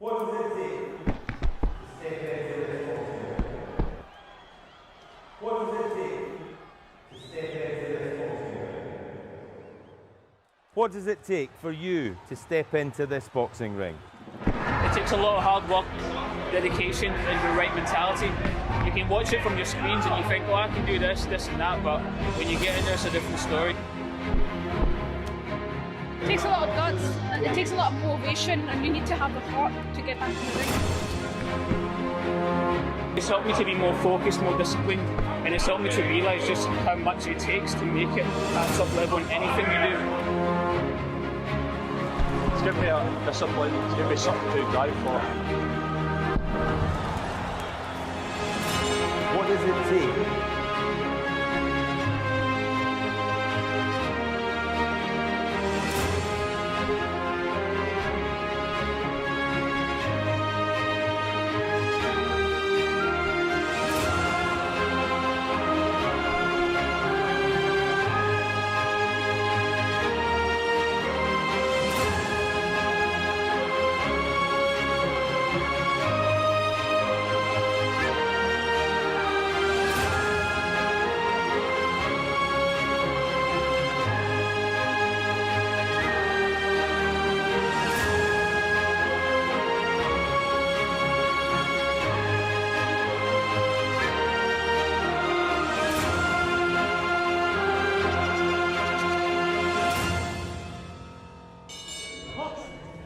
What does it take to step into this boxing ring? What does it take to step into this boxing ring? What does it take for you to step into this boxing ring? It takes a lot of hard work, dedication, and the right mentality. You can watch it from your screens and you think, oh, I can do this, this and that, but when you get in there, it's a different story. It takes a lot of guts, and it takes a lot of motivation, and you need to have the heart to get back in the ring. It's helped me to be more focused, more disciplined, and it's helped me to realise just how much it takes to make it at top level in anything you do. It's given me a discipline, it's given me something to drive for. What does it take?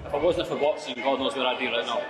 If it wasn't for boxing, God knows where I'd be right now.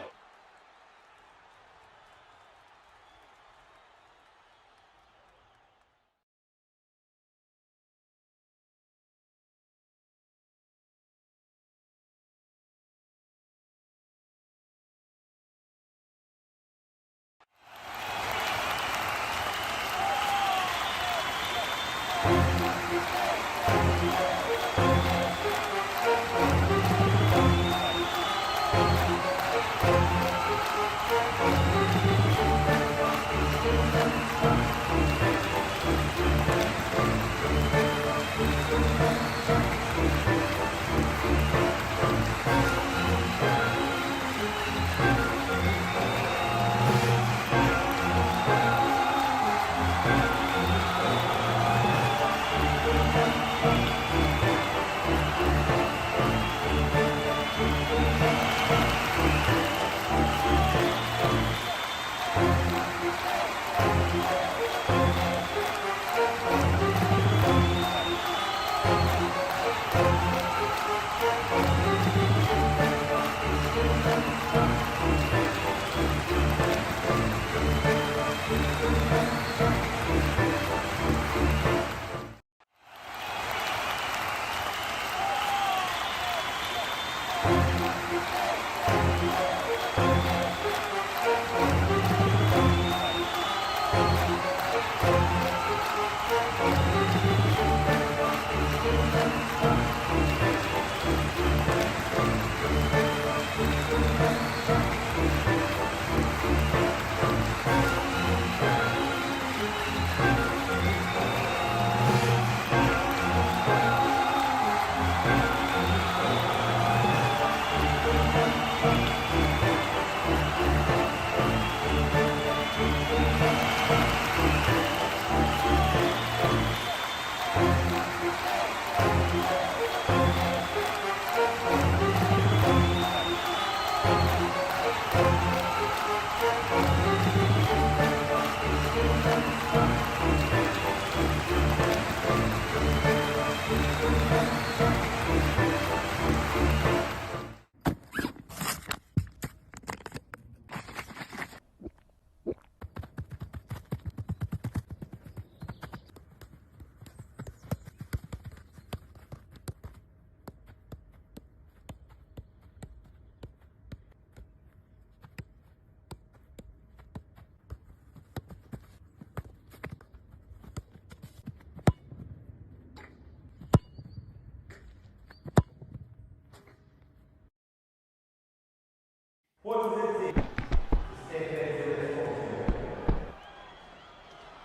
What does it take to step into this boxing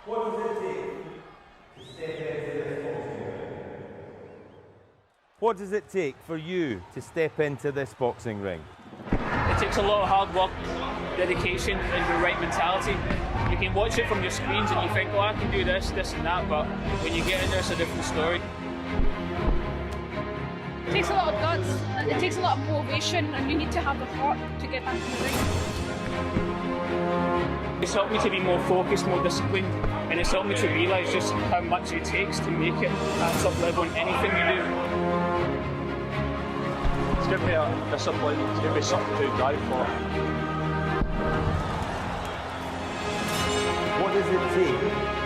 ring? What does it take to step into this boxing ring? What does it take for you to step into this boxing ring? It takes a lot of hard work, dedication, and the right mentality. You can watch it from your screens and you think, oh, I can do this, this and that, but when you get in there, it's a different story. It takes a lot of guts, it takes a lot of motivation, and you need to have the heart to get back in the ring. It's helped me to be more focused, more disciplined, and it's helped me to realise just how much it takes to make it at top level in anything you do. It's given me a discipline, it's given me something to drive for. What does it take?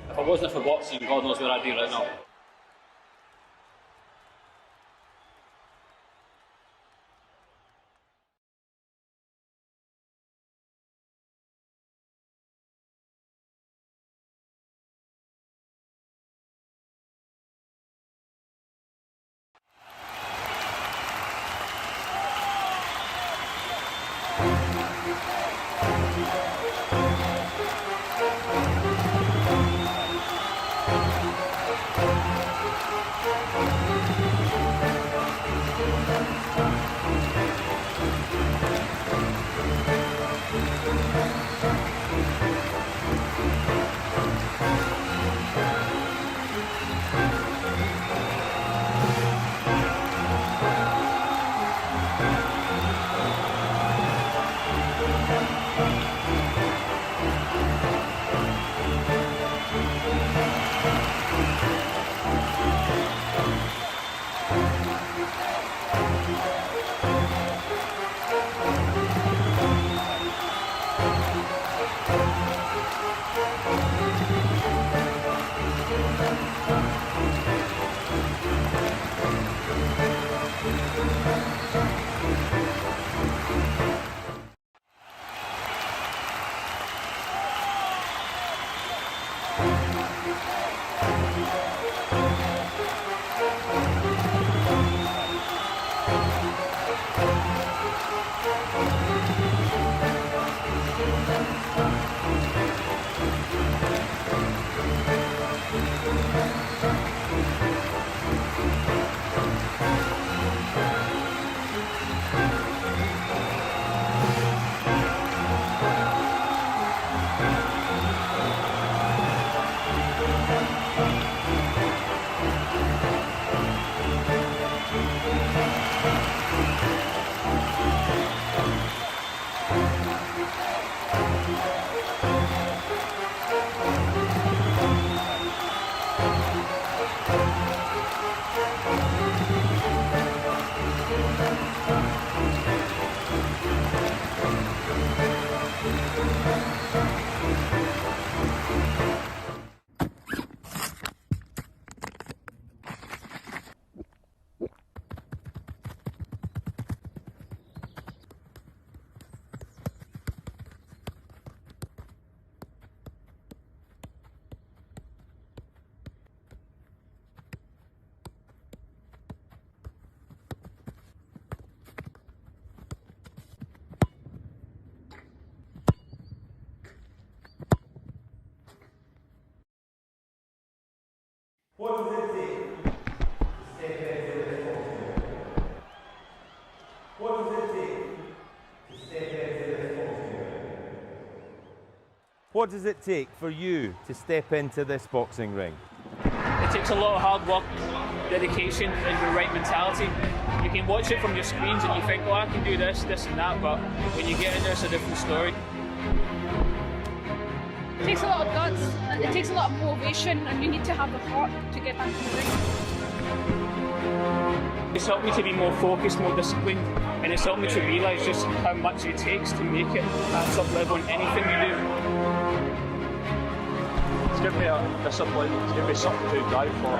If it wasn't for boxing, God knows where I'd be right now. What does it take for you to step into this boxing ring? It takes a lot of hard work, dedication, and the right mentality. You can watch it from your screens and you think, oh, I can do this, this and that, but when you get in there, it's a different story. It takes a lot of guts, it takes a lot of motivation, and you need to have the heart to get back in the ring. It's helped me to be more focused, more disciplined, and it's helped me to realise just how much it takes to make it at top level in anything you do. It's given me a discipline, it's given me something to drive for.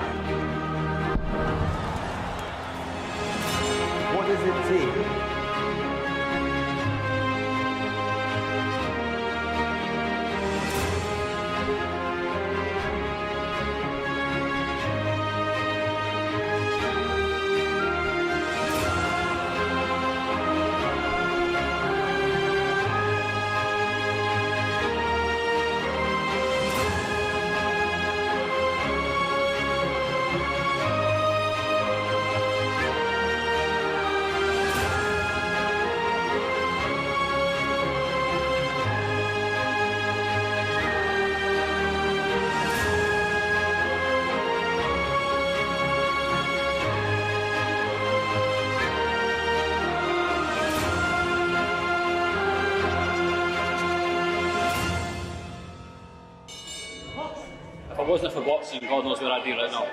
What does it take? If it wasn't for boxing, God knows where I'd be right now.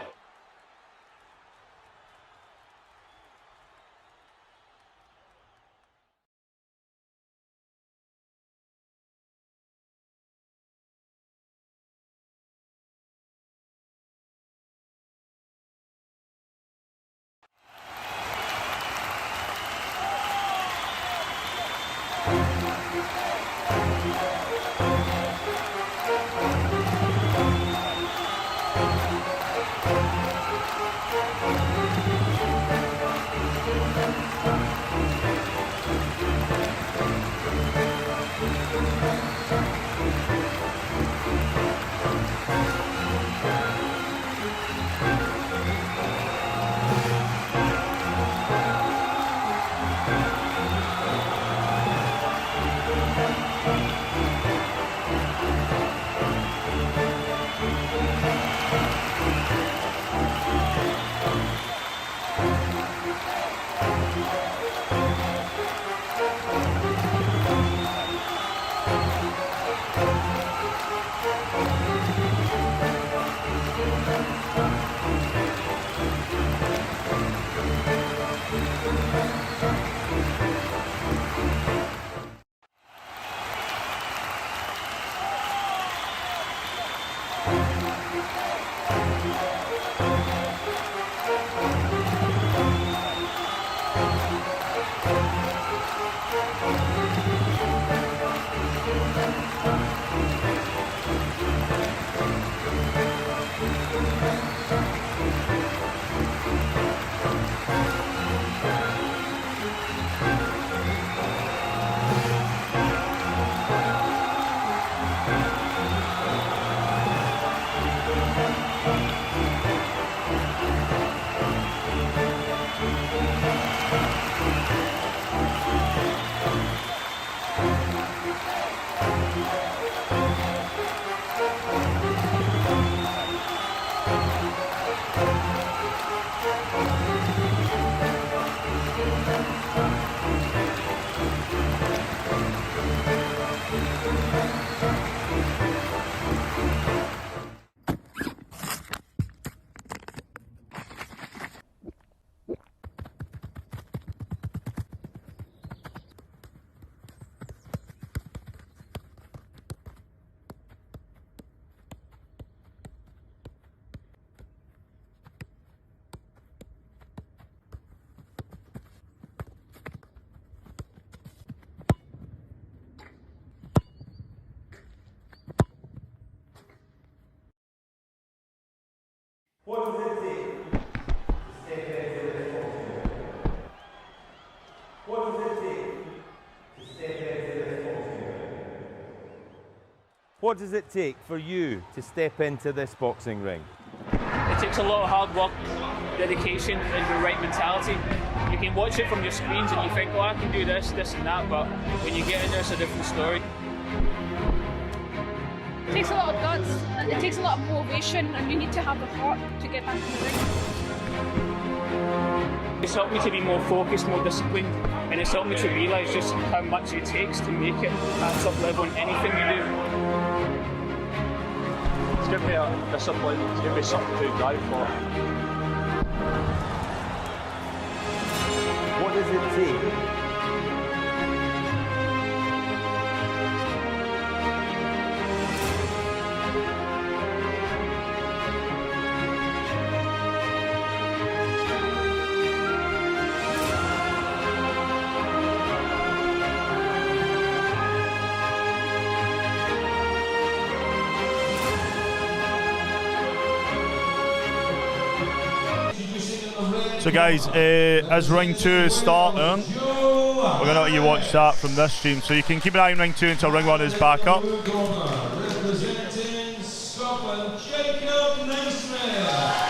What does it take to step into this boxing ring? What does it take to step into this boxing ring? What does it take for you to step into this boxing ring? It takes a lot of hard work, dedication, and the right mentality. You can watch it from your screens and you think, oh, I can do this, this and that, but when you get in there, it's a different story. It takes a lot of guts, it takes a lot of motivation, and you need to have the heart to get back in the ring. It's helped me to be more focused, more disciplined, and it's helped me to realise just how much it takes to make it at top level in anything you do. It's given me a discipline, it's given me something to drive for. What does it take? So guys, as ring 2 is starting, we're going to let you watch that from this stream. So you can keep an eye on ring 2 until ring 1 is back up. Representing Scotland, Jacob Naismith.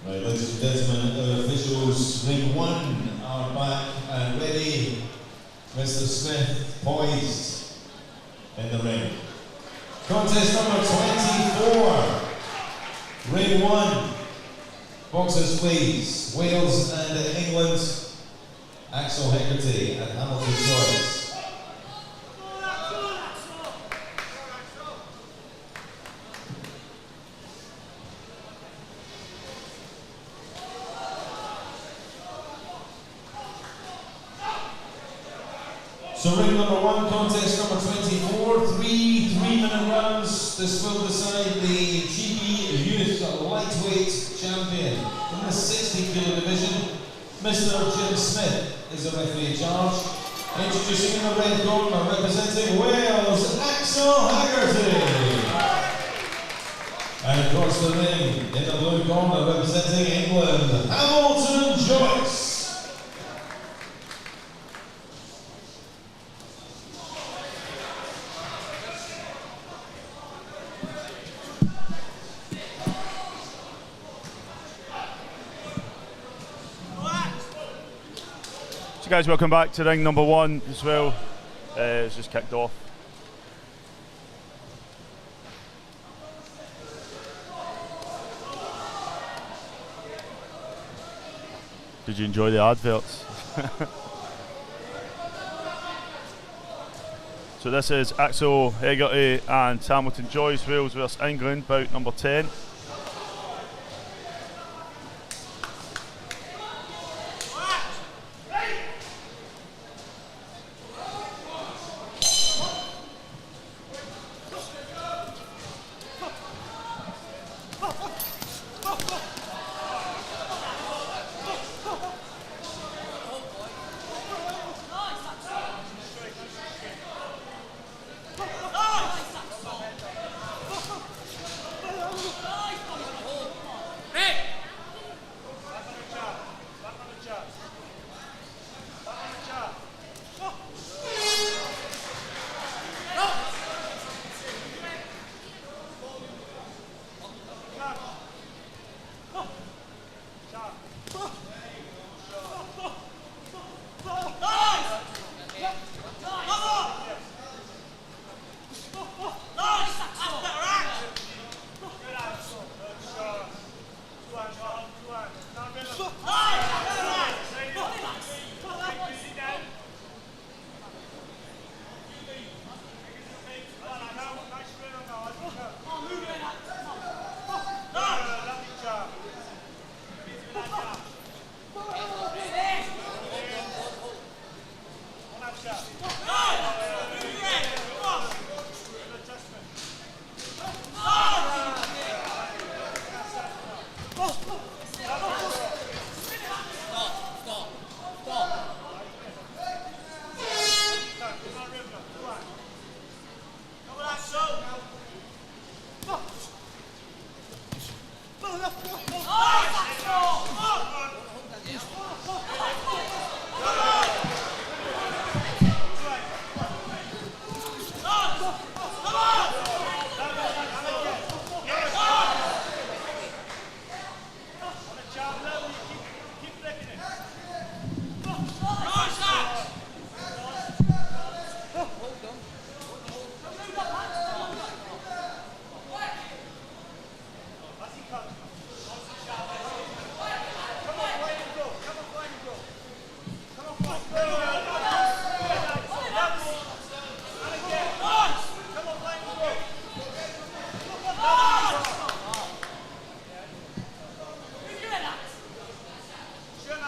Right, ladies and gentlemen, the officials, ring 1 are back and ready. Mr. Smith poised in the ring. Contest number 24. Ring 1. Boxers please. Wales and England. Axel Hagerty and Hamilton Joyce. So ring number 1, contest number 24, 3 3-minute rounds. This will decide the GB Youth Lightweight Champion. In the 60 kilo division, Mr. Jim Smith is the referee in charge. Introducing in the red corner, representing Wales, Axel Hagerty. And across the ring, in the blue corner, representing England, Hamilton Joyce. So guys, welcome back to ring number 1 as well. It's just kicked off. Did you enjoy the adverts? So this is Axel Hagerty and Hamilton Joyce, Wales versus England, bout number 10.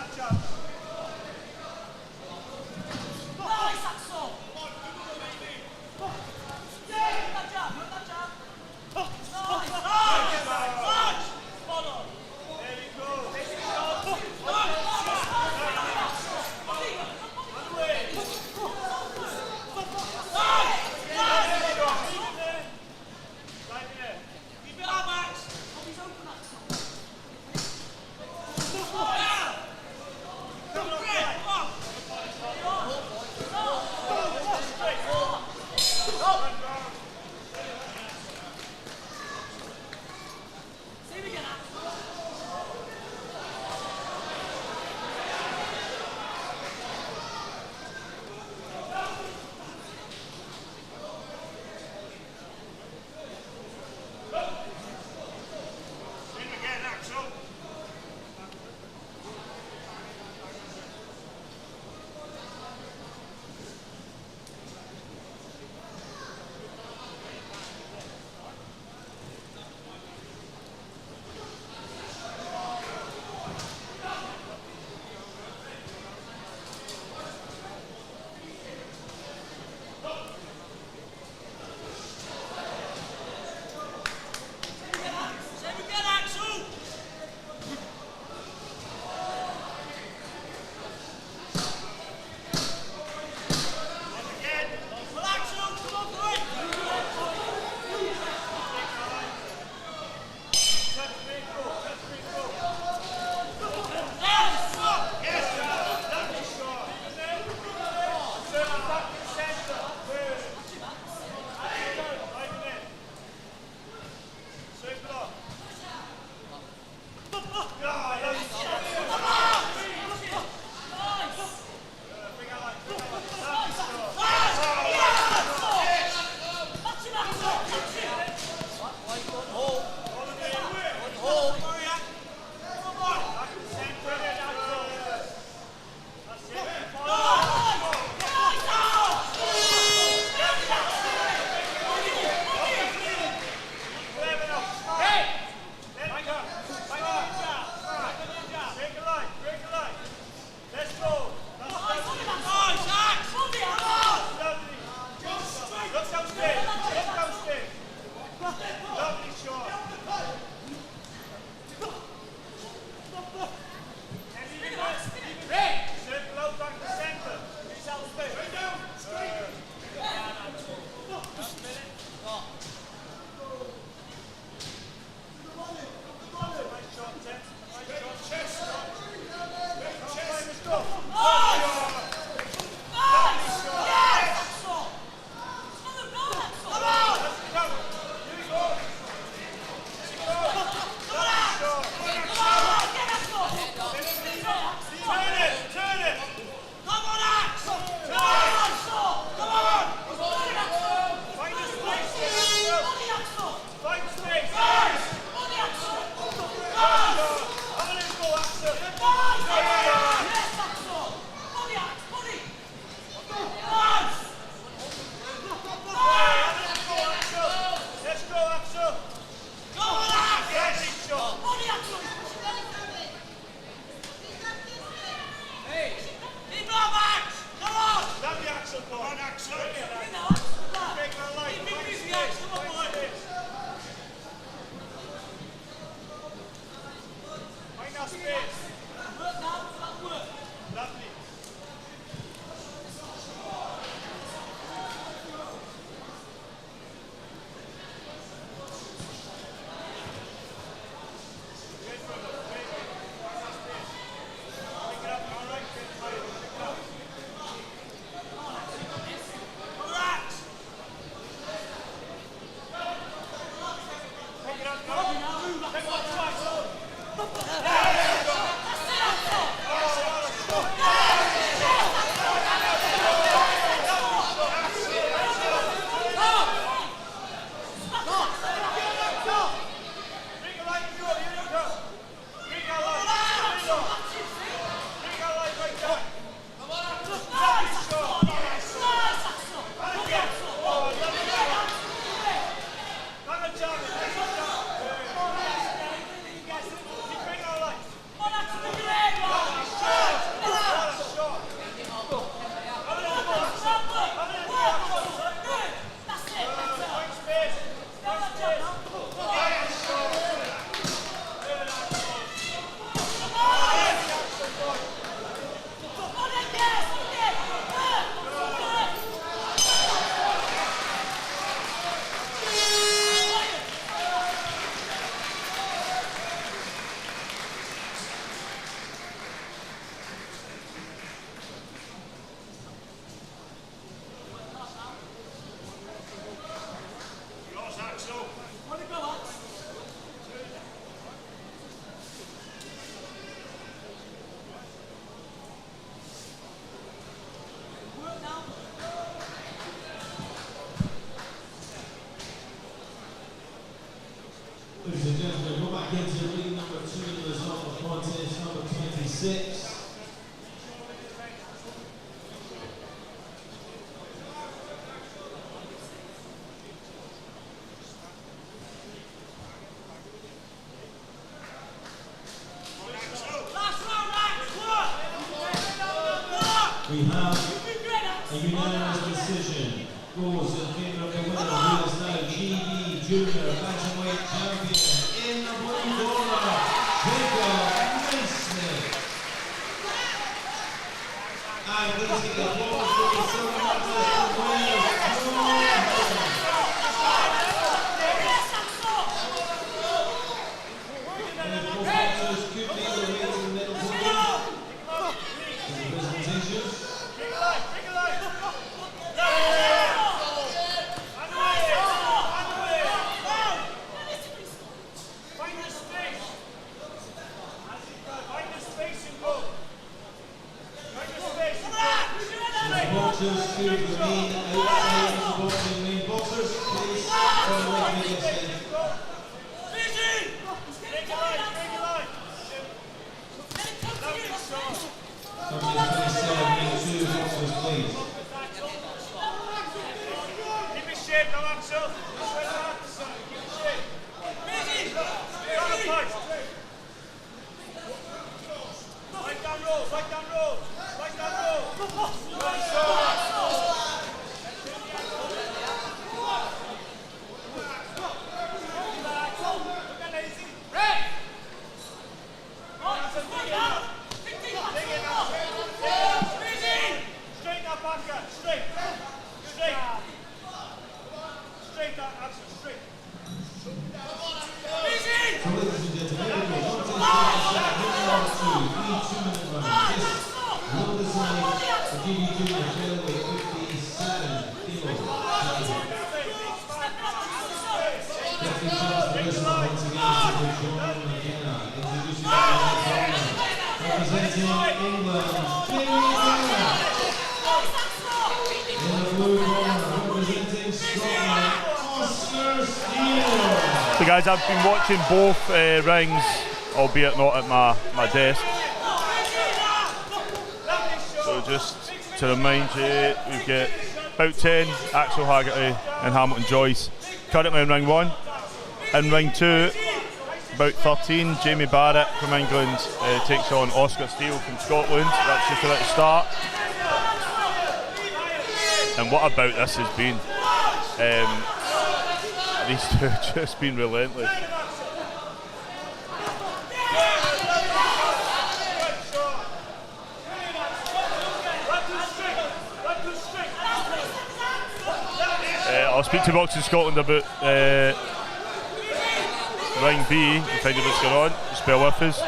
Go! We have a unanimous decision. Goes in favour of the winner, who is now GB Junior Bantamweight Champion in the blue corner, Jenkins. And please get the applause for the silver medalist from Wales, and both boxers could be the way to the medal podium. Presentations. Boxers to remain outside of the boxing ring. Boxers, please come away from the stage. Number 27, 2 boxers, please. Keep it shape now, Axel. Keep it shape. Right down roll, right down roll, right down roll. Straight now, Panter. Straight. Straight. Straight now, Axel. Straight. So ladies and gentlemen, contest 2-minute round. This will decide the GB Junior featherweight 57 kilo. 50 shots for this one once again to John McKenna. Introducing the representing England, Jamie Gorer. In the blue corner, representing Scotland, Oscar Steele. So guys, I've been watching both rings, albeit not at my desk. So just to remind you, we've got about 10, Axel Hagerty and Hamilton Joyce currently in ring 1. In ring 2, about 13, Jamie Barrett from England takes on Oscar Steele from Scotland. That's just about to start. And what about this has been? These two have just been relentless. I'll speak to Boxing Scotland about ring B and find out what's going on. Just bear with us.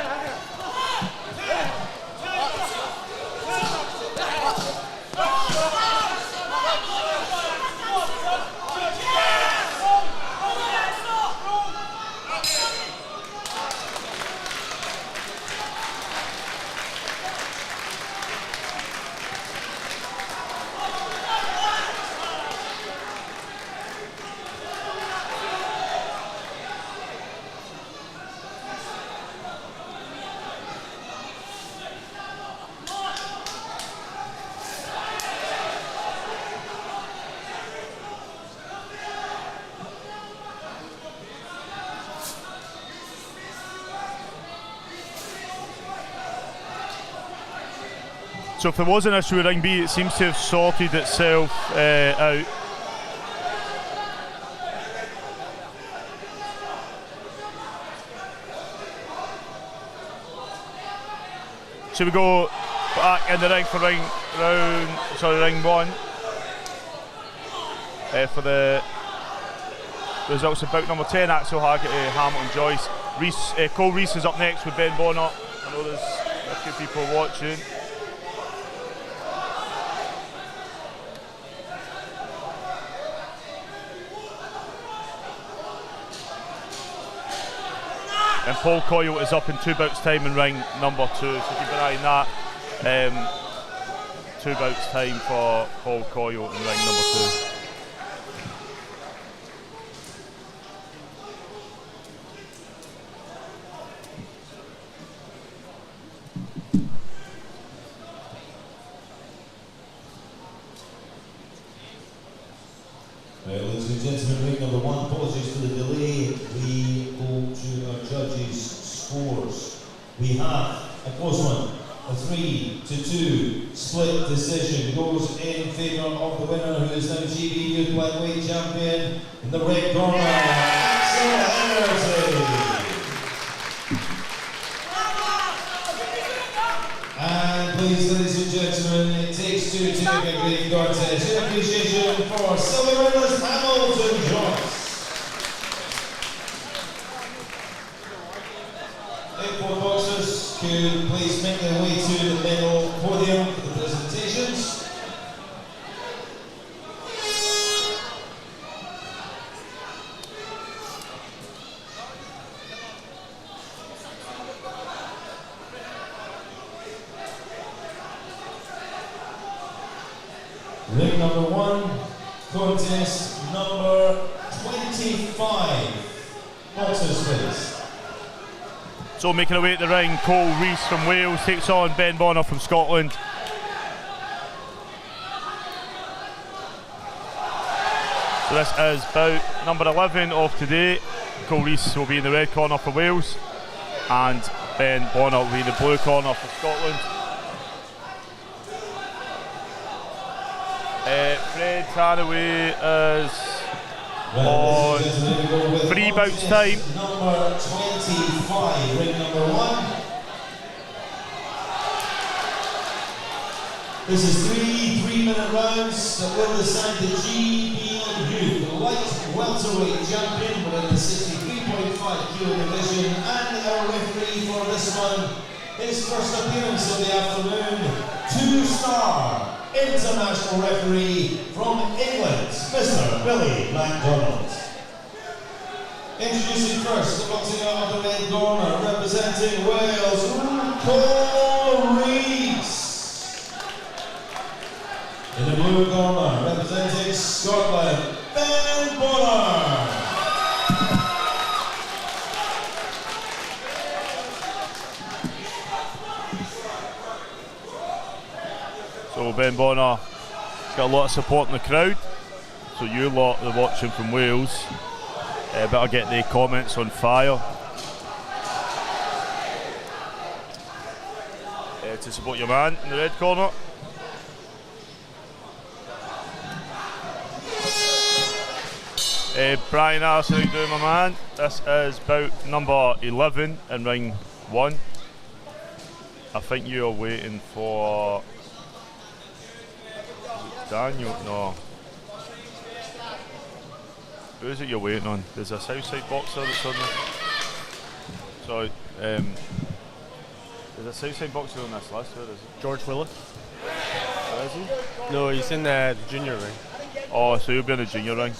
So if there was an issue with ring B, it seems to have sorted itself out. Should we go back in the ring for ring 1 for the results of bout number 10, Axel Hagerty, Hamilton Joyce. Reese, Cole Reese is up next with Ben Bonner. I know there's a few people watching. And Paul Coyle is up in 2 bouts time in ring number 2, so keep an eye on that. 2 bouts time for Paul Coyle in ring number 2. Ladies and gentlemen, ring number 1, apologies for the delay. We go to our judges' scores. We have a close one, A 3-2 split decision goes in favour of the winner, who is now GB Youth Lightweight Champion in the red corner, Hagerty. And please, ladies and gentlemen, it takes two to make a great contest. In appreciation for silver medalist Hamilton Joyce. Four boxers could please make their way to the medal podium for the presentations. Ring number 1, contest number 25. Boxers please. So making away at the ring, Reese from Wales takes on Ben Bonner from Scotland. So this is bout number 11 of today. Reese will be in the red corner for Wales, and Ben Bonner will be in the blue corner for Scotland. Fred Hanway is on 3 bouts time. Number 25, ring number 1. This is 3 3-minute rounds that will decide the GB Light Welterweight Champion within the 63.5 kilo division, and our referee for this one, his first appearance of the afternoon, 2-star international referee from England, Mr. Billy MacDonald. Introducing first, the boxing out of the red corner, representing Wales, Reese. In the blue corner, representing Scotland, Ben Bonner. So Ben Bonner has got a lot of support in the crowd. So you lot that are watching from Wales, better get the comments on fire to support your man in the red corner. Brian Allison, how you doing, my man? This is bout number 11 in ring 1. I think you are waiting for Daniel. No. Who is it you're waiting on? There's a Southside boxer that's on there. Sorry. There's a Southside boxer on this list. Where is it? George Willis. Where is he? No, he's in the junior ring. Oh, so you'll be in the junior ring.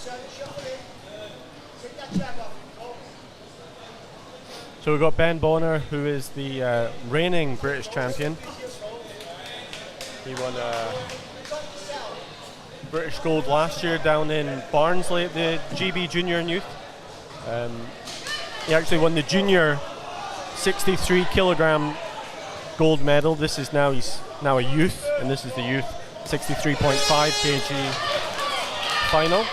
So we've got Ben Bonner, who is the reigning British champion. He won British gold last year down in Barnsley at the GB Junior and Youth. He actually won the junior 63 kilogram gold medal. This is now, he's now a youth, and this is the youth 63.5 kg final.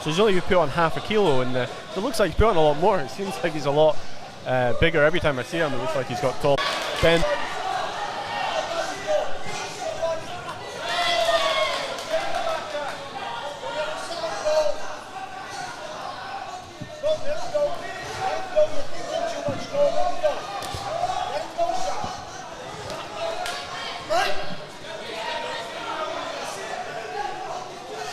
So he's only put on half a kilo, and it looks like he's put on a lot more. It seems like he's a lot bigger every time I see him. It looks like he's got tall. Ben.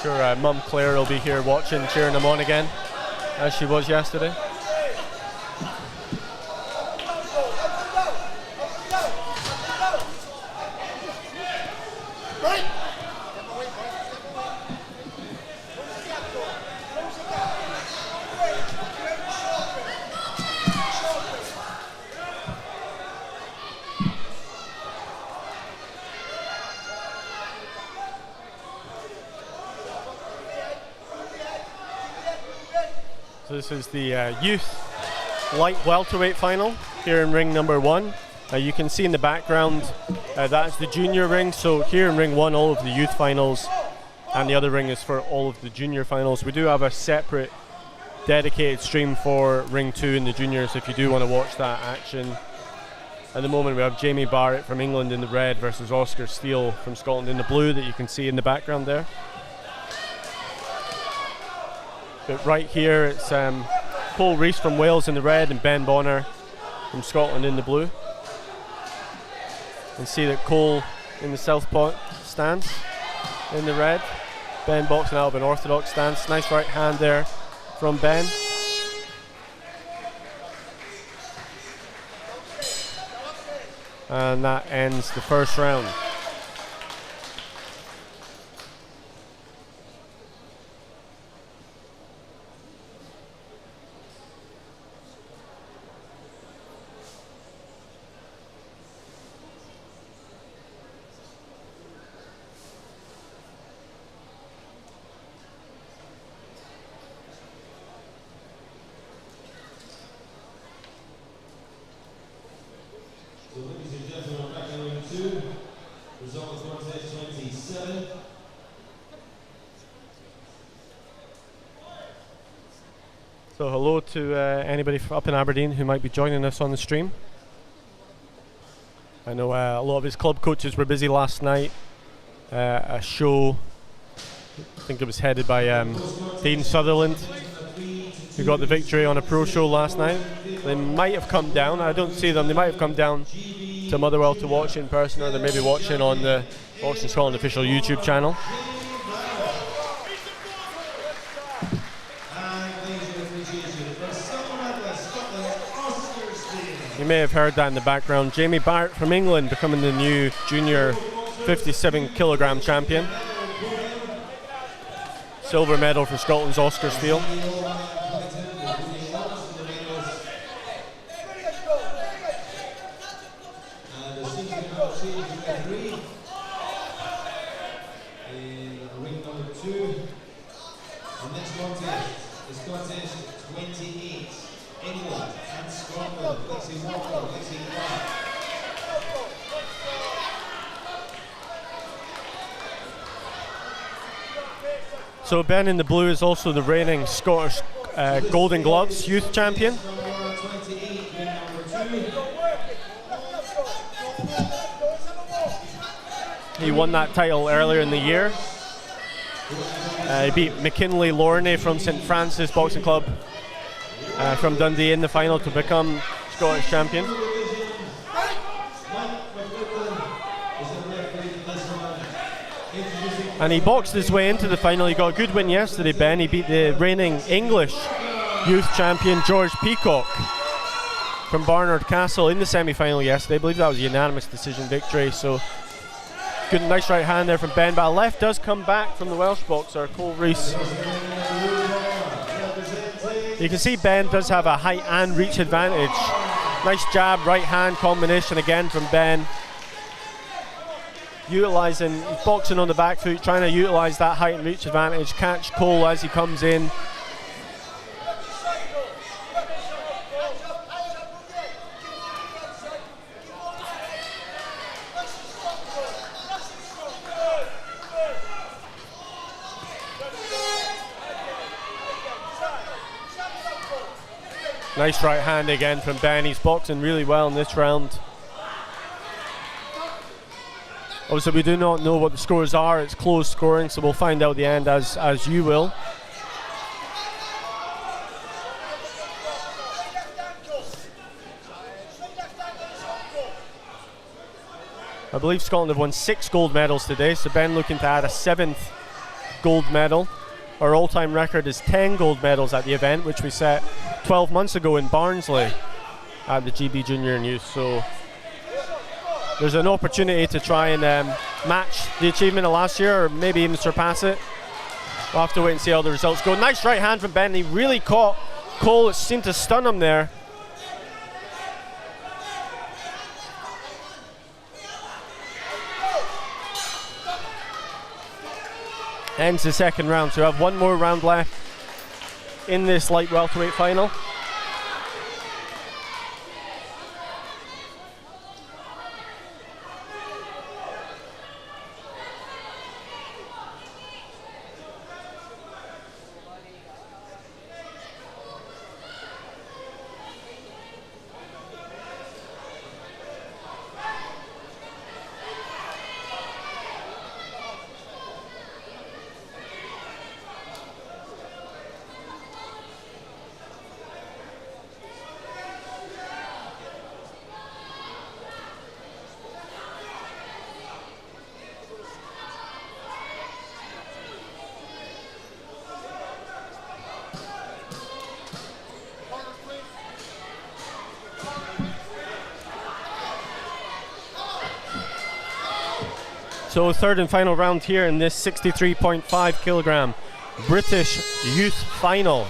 Sure, Mum Claire will be here watching, cheering him on again, as she was yesterday. This is the youth light welterweight final here in ring number 1. You can see in the background that's the junior ring. So here in ring 1, all of the youth finals, and the other ring is for all of the junior finals. We do have a separate dedicated stream for ring 2 in the juniors if you do want to watch that action. At the moment we have Jamie Barrett from England in the red versus Oscar Steele from Scotland in the blue that you can see in the background there. But right here it's Paul Reese from Wales in the red and Ben Bonner from Scotland in the blue. And see that Cole in the southpaw stance in the red. Ben boxing out of an orthodox stance. Nice right hand there from Ben. And that ends the first round. So hello to anybody up in Aberdeen who might be joining us on the stream. I know a lot of his club coaches were busy last night. A show, I think it was headed by Dean Sutherland, who got the victory on a pro show last night. They might have come down, I don't see them, they might have come down to Motherwell to watch it in person, or they may be watching on the Boxing Scotland official YouTube channel. You may have heard that in the background. Jamie Barrett from England becoming the new junior 57 kilogram champion. Silver medal for Scotland's Oscar Steele. So Ben in the blue is also the reigning Scottish Golden Gloves youth champion. He won that title earlier in the year. He beat McKinley Lorney from St Francis Boxing Club from Dundee in the final to become Scottish champion. And he boxed his way into the final. He got a good win yesterday, Ben. He beat the reigning English youth champion George Peacock from Barnard Castle in the semi-final yesterday. I believe that was a unanimous decision victory. So good, nice right hand there from Ben. But a left does come back from the Welsh boxer, Cole Reese. You can see Ben does have a height and reach advantage. Nice jab, right hand combination again from Ben. Utilising, boxing on the back foot, trying to utilise that height and reach advantage, catch Cole as he comes in. Nice right hand again from Ben. He's boxing really well in this round. Obviously we do not know what the scores are, it's close scoring, so we'll find out the end as you will. I believe Scotland have won 6 gold medals today, so Ben looking to add a 7th gold medal. Our all-time record is 10 gold medals at the event, which we set 12 months ago in Barnsley at the GB Junior and Youth. So there's an opportunity to try and match the achievement of last year, or maybe even surpass it. We'll have to wait and see how the results go. Nice right hand from Ben. He really caught Cole. It seemed to stun him there. Ends the second round, so we have one more round left in this light welterweight final. So third and final round here in this 63.5 kilogram British youth final.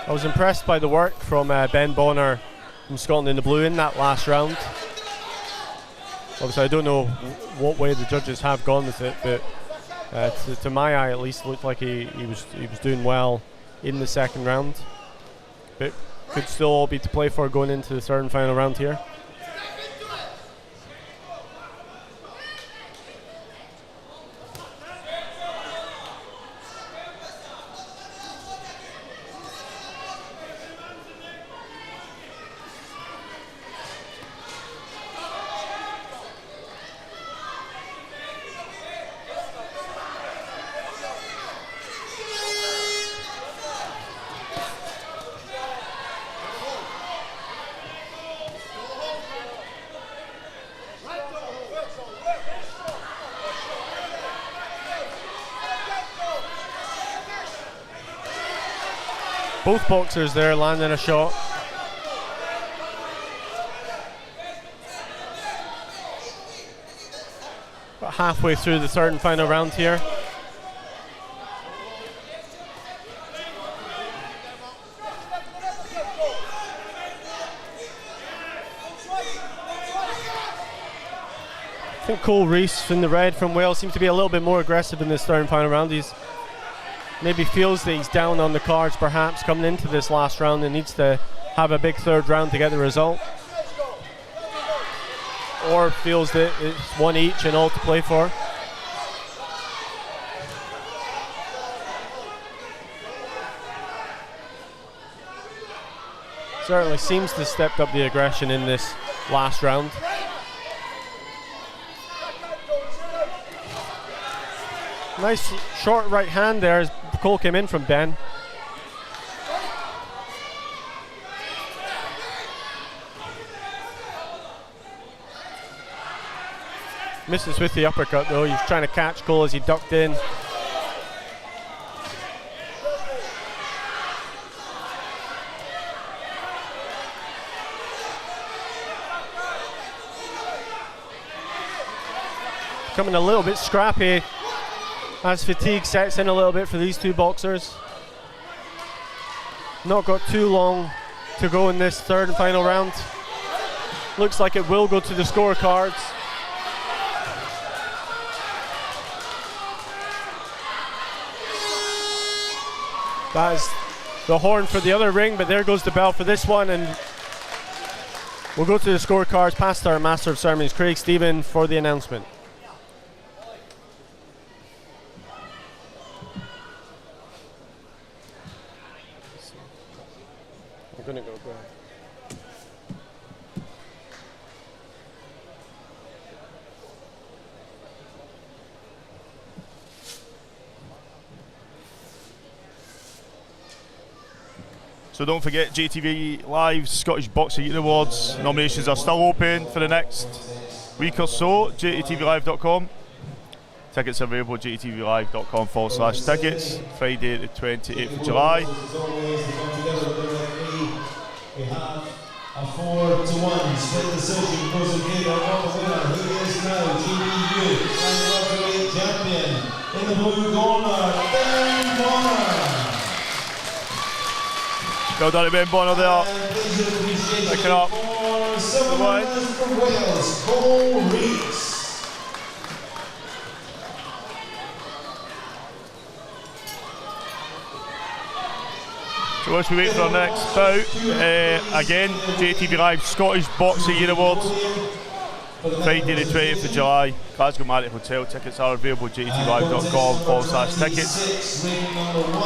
I was impressed by the work from Ben Bonner from Scotland in the Blue in that last round. Obviously, I don't know what way the judges have gone with it, but to my eye, at least, looked like he was doing well in the second round. But could still all be to play for going into the third and final round here. Both boxers there landing a shot. About halfway through the third and final round here. I think Cole Reese in the red from Wales seems to be a little bit more aggressive in this third and final round. He's maybe feels that he's down on the cards perhaps coming into this last round and needs to have a big third round to get the result. Or feels that it's one each and all to play for. Certainly seems to have stepped up the aggression in this last round. Nice short right hand there as Cole came in from Ben. Misses with the uppercut though. He's trying to catch Cole as he ducked in. Coming a little bit scrappy as fatigue sets in a little bit for these two boxers. Not got too long to go in this third and final round. Looks like it will go to the scorecards. That is the horn for the other ring, but there goes the bell for this one, and we'll go to the scorecards past our Master of Ceremonies, Craig Stephen, for the announcement. Gonna go grab. So don't forget JATV Live Scottish Boxing Youth Awards nominations are still open for the next week or so. JATVlive.com. Tickets are available at jatvlive.com/tickets. Friday the 28th of July. We have a 4-1 split decision goes in favor of the winner, who is now GBU and welterweight champion in the blue corner, Ben Bonner. Well done to Ben Bonner there. Picking up. From Wales, Cole Reese. So as we wait for our next bout, again, JATV Live Scottish Boxing Year Awards, Friday the 20th of July, Glasgow Marriott Hotel. Tickets are available at jatvlive.com/tickets.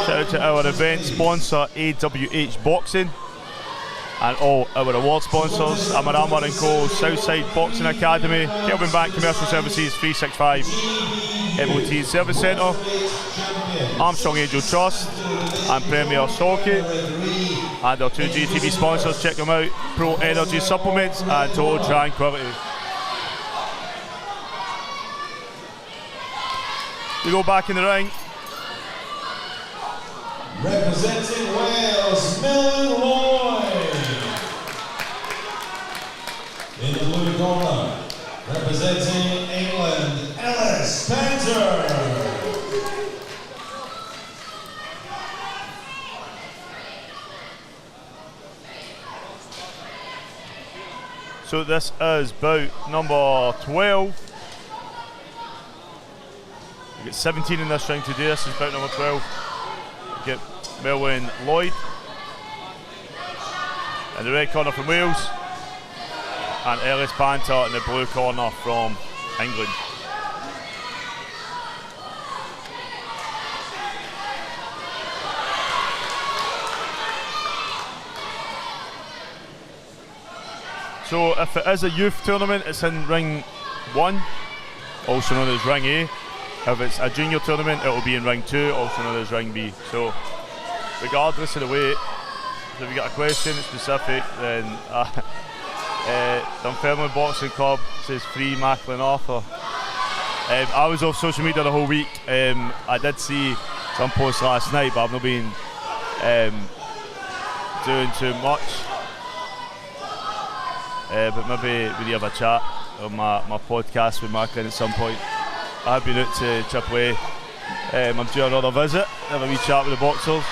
Shout out to our event sponsor, AWH Boxing, and all our award sponsors, Amarama & Co, Southside Boxing Academy, Kelvin Bank Commercial Services, 365 MOT Service Centre, Armstrong Angel Trust, and Premier Socket, and our two JATV sponsors, check them out, Pro Energy Supplements and Total Tranquility. We go back in the ring Representing Wales, Mullen Lloyd. In the blue corner, representing England, Panter. So this is bout number 12. We get 17 in this round today. This is bout number 12. We get Mullen Lloyd in the red corner from Wales, and Ellis Panter in the blue corner from England. So if it is a youth tournament, it's in ring 1, also known as ring A. If it's a junior tournament, it will be in ring 2, also known as ring B. So regardless of the weight, if you got a question specific, then Dunfermline Boxing Club says free Macklin Arthur. I was off social media the whole week. I did see some posts last night, but I've not been doing too much. But maybe we have a chat on my podcast with Macklin at some point. I've been out to Triple A. I'm due another visit, have a wee chat with the boxers.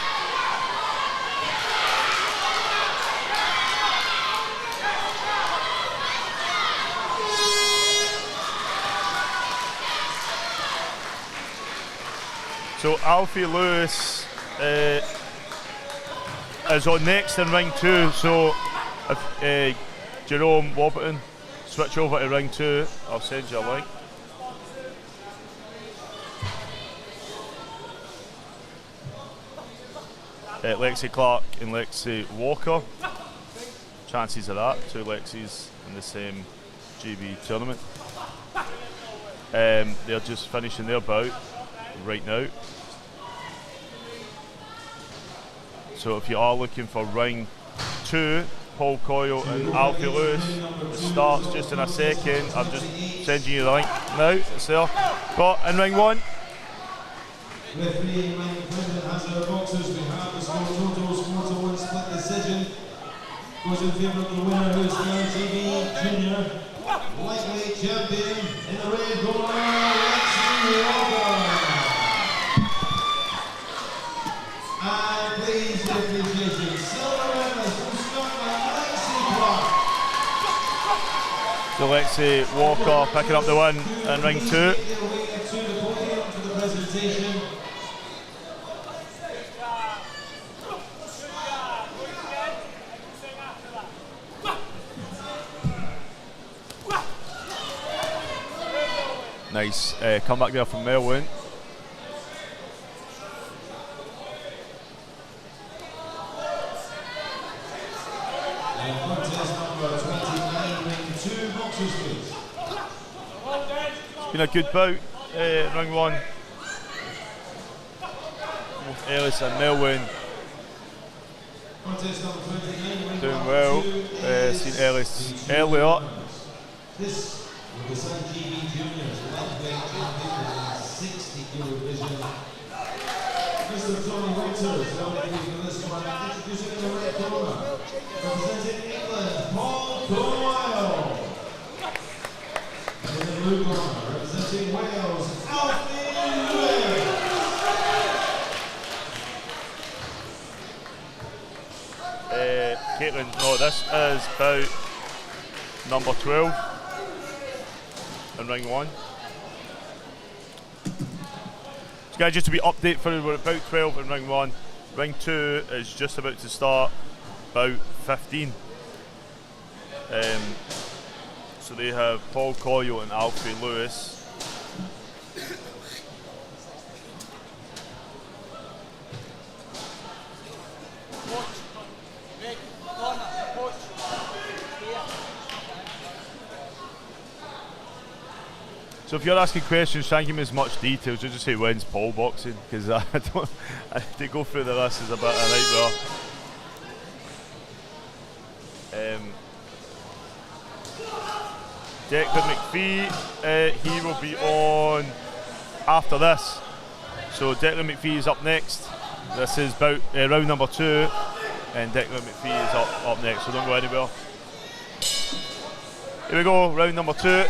So Alfie Lewis is on next in ring 2. So if Jerome Warburton switch over to ring 2, I'll send you a link. Lexi Clark and Lexi Walker. Chances of that, 2 Lexis in the same GB tournament. They're just finishing their bout right now. So if you are looking for ring 2, Paul Coyle and Alfie Lewis, it starts just in a second. I'm just sending you the link now, it's there. But in ring 1, referee Mike Clinton has our boxers. We have the score totals 4-1 split decision. Goes in favour of the winner, who's the JATV Junior lightweight champion in the red corner, and please the appreciation, silver medalist from Scotland, so Lexi Walker picking up the win in ring 2. Nice comeback there from Melwin. It's been a good bout, ring 1. Both Ellis and Melwin doing well. Seen Ellis earlier. This was the Sun GB Juniors lightweight champion in 60 kilo division. Mr. Tony Winters, for this one, introducing the red corner, representing England, Paul Coyle. And in the blue corner, representing Wales, Alfie Lewis. Caitlin, no, this is bout number 12 in ring 1. So guys, just to be update for you, we're about 12 in ring 1. Ring 2 is just about to start, about 15. So they have Paul Coyle and Alfie Lewis. So if you're asking questions, try and give me as much details. Just say when's Paul boxing, because to go through the list is a bit of a nightmare. Declan McFee, he will be on after this. So Declan McFee is up next. This is about round number 2, and Declan McFee is up next, so don't go anywhere. Here we go, round number 2.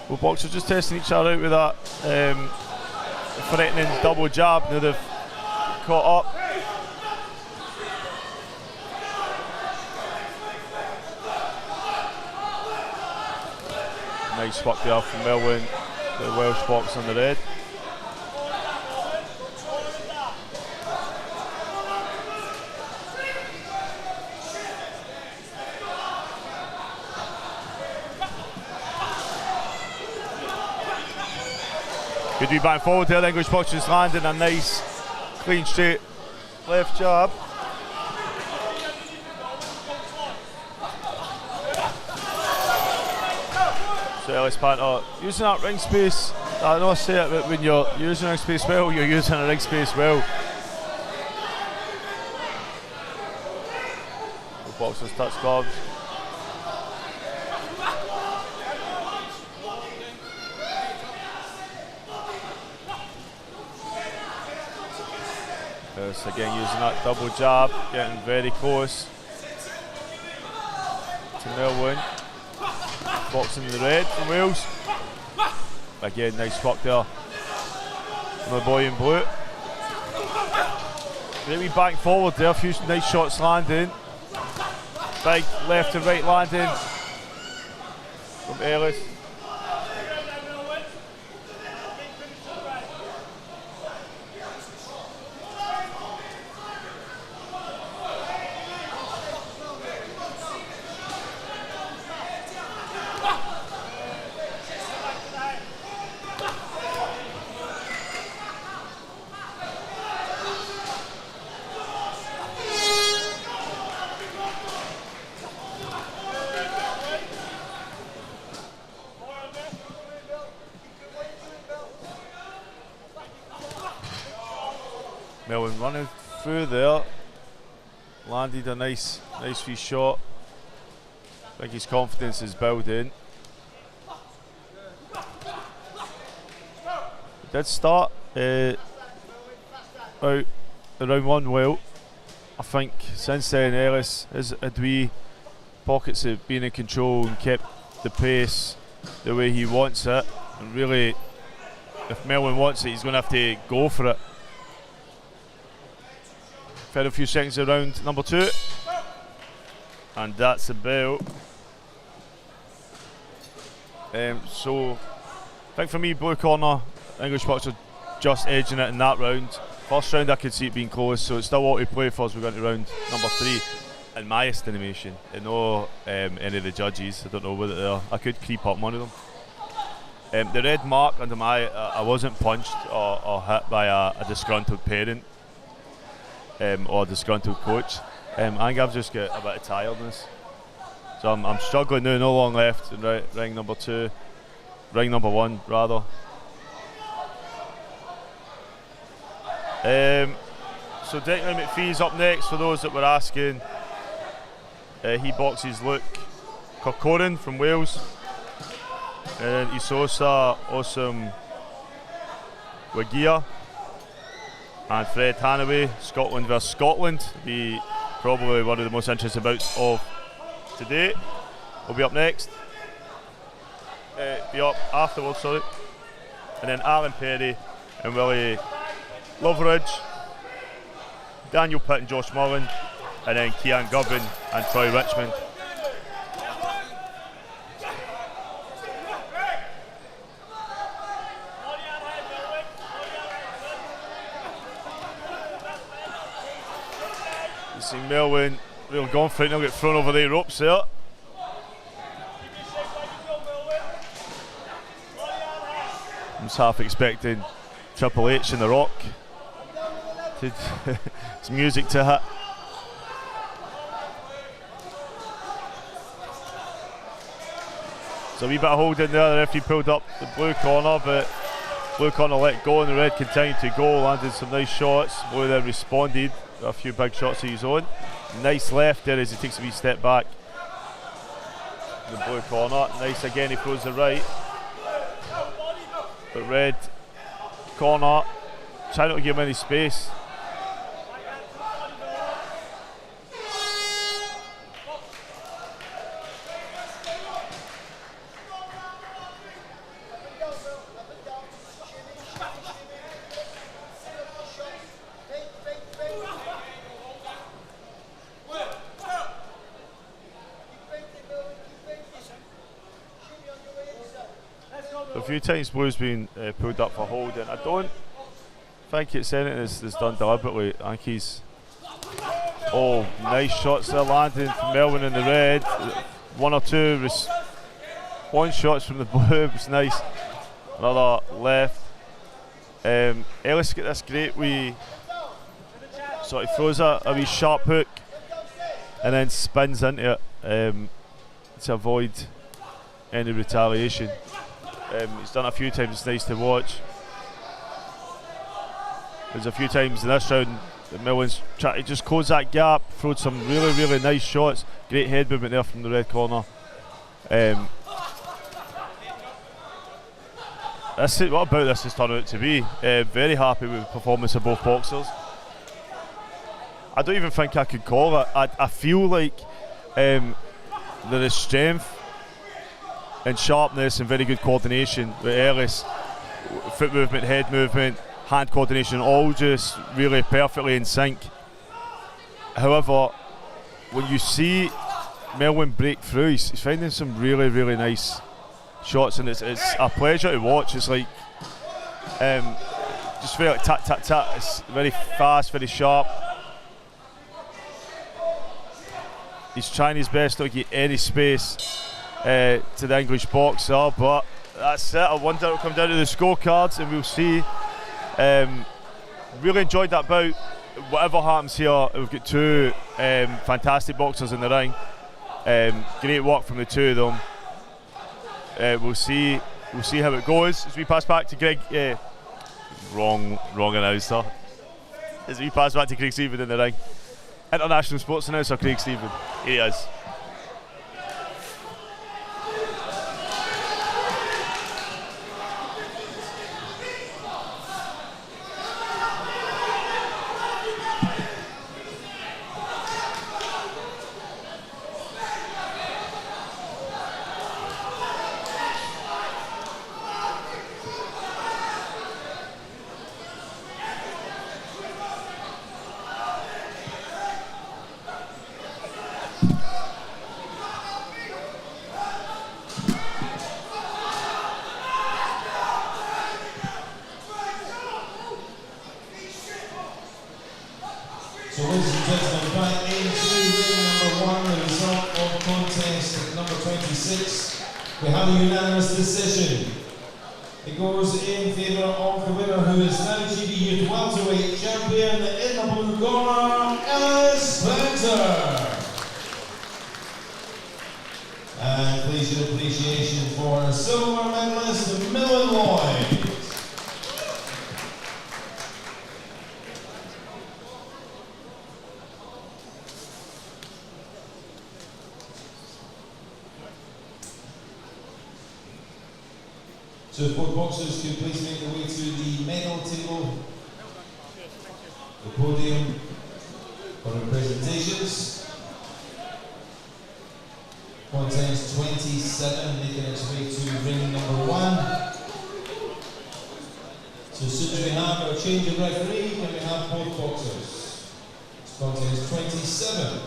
Well, boxers just testing each other out with that threatening double jab. Now they've caught up. Nice work there from Mullen, the Welsh box on the red. Good wee back forward there, the English box just landing a nice, clean, straight left jab. So Ellis Panter using that ring space. I know I say it, but when you're using ring space well, you're using a ring space well. The boxers touch gloves. Ellis again using that double jab, getting very close to Mullen. Boxing the red from Wales. Again, nice work there from the boy in blue. Great wee back forward there, a few nice shots landing. Big left to right landing from Ellis. Mullen running through there, landed a nice wee shot. I think his confidence is building. He did start out around 1 well. I think since then Ellis has had wee pockets of being in control and kept the pace the way he wants it. And really, if Mullen wants it, he's going to have to go for it. Fair a few seconds around number 2, and that's the bell. So I think for me, blue corner, English box are just edging it in that round. First round I could see it being close, so it's still all to play for as we go into round number 3 in my estimation. I know any of the judges, I don't know whether they're, I could creep up one of them. The red mark under my, I wasn't punched or hit by a disgruntled parent. Or disgruntled coach. I think I've just got a bit of tiredness. So I'm struggling now, no long left in ring number 2. Ring number 1 rather. So Declan McFee's up next for those that were asking. He boxes Luke Corcoran from Wales. And then Sosa, Awesome Wagia. And Fred Hanway, Scotland versus Scotland, be probably one of the most interesting bouts of today. Will be up next. Be up afterwards, sorry. And then Alan Perry and Willie Loveridge, Daniel Pitt and Josh Mullen, and then Cian Gubbin and Troy Richmond. See Mullen really going for it, he'll get thrown over the ropes there. I was half expecting Triple H in the Rock. It's music to hit. So a wee bit of holding there, the referee pulled up the blue corner, but blue corner let go and the red continued to go, landed some nice shots. Blue then responded, a few big shots of his own. Nice left there as he takes a wee step back. The blue corner, nice again, he throws the right. But red corner, trying not to give him any space. A few times Blue's been pulled up for holding. I don't think it's anything that's done deliberately. I think he's... Oh, nice shots there landing from Melvin in the red. One or two one shots from the blue, it was nice. Another left. Ellis got this great wee... So he throws a wee sharp hook and then spins into it to avoid any retaliation. He's done it a few times, it's nice to watch. There's a few times in this round that Mullen's tried to just close that gap, throwed some really, really nice shots. Great head movement there from the red corner. What about this has turned out to be? Very happy with the performance of both boxers. I don't even think I could call it. I feel like there is strength and sharpness and very good coordination with Ellis. Foot movement, head movement, hand coordination, all just really perfectly in sync. However, when you see Melvin break through, he's finding some really, really nice shots, and it's a pleasure to watch. It's like just very like tat tat tat. It's very fast, very sharp. He's trying his best not to get any space to the English boxer, but that's it. I wonder it'll come down to the scorecards and we'll see. Really enjoyed that bout. Whatever happens here, we've got two fantastic boxers in the ring. Great work from the two of them. We'll see how it goes as we pass back to Greg. Wrong announcer. As we pass back to Craig Stephen in the ring. International sports announcer Craig Stephen. Here he is. So ladies and gentlemen, back into ring number 1, the result of contest number 26. We have a unanimous decision. It goes in favour of the winner, who is now GB Youth Welterweight champion in the blue corner, Panter. And please your appreciation for silver medalist Mullen Lloyd. So if both boxers could please make their way to the medal table, the podium for the presentations. Contest 27 making its way to ring number 1. So as soon as we have a change of referee, can we have both boxers? It's contest 27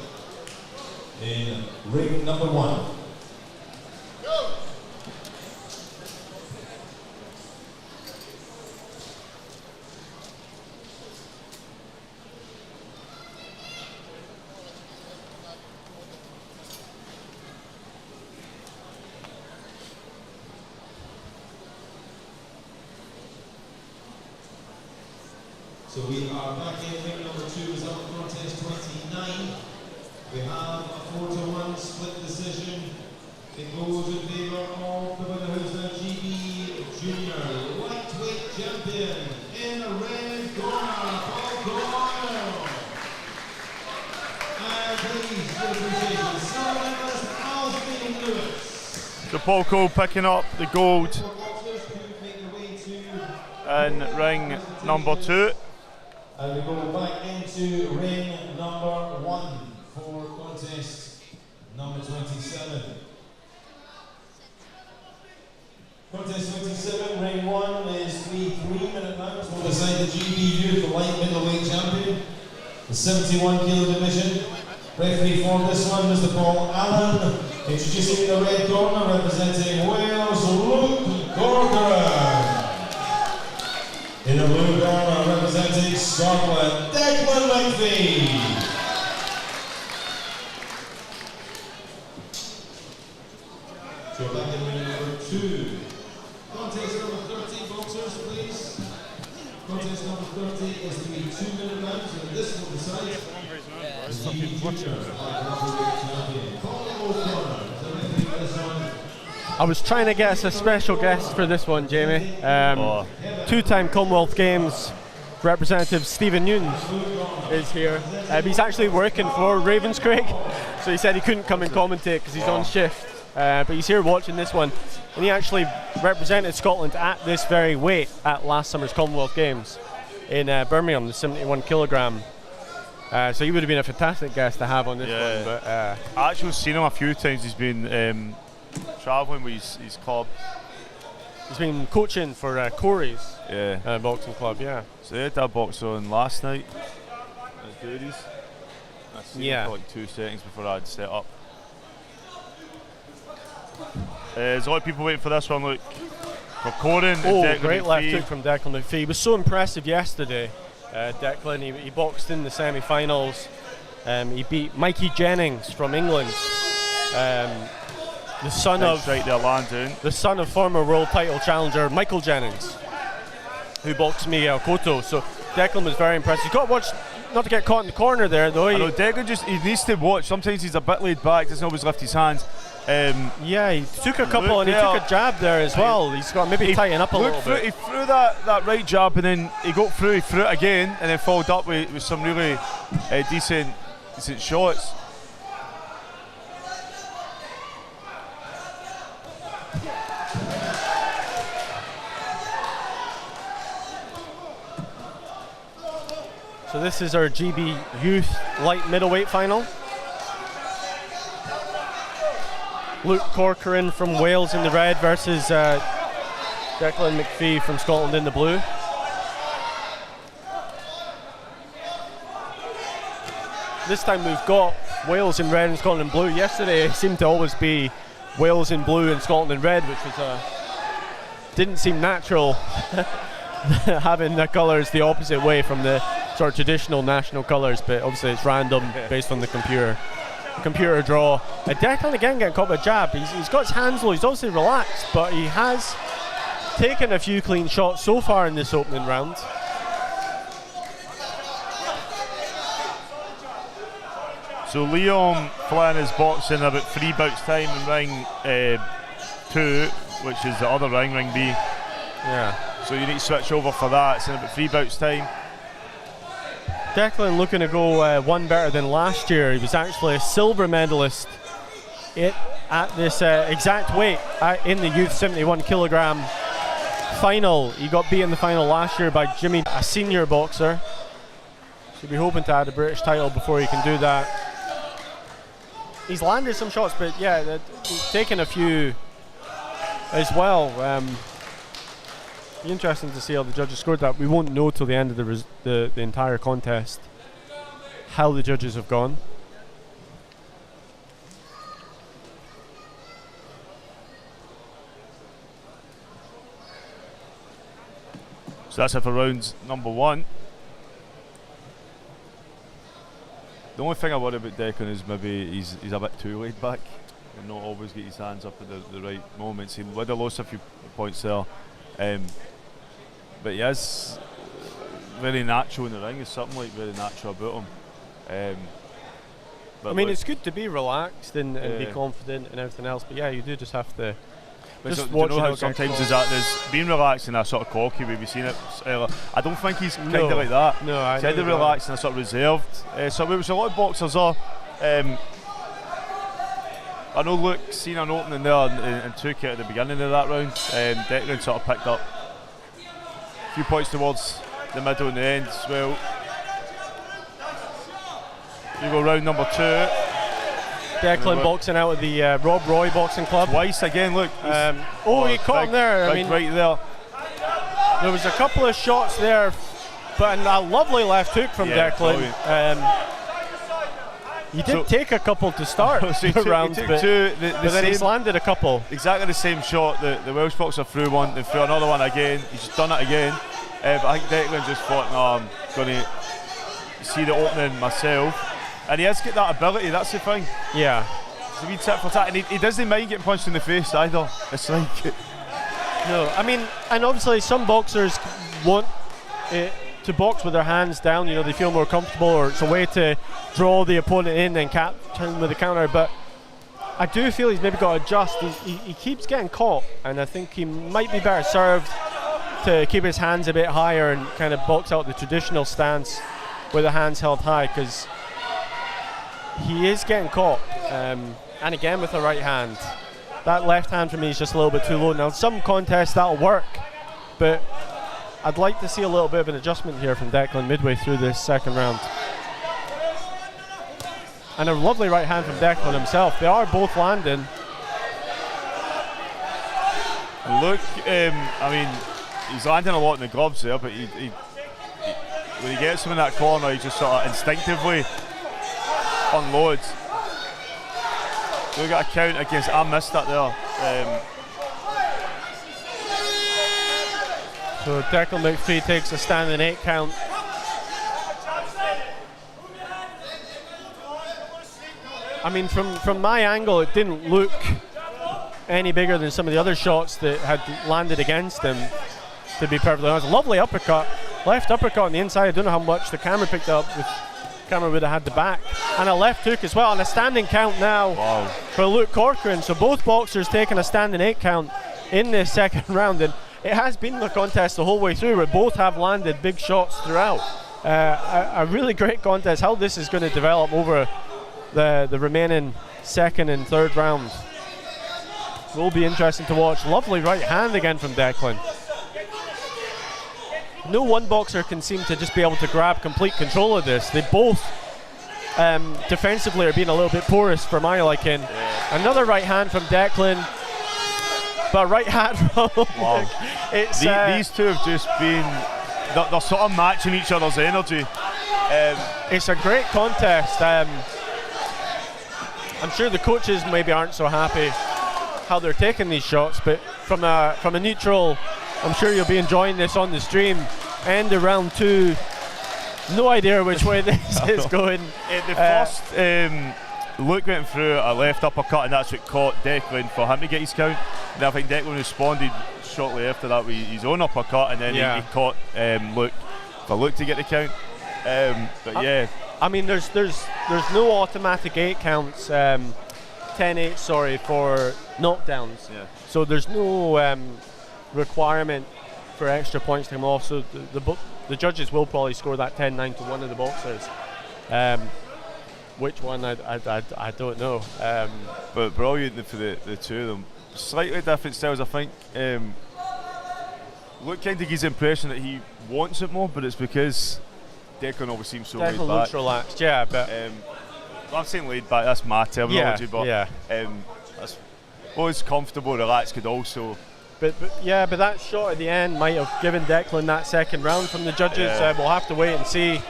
in ring number 1. So we are back in ring number 2, result of contest 29. We have a 4-1 split decision. It goes in favour of the winner, who's the GB Junior Lightweight Champion. Paul Cole picking up the gold in ring number 2. And we go back into ring number 1 for contest number 27. Contest 27, ring 1 is 3 3-minute rounds. We'll decide the GB Youth Light Middleweight Champion, the 71 kilo division. Referee for this one, Mr. Paul Allen. Introducing in the red corner, representing Wales, Luke Gorer. In the blue corner, representing Scotland, Declan McFee. So back in ring number 2. Contest number 30, boxers, please. Contest number 30 is to be 2-minute rounds, and this will decide. I was trying to get us a special guest for this one, Jamie. Two-time Commonwealth Games representative Stephen Nunes is here. He's actually working for Ravenscraig, so he said he couldn't come and commentate because he's on shift. But he's here watching this one, and he actually represented Scotland at this very weight at last summer's Commonwealth Games in Birmingham, the 71 kilogram. So he would have been a fantastic guest to have on this one. But I actually seen him a few times. He's been travelling with his club. He's been coaching for Corey's boxing club, So they had that box on last night at Goodies. I seen him for like 2 seconds before I'd set up. There's a lot of people waiting for this one, look. For Corin. Great left hook from Declan McFee. He was so impressive yesterday. Declan, he boxed in the semi-finals. He beat Mikey Jennings from England. The son of former world title challenger Michael Jennings, who boxed Miguel Cotto. So Declan was very impressive. You've got to watch not to get caught in the corner there, though. I know Declan he needs to watch. Sometimes he's a bit laid back, doesn't always lift his hands. He took a couple and he took a jab there as well. He's got maybe tighten up a little bit. He threw that right jab and then he got through. He threw it again and then followed up with some really decent shots. So this is our GB Youth Light Middleweight final. Luke Corcoran from Wales in the red versus Declan McFee from Scotland in the blue. This time we've got Wales in red and Scotland in blue. Yesterday it seemed to always be Wales in blue and Scotland in red, which was didn't seem natural having the colours the opposite way from the sort of traditional national colours, but obviously it's random based on the computer draw. Declan again getting caught with a jab. He's got his hands low, he's obviously relaxed, but he has taken a few clean shots so far in this opening round. So Liam Flynn is boxing about 3 bouts time in ring 2, which is the other ring B. So you need to switch over for that. It's in about 3 bouts time. Declan looking to go one better than last year. He was actually a silver medalist at this exact weight in the youth 71 kilogram final. He got beat in the final last year by Jimmy, a senior boxer. Should be hoping to add a British title before he can do that. He's landed some shots, but he's taken a few as well. Be interesting to see how the judges scored that. We won't know till the end of the entire contest how the judges have gone. So that's it for rounds number 1. The only thing I worry about Declan is maybe he's a bit too laid back and not always get his hands up at the right moments. He would have lost a few points there. But he is very natural in the ring. There's something like very natural about him. But I mean, it's good to be relaxed and be confident and everything else. But you do just have to just watch. You know how sometimes there's being relaxed and a sort of cocky. We've seen it. I don't think he's kind of like that. No, he's either relaxed and a sort of reserved. So which a lot of boxers are. I know Luke seen an opening there and took it at the beginning of that round. Declan sort of picked up a few points towards the middle and the end as well. We go round number 2. Declan boxing out of the Rob Roy Boxing Club. Twice again, look. He caught him there. I mean, right there. There was a couple of shots there, but a lovely left hook from Declan. He did take a couple to start the round, but then he's landed a couple. Exactly the same shot. The Welsh boxer threw one, then threw another one again. He's just done it again. But I think Declan just thought, no, I'm going to see the opening myself. And he has got that ability, that's the thing. Yeah. It's a wee tit for tat, and he doesn't mind getting punched in the face either. It's like... No, I mean, and obviously some boxers want to box with their hands down, you know, they feel more comfortable, or it's a way to draw the opponent in and turn with a counter, but I do feel he's maybe got to adjust. He keeps getting caught, and I think he might be better served to keep his hands a bit higher and kind of box out the traditional stance with the hands held high, because he is getting caught, and again with the right hand. That left hand for me is just a little bit too low. Now some contests that'll work, but I'd like to see a little bit of an adjustment here from Declan midway through this second round. And a lovely right hand from Declan himself. They are both landing. Look, I mean, he's landing a lot in the gloves there, but when he gets him in that corner, he just sort of instinctively unloads. Look at a count against, I missed that there. So Declan McFee takes a standing 8 count. I mean, from my angle, it didn't look any bigger than some of the other shots that had landed against him, to be perfectly honest. Lovely uppercut, left uppercut on the inside. I don't know how much the camera picked up. The camera would have had the back. And a left hook as well, and a standing count now for Luke Corcoran. So both boxers taking a standing 8 count in this second round. And it has been the contest the whole way through, where both have landed big shots throughout. A really great contest. How this is going to develop over the remaining second and third round will be interesting to watch. Lovely right hand again from Declan. No one boxer can seem to just be able to grab complete control of this. They both defensively are being a little bit porous for my liking. Another right hand from Declan, but right hand from wow. It's these two have just been, they're sort of matching each other's energy. It's a great contest. I'm sure the coaches maybe aren't so happy how they're taking these shots, but from a neutral, I'm sure you'll be enjoying this on the stream. End of round 2. No idea which way this is going. The first, Luke went through a left uppercut, and that's what caught Declan for him to get his count. Then I think Declan responded shortly after that with his own uppercut, and then he caught Luke for Luke to get the count. But yeah. I mean, there's no automatic 8 counts, 10-8, sorry, for knockdowns. Yeah. So there's no requirement for extra points to come off. So the judges will probably score that 10-9 to one of the boxers. Which one, I don't know. But brilliant for the two of them. Slightly different styles, I think. Luke kind of gives the impression that he wants it more, but it's because Declan always seems so laid back. Looks relaxed, yeah, but I'm saying laid back, that's my terminology, but that's always comfortable, relaxed could also. But that shot at the end might have given Declan that second round from the judges. We'll have to wait and see.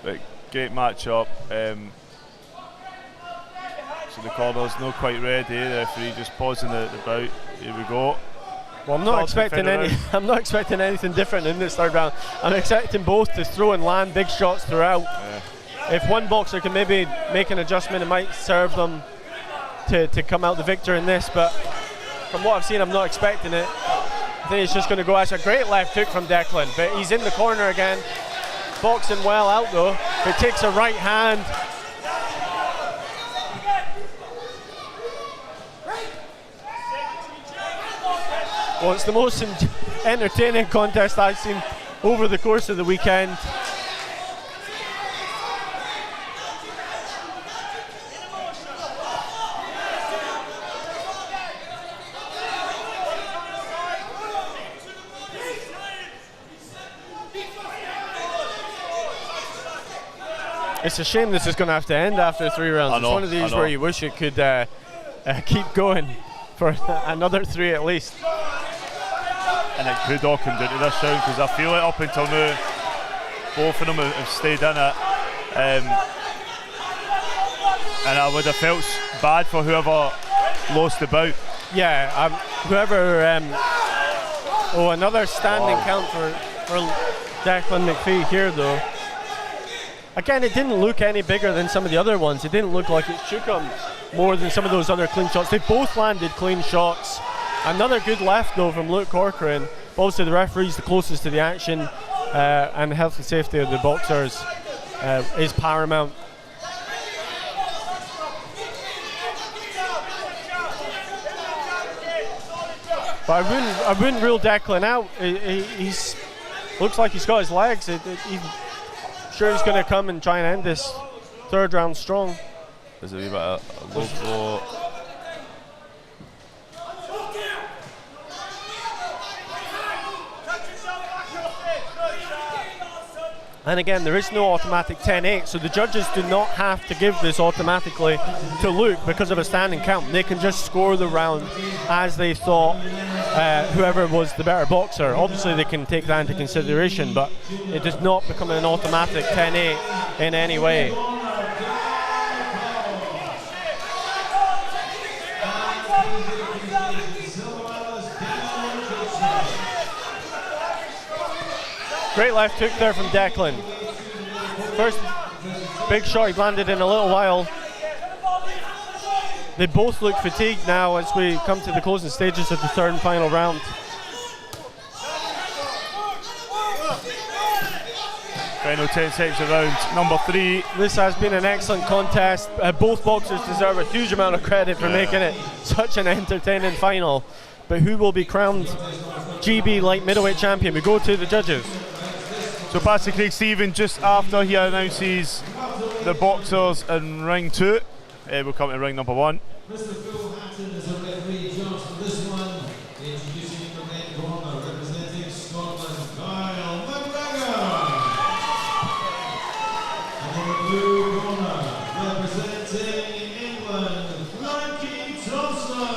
But great match up. So the corner's not quite ready. The referee just pausing the bout. Here we go. Well, I'm not expecting anything different in this third round. I'm expecting both to throw and land big shots throughout. If one boxer can maybe make an adjustment, it might serve them to come out the victor in this. But from what I've seen, I'm not expecting it. I think it's just going to go. That's a great left hook from Declan, but he's in the corner again. Boxing well out though. It takes a right hand. Well, it's the most entertaining contest I've seen over the course of the weekend. It's a shame this is going to have to end after 3 rounds. It's one of these where you wish it could keep going for another 3 at least. And it could all come down to this round, because I feel like up until now both of them have stayed in it, and I would have felt bad for whoever lost the bout. Yeah, whoever. Another standing count for Declan McFee here though. Again, it didn't look any bigger than some of the other ones. It didn't look like it shook him more than some of those other clean shots. They both landed clean shots. Another good left though from Luke Corcoran. Obviously the referee's the closest to the action, and the health and safety of the boxers is paramount. But I wouldn't rule Declan out. He's looks like he's got his legs. He's sure he's going to come and try and end this 3rd round strong. There's a wee bit of low blow. And again, there is no automatic 10-8, so the judges do not have to give this automatically to Luke because of a standing count. They can just score the round as they thought whoever was the better boxer. Obviously they can take that into consideration, but it does not become an automatic 10-8 in any way. Great left hook there from Declan. First big shot he's landed in a little while. They both look fatigued now as we come to the closing stages of the 3rd and final round. Final 10 seconds of round number 3. This has been an excellent contest. Both boxers deserve a huge amount of credit for making it such an entertaining final. But who will be crowned GB light middleweight champion? We go to the judges. So Pastor Craig Stephen, just after he announces the boxers in ring 2, we'll come to ring number 1. Mr. Phil Hatton is a referee judge for this one. Introducing the red corner, representing Scotland, Kyle McGregor. And in the blue corner, representing England, Thompson.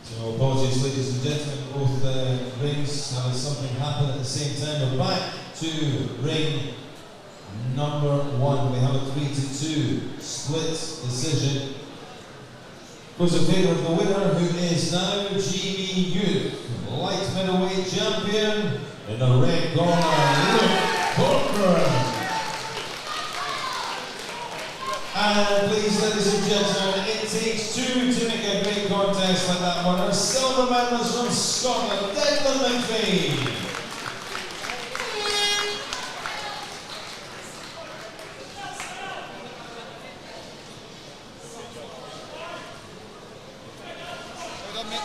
So apologies, ladies and gentlemen, both rings having something happen at the same time. We're back to ring number 1. We have a 3-2 split decision. Goes in favour of the winner, who is now GB Youth light middleweight champion in the red corner, Luke Corcoran. And please, ladies and gentlemen, it takes 2 to make a great contest like that one. Our silver medalist from Scotland, Declan McFee.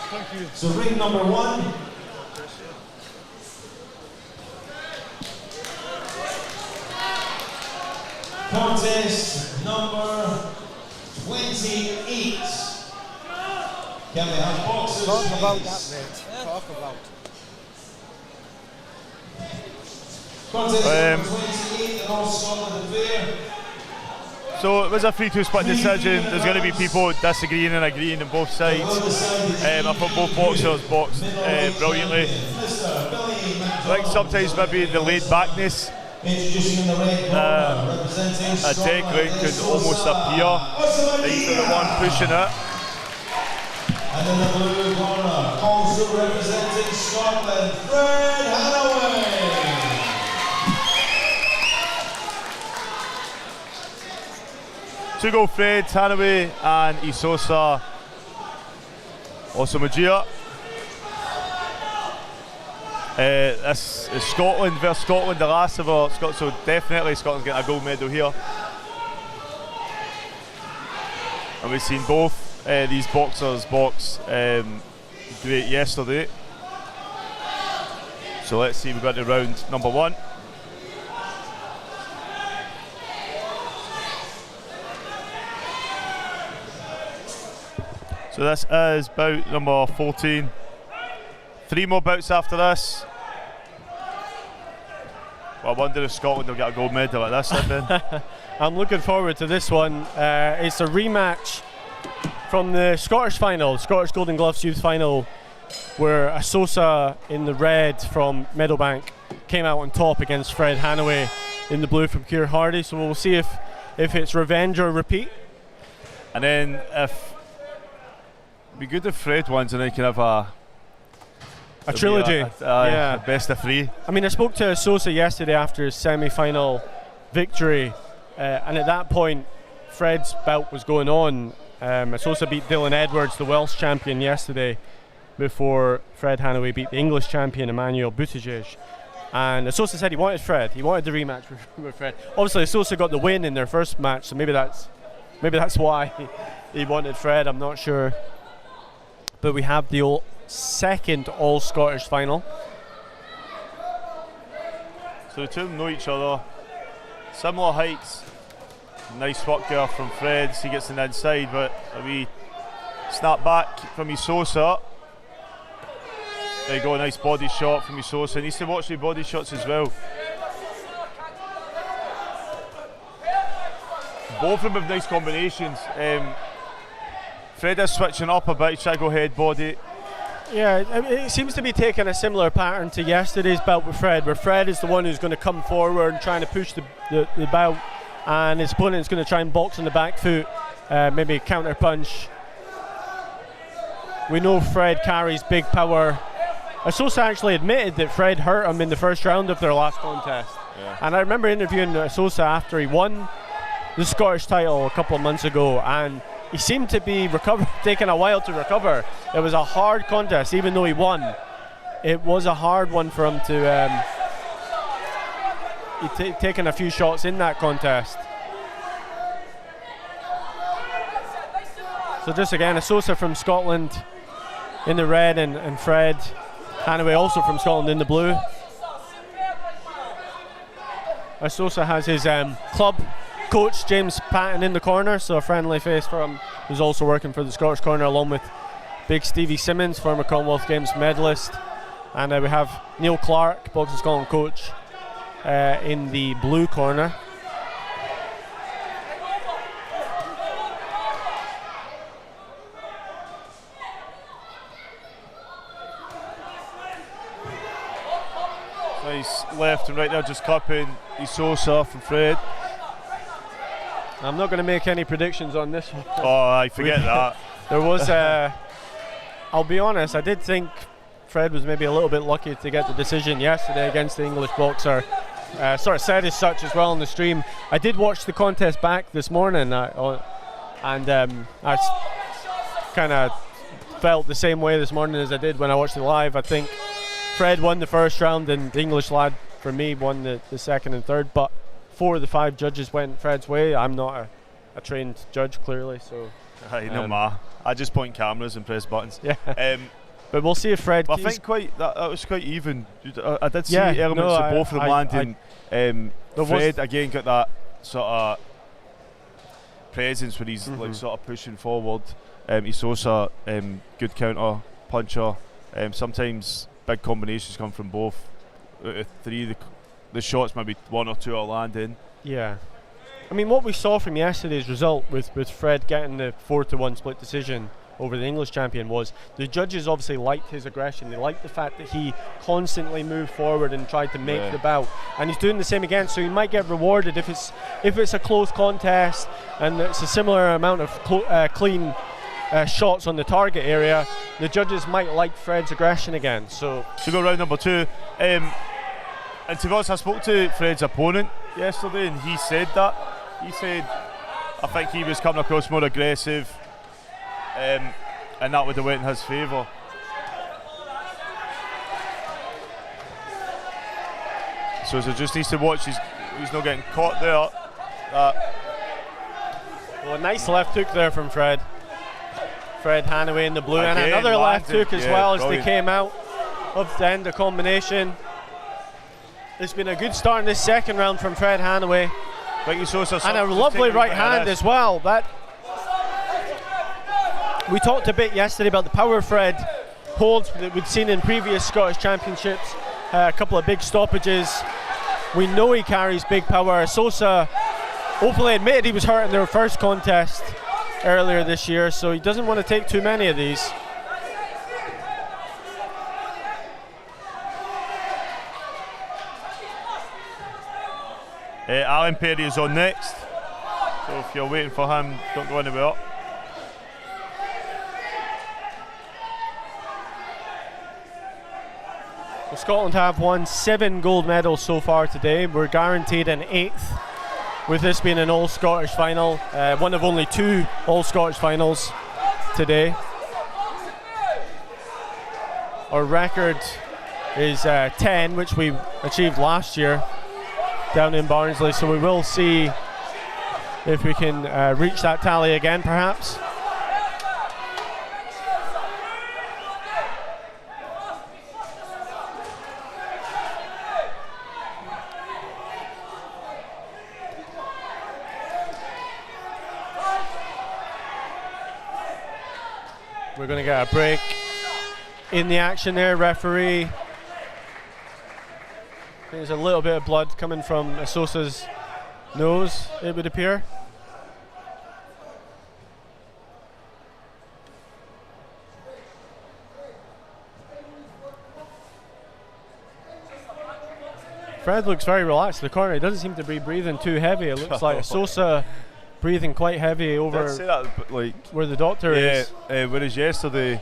Thank you. So ring number 1. Contest number 28. Can we have boxers? Talk about please? that, mate. Talk about. Contest number 28 in all Scotland affair. So it was a 3-2 split decision. There's going to be people disagreeing and agreeing on both sides. I thought both boxers boxed brilliantly. I think sometimes maybe the laid backness a Declan could almost appear. He's the one pushing it. And in the blue corner, also representing Scotland, Hanway. To go Fred, Hanway and Sosa. Also Magia. This is Scotland versus Scotland, the last of our Scotland, so definitely Scotland's getting a gold medal here. And we've seen both these boxers box great yesterday. So let's see, we've got to round number 1. So this is bout number 14. 3 more bouts after this. Well, I wonder if Scotland will get a gold medal at this then. I'm looking forward to this one. It's a rematch from the Scottish final, Scottish Golden Gloves Youth Final, where a Sosa in the red from Meadowbank came out on top against Fred Hanway in the blue from Keir Hardy. So we'll see if it's revenge or repeat. And then if it'd be good if Fred wins and then you can have a trilogy. A best of 3. I mean, I spoke to Sosa yesterday after his semi-final victory, and at that point Fred's bout was going on. Sosa beat Dylan Edwards, the Welsh champion, yesterday, before Fred Hanway beat the English champion Emmanuel Buttigieg. And Sosa said he wanted Fred. He wanted the rematch with Fred. Obviously, Sosa got the win in their first match, so maybe that's why he wanted Fred. I'm not sure. But we have the second All-Scottish final. So the two of them know each other. Similar heights. Nice work there from Fred. He gets in the inside, but a wee snap back from his Sosa. There you go, a nice body shot from his Sosa. Needs to watch the body shots as well. Both of them have nice combinations. Fred is switching up a bit, he's trying to go head body. Yeah, it seems to be taking a similar pattern to yesterday's bout with Fred, where Fred is the one who's going to come forward and trying to push the bout, and his opponent is going to try and box on the back foot, maybe counter punch. We know Fred carries big power. Sosa actually admitted that Fred hurt him in the first round of their last contest. Yeah. And I remember interviewing Sosa after he won the Scottish title a couple of months ago, and he seemed to be taking a while to recover. It was a hard contest, even though he won. It was a hard one for him to. He'd taken a few shots in that contest. So just again, a Sosa from Scotland in the red, and Fred Hanway also from Scotland in the blue. Sosa has his club coach James Patton in the corner, so a friendly face for him, who's also working for the Scottish corner, along with big Stevie Simmons, former Commonwealth Games medalist. And we have Neil Clark, Boxing Scotland coach, in the blue corner. Nice left and right there, just clipping his Sosa from Fred. I'm not going to make any predictions on this one. Oh, I forget that. There was, I'll be honest, I did think Fred was maybe a little bit lucky to get the decision yesterday against the English boxer. Sort of said as such as well on the stream. I did watch the contest back this morning, and I kind of felt the same way this morning as I did when I watched it live. I think Fred won the first round, and the English lad, for me, won the second and third, but 4 of the 5 judges went Fred's way. I'm not a trained judge, clearly, so. I just point cameras and press buttons. Yeah. But we'll see if Fred. I think that was quite even. I did see elements of both of them landing. Fred again got that sort of presence where he's like sort of pushing forward. He's Sosa, good counter puncher. Sometimes big combinations come from both. 3 the shots, maybe 1 or 2 are landing. Yeah, I mean, what we saw from yesterday's result with Fred getting the 4-1 split decision over the English champion was the judges obviously liked his aggression. They liked the fact that he constantly moved forward and tried to make the bout, and he's doing the same again, so he might get rewarded if it's a close contest and it's a similar amount of clean shots on the target area. The judges might like Fred's aggression again. So go round number 2. And to be honest, I spoke to Fred's opponent yesterday, and he said that. He said, I think he was coming across more aggressive, and that would have went in his favour. So he just needs to watch, he's not getting caught there. Well, a nice left hook there from Fred. Fred Hanway in the blue, and Again, another left landed, hook as yeah, well as brilliant. they came out of the end of combination. It's been a good start in this second round from Fred Hanway, Sosa, and a lovely right hand as well. That we talked a bit yesterday about the power Fred holds that we'd seen in previous Scottish Championships, a couple of big stoppages. We know he carries big power. Sosa openly admitted he was hurt in their first contest earlier this year, so he doesn't want to take too many of these. Alan Perry is on next, so if you're waiting for him, don't go anywhere. Well, Scotland have won 7 gold medals so far today. We're guaranteed an 8th, with this being an all-Scottish final, one of only 2 all-Scottish finals today. Our record is 10, which we achieved last year down in Barnsley, so we will see if we can reach that tally again, perhaps. We're going to get a break in the action there, referee. There's a little bit of blood coming from Sosa's nose, it would appear. Fred looks very relaxed in the corner. He doesn't seem to be breathing too heavy. It looks like Sosa breathing quite heavy over where the doctor is. Whereas yesterday,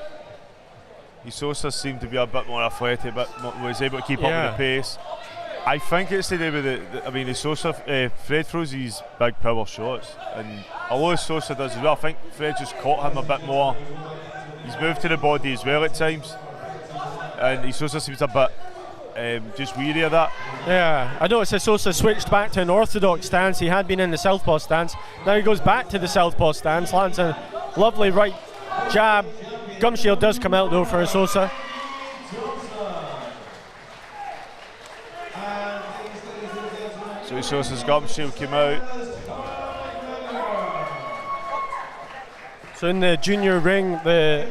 Sosa seemed to be a bit more athletic, was able to keep up with the pace. I think it's to do with Sosa, Fred throws these big power shots, and although Sosa does as well, I think Fred just caught him a bit more. He's moved to the body as well at times, and Sosa seems a bit just weary of that. Yeah, I noticed that Sosa switched back to an orthodox stance. He had been in the southpaw stance. Now he goes back to the southpaw stance, lands a lovely right jab. Gum shield does come out though for Sosa. So Sosa's gum shield came out. So in the junior ring, the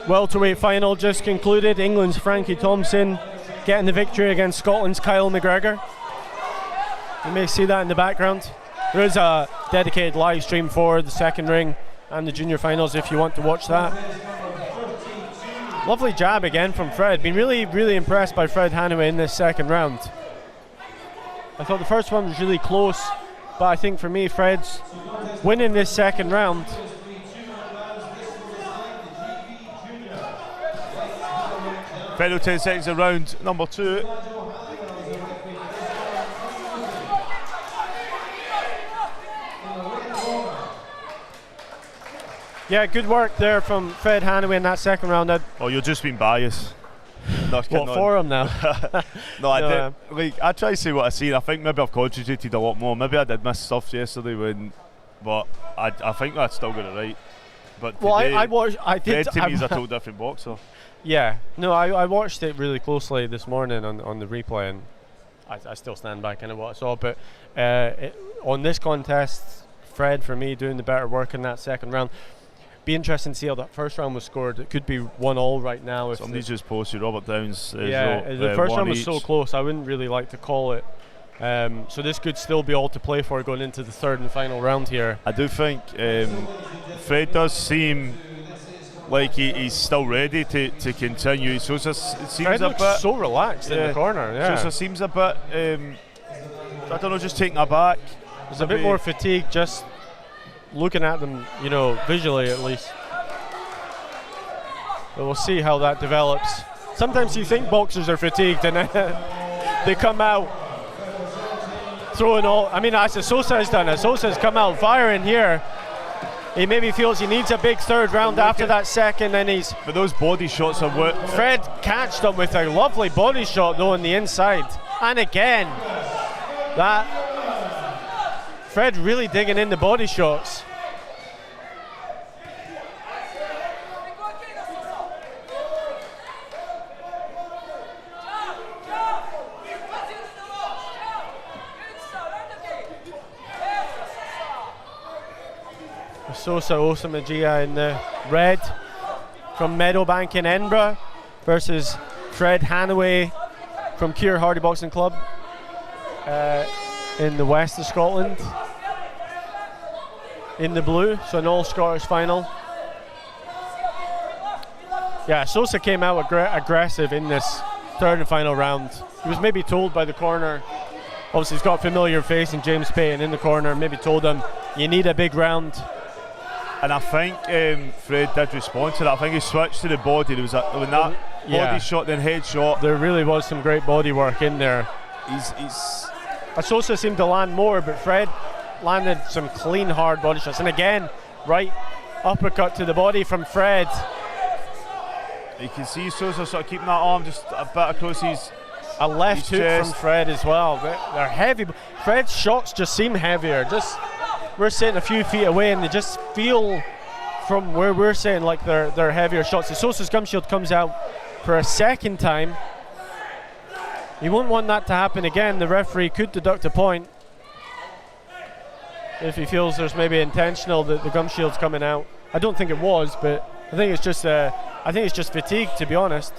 welterweight final just concluded. England's Frankie Thompson getting the victory against Scotland's Kyle McGregor. You may see that in the background. There is a dedicated live stream for the second ring and the junior finals if you want to watch that. Lovely jab again from Fred. Been really, really impressed by Fred Hanway in this second round. I thought the first one was really close, but I think for me, Fred's winning this second round. Final 10 seconds of round number 2. Yeah, good work there from Fred Hanway in that second round. Oh, you're just being biased. What for him now? No, I did. I try to say what I see. I think maybe I've contributed a lot more. Maybe I did miss stuff yesterday, but I think I still got it right. But well, today, I did. Fred to me is a total different boxer. Yeah, no, I watched it really closely this morning on the replay, and I still stand by kind of what I saw. But on this contest, Fred for me doing the better work in that second round. Be interesting to see how that first round was scored. It could be 1-1 right now. If somebody just posted Robert Downs. The first round was so close. I wouldn't really like to call it. So this could still be all to play for going into the third and final round here. I do think Fred does seem like he's still ready to continue. Sosa seems Fred a looks bit so relaxed in the corner. Yeah. Sosa seems a bit, I don't know, just taken aback. There's a bit more fatigue just looking at them, visually at least. But we'll see how that develops. Sometimes you think boxers are fatigued and they come out throwing all. I mean, as Sosa has done it. Sosa's come out firing here. He maybe feels he needs a big third round after that second, and he's. But those body shots are what. Fred catched him with a lovely body shot though on the inside, and again, that Fred really digging in the body shots. Sosa Osamagia in the red from Meadowbank in Edinburgh versus Fred Hanway from Keir Hardy Boxing Club in the west of Scotland in the blue, so an all-Scottish final. Yeah, Sosa came out aggressive in this third and final round. He was maybe told by the corner, obviously he's got a familiar face in James Payton in the corner, maybe told him, you need a big round. And I think Fred did respond to that. I think he switched to the body. There was when that body shot, then head shot. There really was some great body work in there. Sosa seemed to land more, but Fred landed some clean, hard body shots. And again, right uppercut to the body from Fred. You can see Sosa sort of keeping that arm just a bit across his. A left hook chest from Fred as well. They're heavy. Fred's shots just seem heavier. We're sitting a few feet away and they just feel from where we're sitting like they're heavier shots. The Sosa's gum shield comes out for a second time. You won't want that to happen again. The referee could deduct a point if he feels there's maybe intentional that the gum shield's coming out. I don't think it was, but I think it's just fatigue, to be honest.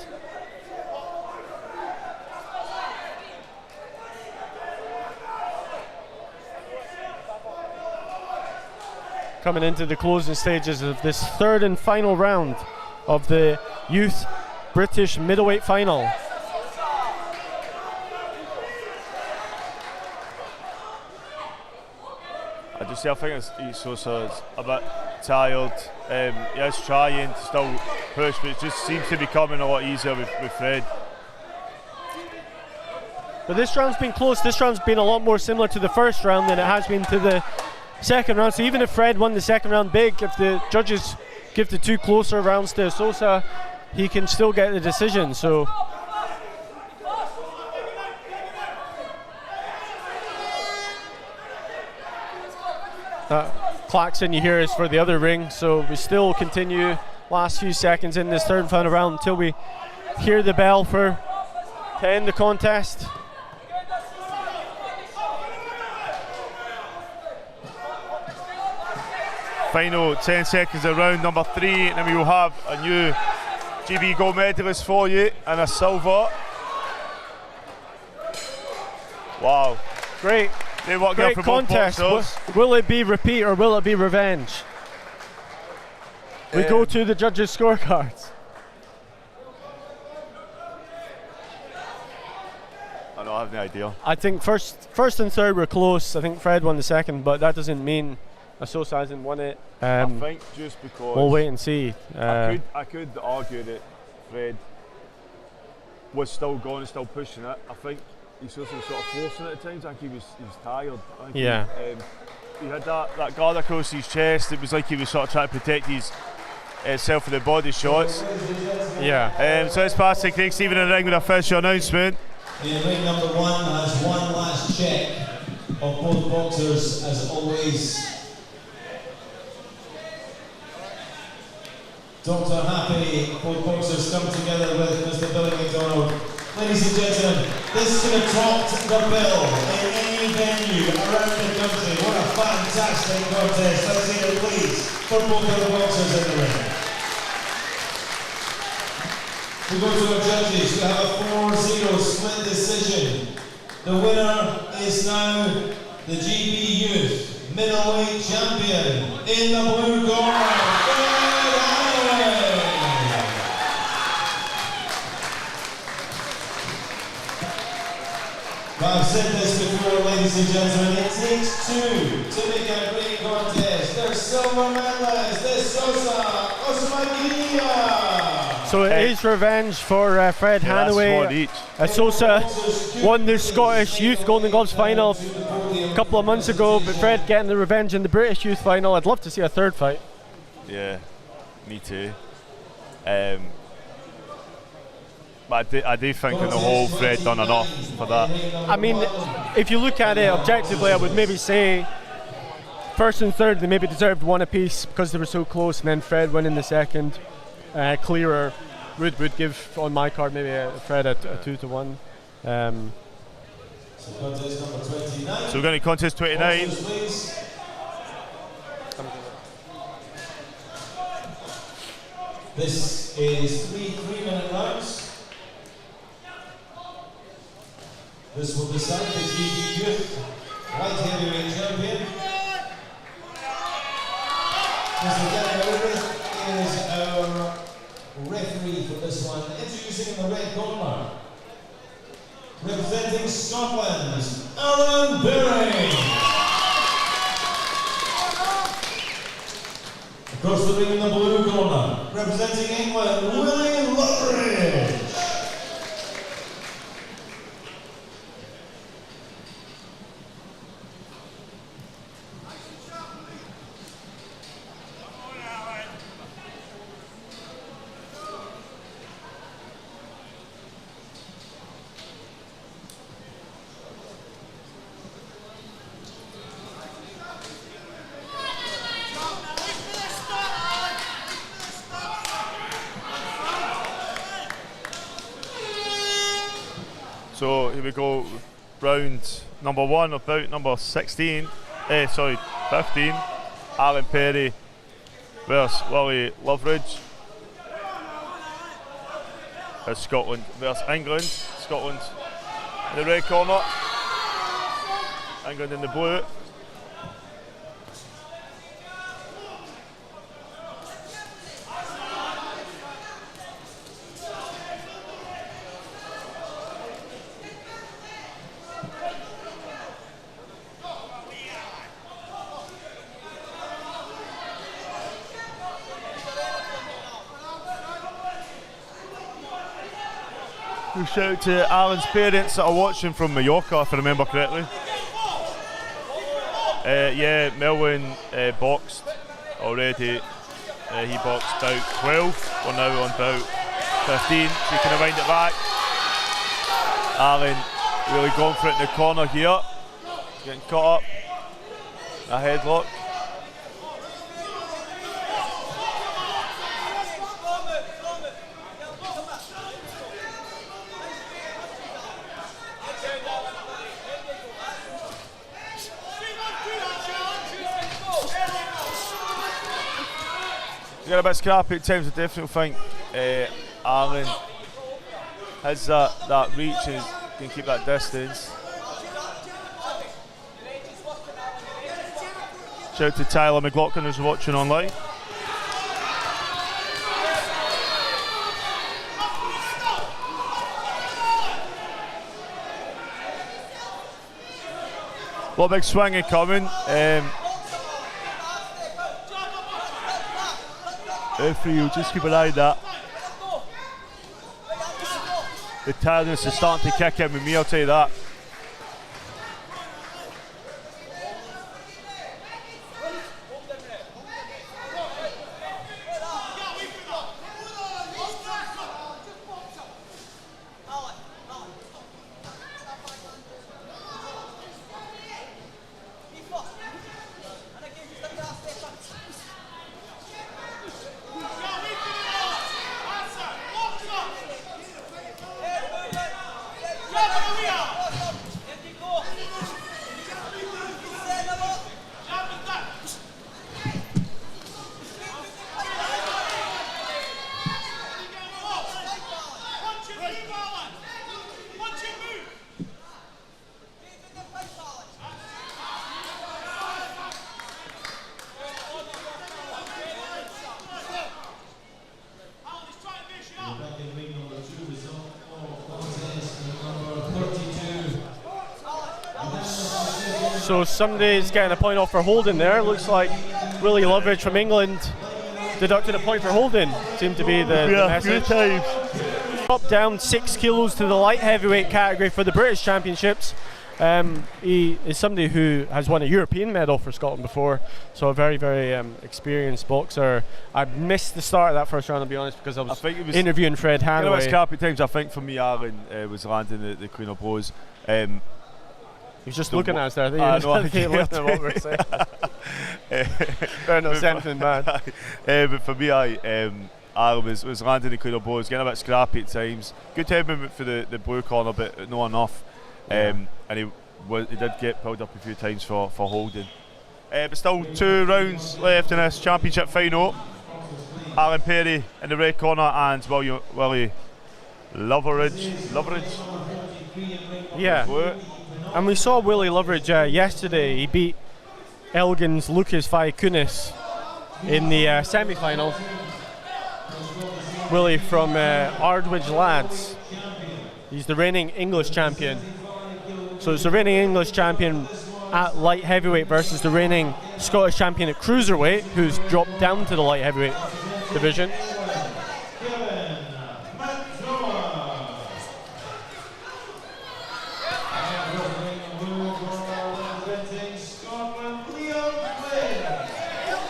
Coming into the closing stages of this third and final round of the Youth British Middleweight Final. I think Sosa's a bit tired. He is trying to still push, but it just seems to be coming a lot easier with Fred. But this round's been close. This round's been a lot more similar to the first round than it has been to the second round. So even if Fred won the second round big, if the judges give the two closer rounds to Sosa, he can still get the decision. So Clarkson, you hear, is for the other ring. So we still continue last few seconds in this third and final round until we hear the bell to end the contest. Final 10 seconds of round number 3, and then we will have a new GB gold medalist for you and a silver. Wow. Great contest. Will it be repeat or will it be revenge? We go to the judges' scorecards. I don't have any idea. I think first and third were close. I think Fred won the second, but that doesn't mean Sosa hasn't won it. I think just because we'll wait and see. I could argue that Fred was still going and still pushing it. I think he was sort of forcing it at times. I think he was tired. I think he had that guard across his chest. It was like he was sort of trying to protect himself from the body shots. Yeah. So it's past Craig Stephen in the ring with a official announcement. In ring number 1 has one last check of both boxers, as always. Dr. Happy, both boxers come together with Mr. Billy McDonald. Ladies and gentlemen, this could have topped the bill in any venue around the country. What a fantastic contest. Let's hear it, please, for both of the boxers in the ring. We go to our judges. We have a 4-0 split decision. The winner is now the GB Youth Middleweight Champion in the blue corner. I've said this before, ladies and gentlemen, it takes two to make a great contest. There's silver medalist, there's Sosa Osamagia. So it is revenge for Fred Hanway. Sosa won the Scottish Youth Golden Gloves final a couple of months ago, but Fred getting the revenge in the British Youth final. I'd love to see a third fight. Yeah, me too. But I do think on the whole Fred done enough for that. I mean, if you look at it objectively, I would maybe say first and third they maybe deserved one apiece because they were so close, and then Fred winning the second clearer would give on my card maybe Fred a 2-1. So we're going to contest 29. This is 3 3-minute rounds. This will decide the JATV Youth Light Heavyweight Champion. Mr. Gary Loveridge is our referee for this one. Introducing in the red corner, representing Scotland, Aaron Berry. Across the ring in the blue corner, representing England, Willie Loveridge. So here we go, round number 1 of bout number 15. Alan Perry versus Willie Loveridge. It's Scotland versus England. Scotland in the red corner, England in the blue. Shout out to Alan's parents that are watching from Mallorca, if I remember correctly. Yeah, Mullen boxed already. He boxed bout 12. We're now on bout 15. So you can wind it back. Alan really going for it in the corner here. He's getting caught up. A headlock. Get a bit scrappy at times. I definitely think Alan has that reach and can keep that distance. Shout out to Tyler McLaughlin who's watching online. Well, big swinging coming. Referee will just keep an eye on that. The tiredness is starting to kick in with me, I'll tell you that. So somebody's getting a point off for holding there. Looks like Willie Loveridge from England deducted a point for holding. Seemed to be the message. Dropped down 6 kilos to the light heavyweight category for the British Championships. He is somebody who has won a European medal for Scotland before, so a very, very experienced boxer. I missed the start of that first round, I'll be honest, because I was interviewing Fred Hanway. You know, it's scrappy times. I think for me, Alan was landing the Queen of Blows. He's just looking at us there. He looked at what we're saying. Better not say anything bad. But for me, Alan was landing the Queen of Blows, getting a bit scrappy at times. Good head movement for the blue corner, but not enough. And he did get pulled up a few times for holding. But still 2 rounds left in this championship final. Alan Perry in the red corner, and Willie Loveridge. Yeah. Blue. And we saw Willie Loveridge yesterday. He beat Elgin's Lucas Vaikunis in the semi-final. Willie from Ardwidge Lads. He's the reigning English champion. So it's the reigning English champion at light heavyweight versus the reigning Scottish champion at cruiserweight, who's dropped down to the light heavyweight division.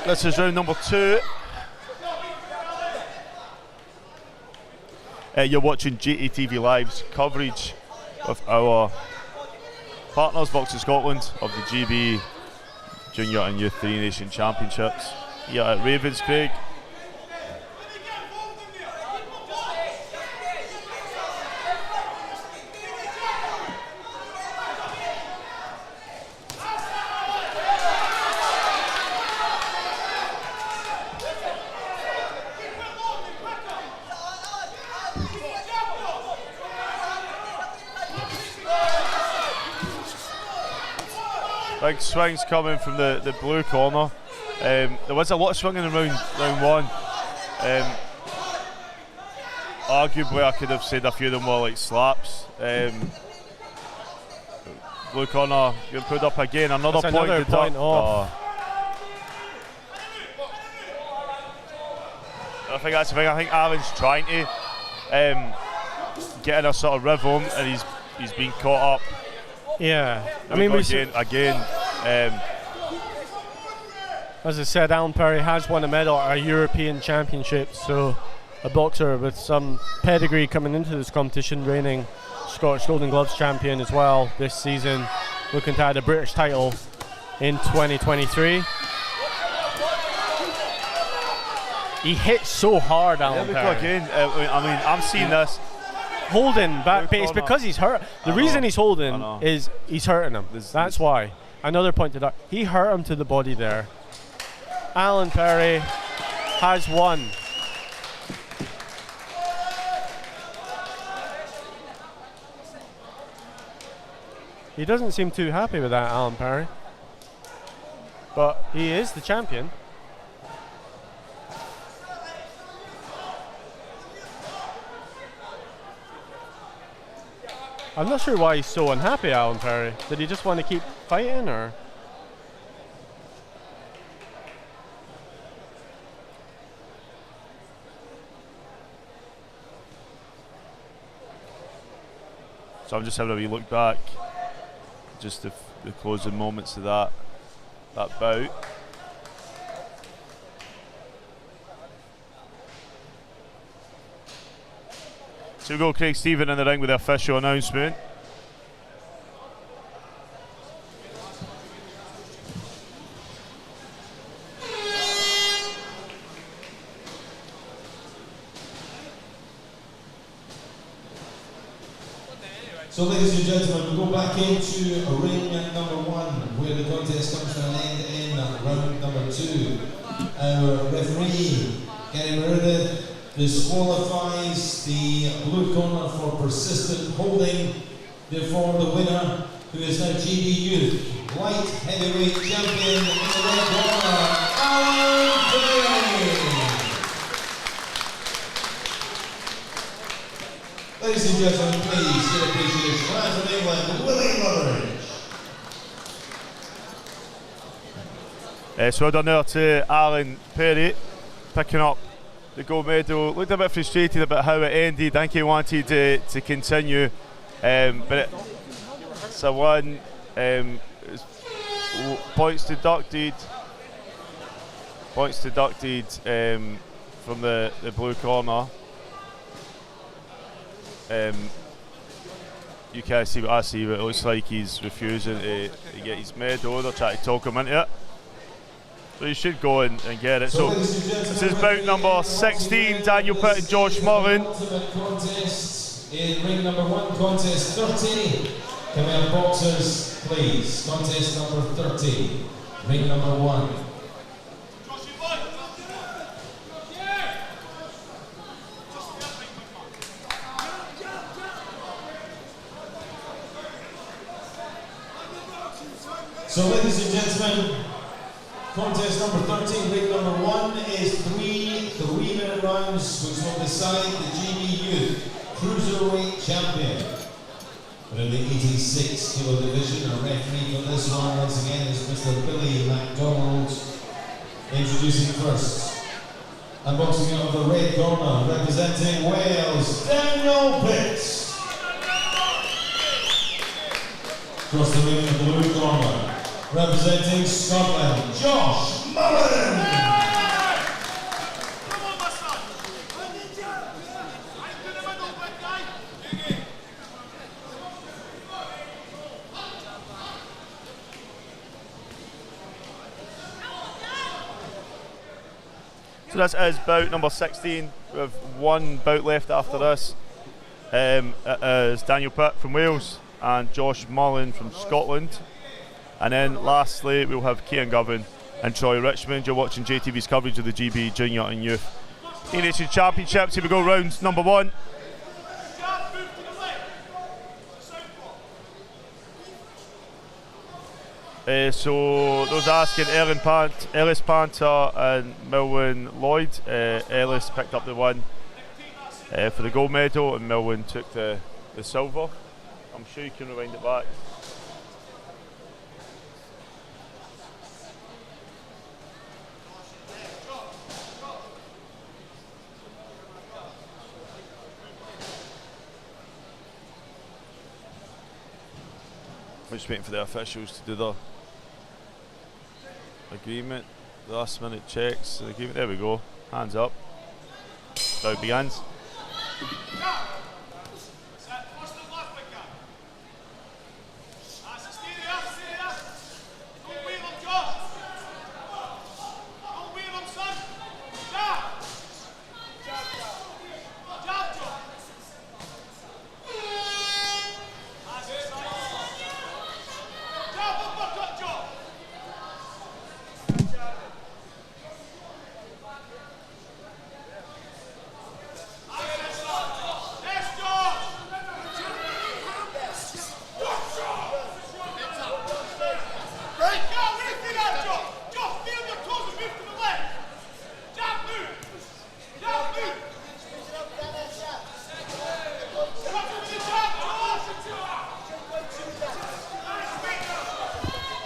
This is round number 2. You're watching JATV Live's coverage of our partners, Boxing Scotland, of the GB Junior and Youth 3 Nation Championships here at Ravenscraig. Big swings coming from the blue corner. There was a lot of swinging in round 1. Arguably, I could have said a few of them were like slaps. Blue corner getting put up again. Another That's point. Another point off. I think that's the thing. I think Alan's trying to get in a sort of rhythm, and he's been caught up. Yeah, I mean, again. As I said, Alan Perry has won a medal at our European Championships, so a boxer with some pedigree coming into this competition, reigning Scottish Golden Gloves champion as well this season, looking to add a British title in 2023. He hits so hard, Alan Perry. Again. I mean, I'm seeing this. Holding back, but it's because he's hurt. The reason he's holding is he's hurting him. That's why. Another point to that. He hurt him to the body there. Alan Perry has won. He doesn't seem too happy with that, Alan Perry. But he is the champion. I'm not sure why he's so unhappy, Alan Perry. Did he just want to keep fighting, or? So I'm just having a wee look back, just the closing moments of that bout. So we go Craig Stephen in the ring with the official announcement. So ladies and gentlemen, we'll go back into ring number 1, where the contest comes to an end in round number 2. Our referee, Gary Meredith, disqualifies the blue corner for persistent holding. Therefore, the winner, who is now GB Youth Light Heavyweight Champion in the red corner, Alan Perry. Ladies and gentlemen, please give appreciation round from England, Willie Loveridge. So well done there to Alan Perry, picking up the gold medal. Looked a bit frustrated about how it ended. I think he wanted to continue, but it's a one. Points deducted. Points deducted from the blue corner. You can't see what I see, but it looks like he's refusing to get his medal. They're trying to talk him into it. So he should go and get it. So this is bout number 16, Daniel Pitt and Josh Mullen. Contest in ring number 1, contest 30. Come out boxers, please. Contest number 30, ring number 1. So ladies and gentlemen, contest number 13, leg number 1 is 3 3-minute rounds, which will decide the GB Youth Cruiserweight Champion. But in the 86 kilo division, our referee for this one once again is Mr. Billy MacDonald. Introducing first, and boxing out of the red corner, representing Wales, Daniel Pitt. Across the ring in the blue corner, representing Scotland, Josh Mullen. So this is bout number 16. We have one bout left after this. It is Daniel Pitt from Wales and Josh Mullen from Scotland. And then lastly we'll have Cian Govan and Troy Richmond. You're watching JTV's coverage of the GB Junior and Youth Nation Championships. Here we go, round number 1. So those asking, Ellis Panter and Mullen Lloyd. Ellis picked up the one for the gold medal and Mullen took the silver. I'm sure you can rewind it back. We're just waiting for the officials to do the agreement, the last minute checks, the agreement. There we go, hands up. Bout begins.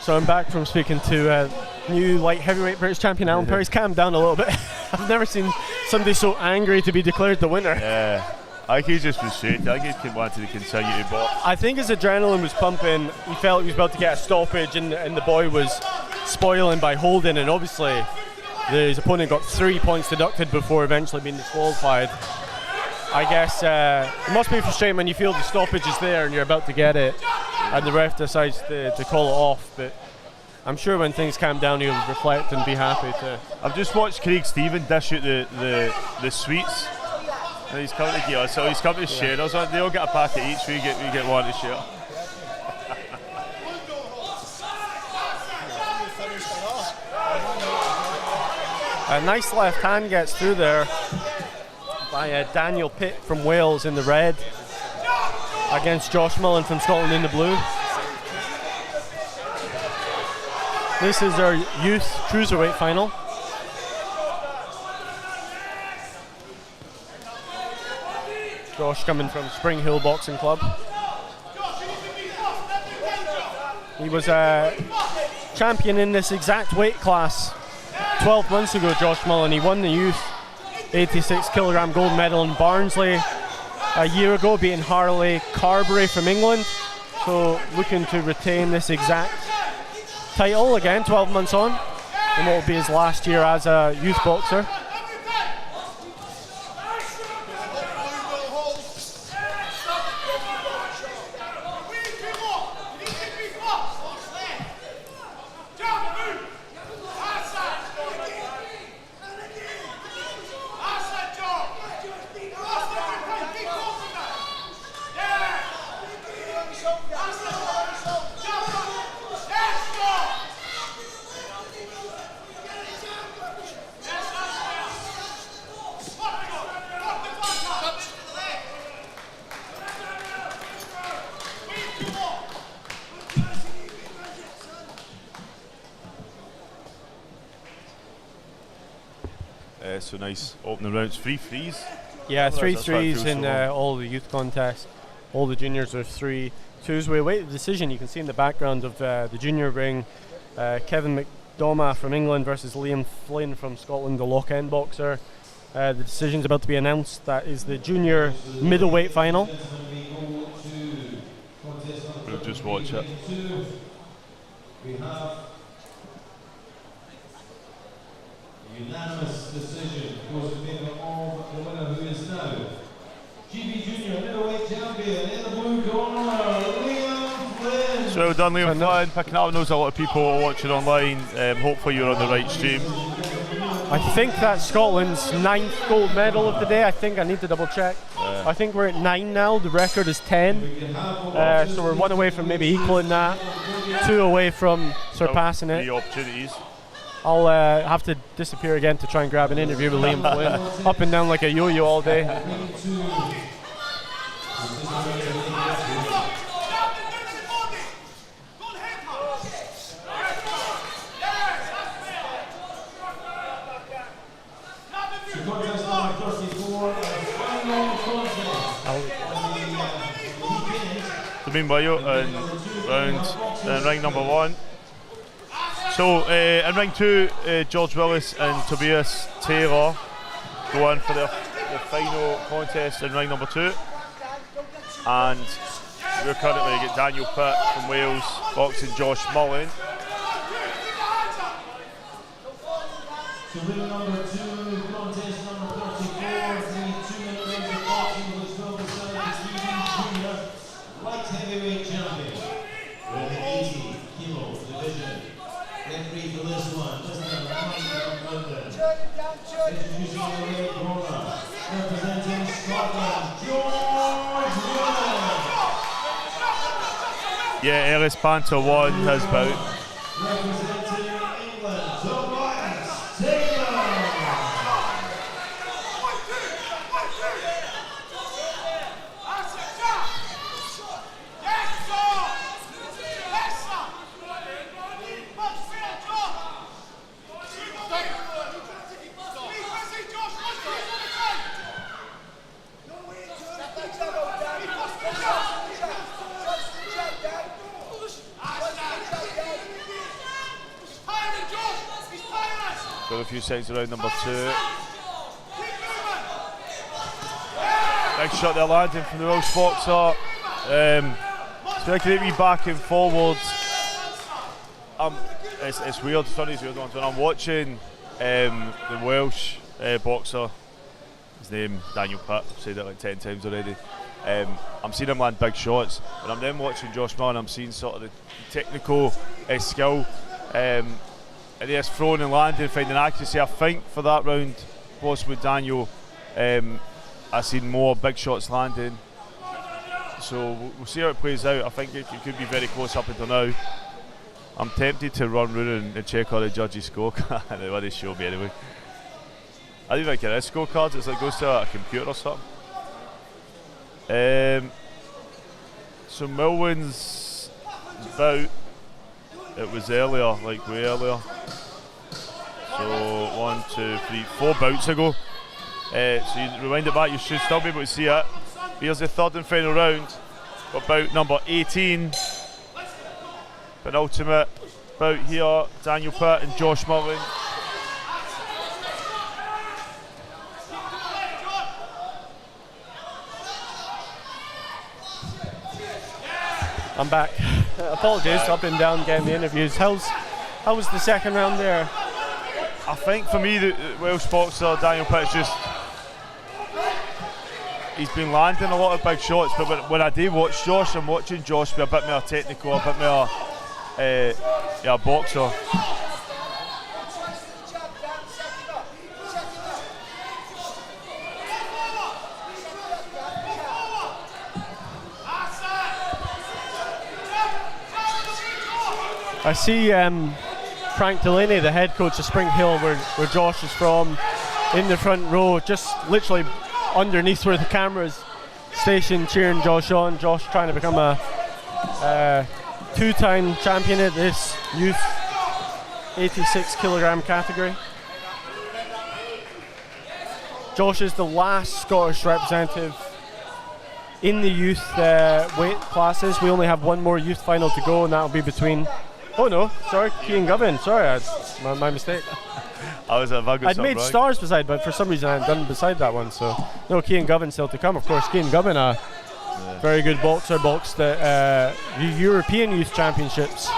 So I'm back from speaking to new light heavyweight British champion Alan Perry's calmed down a little bit. I've never seen somebody so angry to be declared the winner. Yeah, I think he's just frustrated. I think he wanted to continue to box. I think his adrenaline was pumping. He felt he was about to get a stoppage, and the boy was spoiling by holding. And obviously, his opponent got 3 points deducted before eventually being disqualified. I guess it must be frustrating when you feel the stoppage is there and you're about to get it, and the ref decides to call it off. But I'm sure when things calm down, he'll reflect and be happy to. I've just watched Craig Stephen dish out the sweets, and he's coming to get us. So he's coming to share us. They all get a packet each. We get one to share. A nice left hand gets through there by Daniel Pitt from Wales in the red against Josh Mullen from Scotland in the blue. This is our youth cruiserweight final. Josh coming from Spring Hill Boxing Club. He was a champion in this exact weight class 12 months ago, Josh Mullen. He won the youth 86 kilogram gold medal in Barnsley a year ago, beating Harley Carberry from England. So looking to retain this exact title again 12 months on, and what will be his last year as a youth boxer. So nice opening rounds. 3 threes. Yeah, That's 3 why it threes feels in so long. all the youth contests. All the juniors are 3 2s. We await the decision. You can see in the background of the junior ring, Kevin McDonough from England versus Liam Flynn from Scotland, the lock-end boxer. The decision's about to be announced. That is the junior middleweight final. We'll just watch it. We have a unanimous decision goes in favour of the winner, who is now GB Junior middleweight champion in the blue corner, Liam Flynn. So well done, Liam Flynn, picking up. Knows a lot of people are watching online. Hopefully you're on the right stream. I think that's Scotland's 9th gold medal of the day. I think I need to double check. I think we're at 9 now. The record is 10. So we're 1 away from maybe equaling that. 2 away from surpassing it. 3 opportunities. I'll have to disappear again to try and grab an interview with Liam Flynn. Up and down like a yo-yo all day. So meanwhile, in ring number 1. So in ring 2, George Willis and Tobias Taylor go in for the final contest in ring number 2. And we're currently got Daniel Pitt from Wales boxing Josh Mullen. So ring number 2, contest number 34, 2-minute rounds of boxing was well decided GB Junior light heavyweight champion with the 80 kilo division. Referee for this one, Mr. Manion from London. Introducing the red corner, representing Scotland, George Willis. Yeah, Ellis Panter won his bout. Representing England, Tobias Taylor. Got a few seconds around number 2. Big shot there landing from the Welsh boxer. It's like a wee back and forwards. It's weird, it's one of these weird ones. When I'm watching the Welsh boxer, his name Daniel Pitt, I've said it like 10 times already. I'm seeing him land big shots. When I'm then watching Josh Mullen, I'm seeing sort of the technical skill. And he's throwing and landing, finding accuracy. I think for that round, possibly Daniel, I've seen more big shots landing. So we'll see how it plays out. I think it could be very close up until now. I'm tempted to run round and check all the judges' scorecards. What they show me anyway. I don't think it is scorecards. It's like goes to a computer or something. So Mullen's bout. It was earlier, like way earlier. So 1, 2, 3, 4 bouts ago. So you rewind it back, you should still be able to see it. Here's the 3rd and final round for bout number 18. Penultimate bout here, Daniel Pitt and Josh Mullen. I'm back. Apologies, up and down getting the interviews. How was the second round there? I think for me, the Welsh boxer Daniel Pitt's he's been landing a lot of big shots, but when I do watch Josh, I'm watching Josh be a bit more technical, a bit more a boxer. I see Frank Delaney, the head coach of Spring Hill, where Josh is from, in the front row, just literally underneath where the camera's stationed, cheering Josh on. Josh trying to become a 2-time champion at this youth 86 kilogram category. Josh is the last Scottish representative in the youth weight classes. We only have one more youth final to go, and that'll be between. Oh no, sorry, Cian Govan. Sorry, my mistake. I'd made stars beside, but for some reason I hadn't done beside that one. So no, Cian Govan still to come. Of course, Cian Govan, a very good boxer, boxed at the European Youth Championships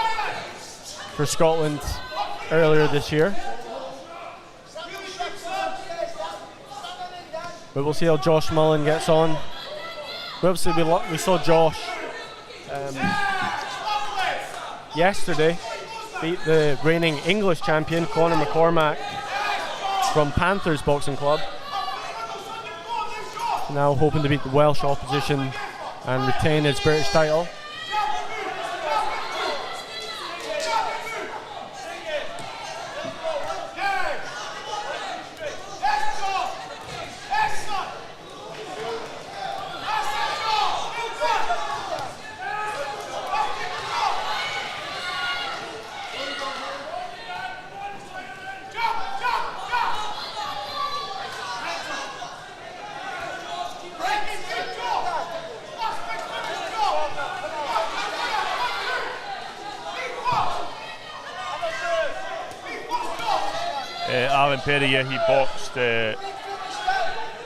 for Scotland earlier this year. But we'll see how Josh Mullen gets on. Obviously, we saw Josh yesterday beat the reigning English champion Conor McCormack from Panthers Boxing Club. Now hoping to beat the Welsh opposition and retain his British title. Perrier, he boxed the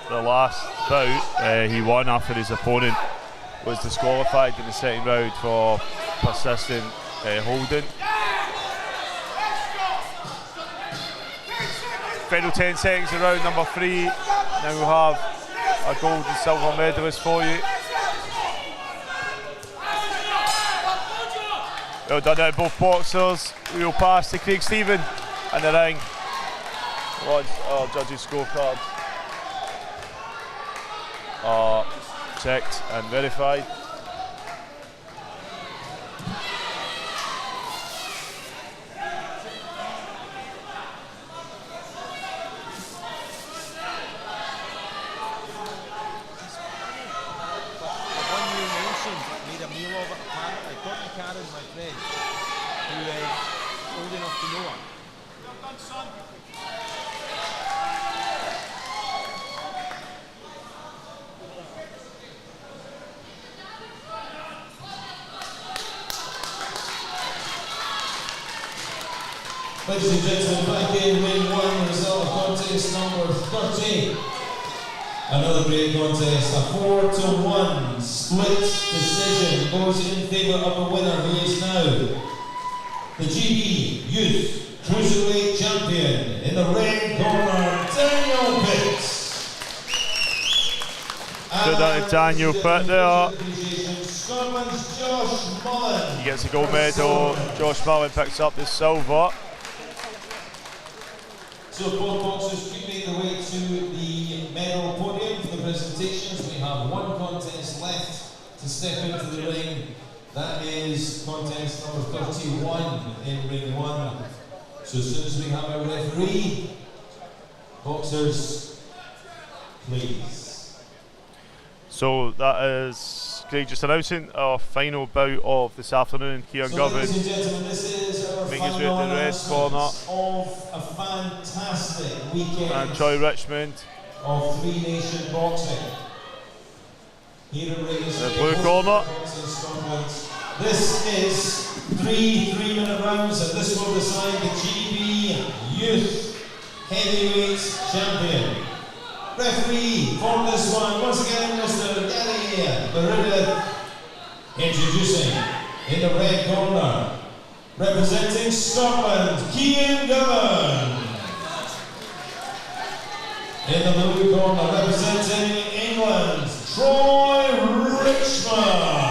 last bout. He won after his opponent was disqualified in the second round for persistent holding. Final 10 seconds of round number 3. Now we'll have a gold and silver medalist for you. Well done out of both boxers. We'll pass to Craig Stephen in the ring. Watch our judges' scorecard. Checked and verified. Ladies and gentlemen, back in ring 1, result of contest number 30. Another great contest, a 4-1 split decision goes in favour of the winner, who is now the GB Youth Cruiserweight Champion in the red corner, Daniel Pitt. Good on Daniel Pitt there. Scotland's Josh Mullen. He gets a gold medal. Josh Mullen picks up the silver. So both boxers keep making their way to the medal podium for the presentations. We have one contest left to step into the ring. That is contest number 31 in ring 1. So as soon as we have our referee, boxers, please. So that is Craig just announcing our final bout of this afternoon. Cian Govan ladies and gentlemen, this is our making his way final to the red corner. of a fantastic weekend. And Troy Richmond of Three Nation boxing. Here in the blue corner. This is 3 3-minute rounds, and this will decide the GB Youth Heavyweight Champion. Referee for this one, once again, Mr. Gary Meredith. Introducing in the red corner, representing Scotland, Cian Govan. In the blue corner, representing England, Troy Richmond.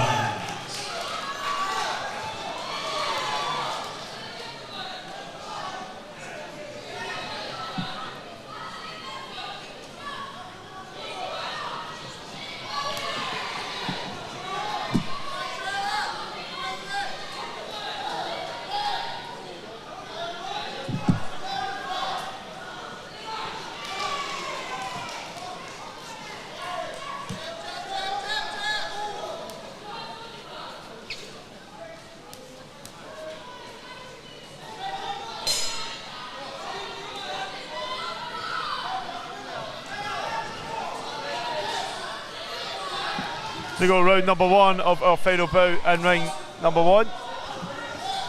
To go round number 1 of our final bout in ring number 1.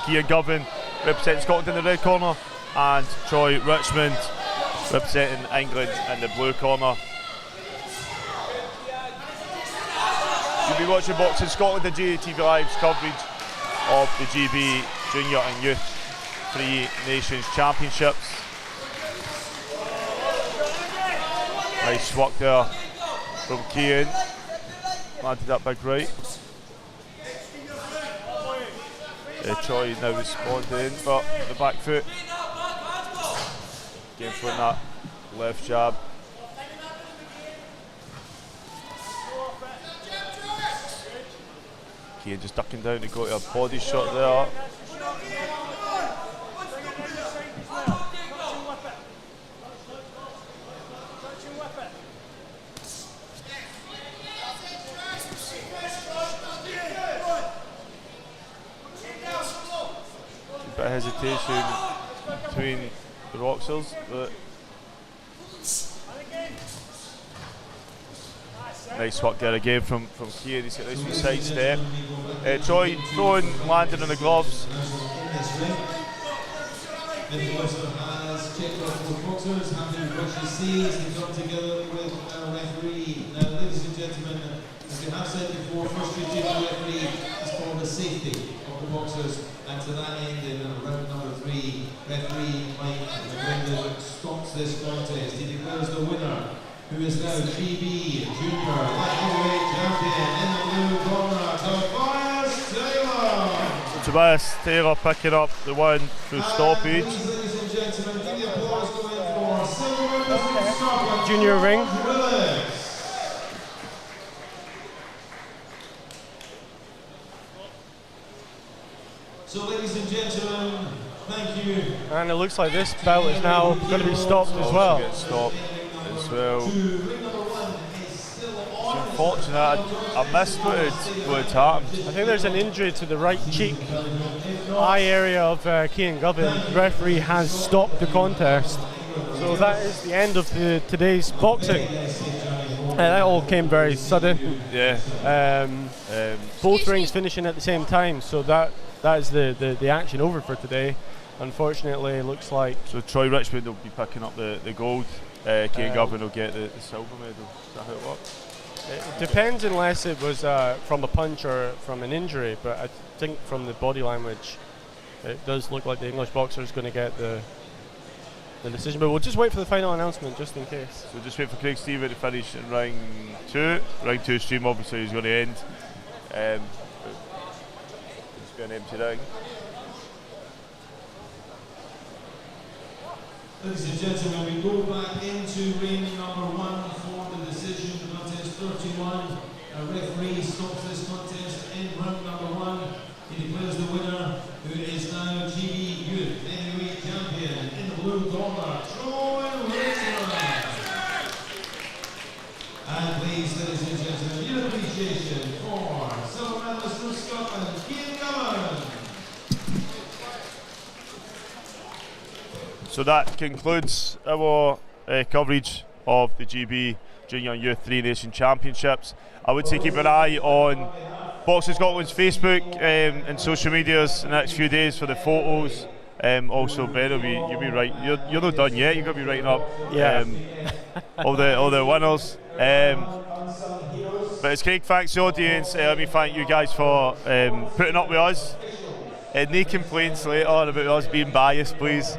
Cian Govan representing Scotland in the red corner, and Troy Richmond representing England in the blue corner. You'll be watching Boxing Scotland and JATV Live's coverage of the GB Junior and Youth Three Nations Championships. Nice work there from Cian. Landed that big right. Troy now responding, but the back foot. Again throwing that left jab. Cian just ducking down to go to a body shot there. A bit of hesitation between the Roxers, but nice work there again from Cian. He's got a nice side step. Troy throwing, landing on the gloves. Then also has checked off the boxers, happy with what she sees, and come together with our referee. Now, ladies and gentlemen, as we have said before, first duty of the referee is for the safety of the boxers, and to that end, in round number 3, referee Mike McFee stops this contest. He declares the winner, who is now GB Junior Lightweight Champion in the blue corner, Tobias Taylor. Tobias Taylor picking up the win through stoppage. Ladies and gentlemen, give the applause going for silver members from Scotland. Junior ring. So, ladies and gentlemen, thank you. And it looks like this bout is now going to be stopped as well. Get stopped as well. It's unfortunate. I missed what had happened. I think there's an injury to the right cheek, eye area of Cian Govan. The referee has stopped the contest. So that is the end of today's boxing. That all came very sudden. Yeah. Both rings finishing at the same time, so that is the action over for today. Unfortunately, it looks like. So Troy Richmond will be picking up the gold. Cian Govan will get the silver medal. Is that how it works? It depends unless it was from a punch or from an injury, but I think from the body language, it does look like the English boxer is going to get the decision. But we'll just wait for the final announcement just in case. So just wait for Craig Stephen to finish in ring 2. Ring 2 stream obviously is going to end. It's be an empty ring. Ladies and gentlemen, we go back into ring number 1 for the decision. Contest 31. A referee stops this contest in round number 1. He declares the winner, who is now GB Youth Heavyweight Champion in the blue corner, Troy Richmond. And please, ladies and gentlemen, your appreciation for silver medalist from Scotland, Cian Govan. So that concludes our coverage of the GB Junior and Youth Three Nation Championships. I would say keep an eye on Boxing Scotland's Facebook and social medias in the next few days for the photos. Also, Ben, you'll be right. You're not done yet. You're going to be writing up all the winners. But it's Craig, thanks the audience. Let me thank you guys for putting up with us. No complaints later about us being biased, please.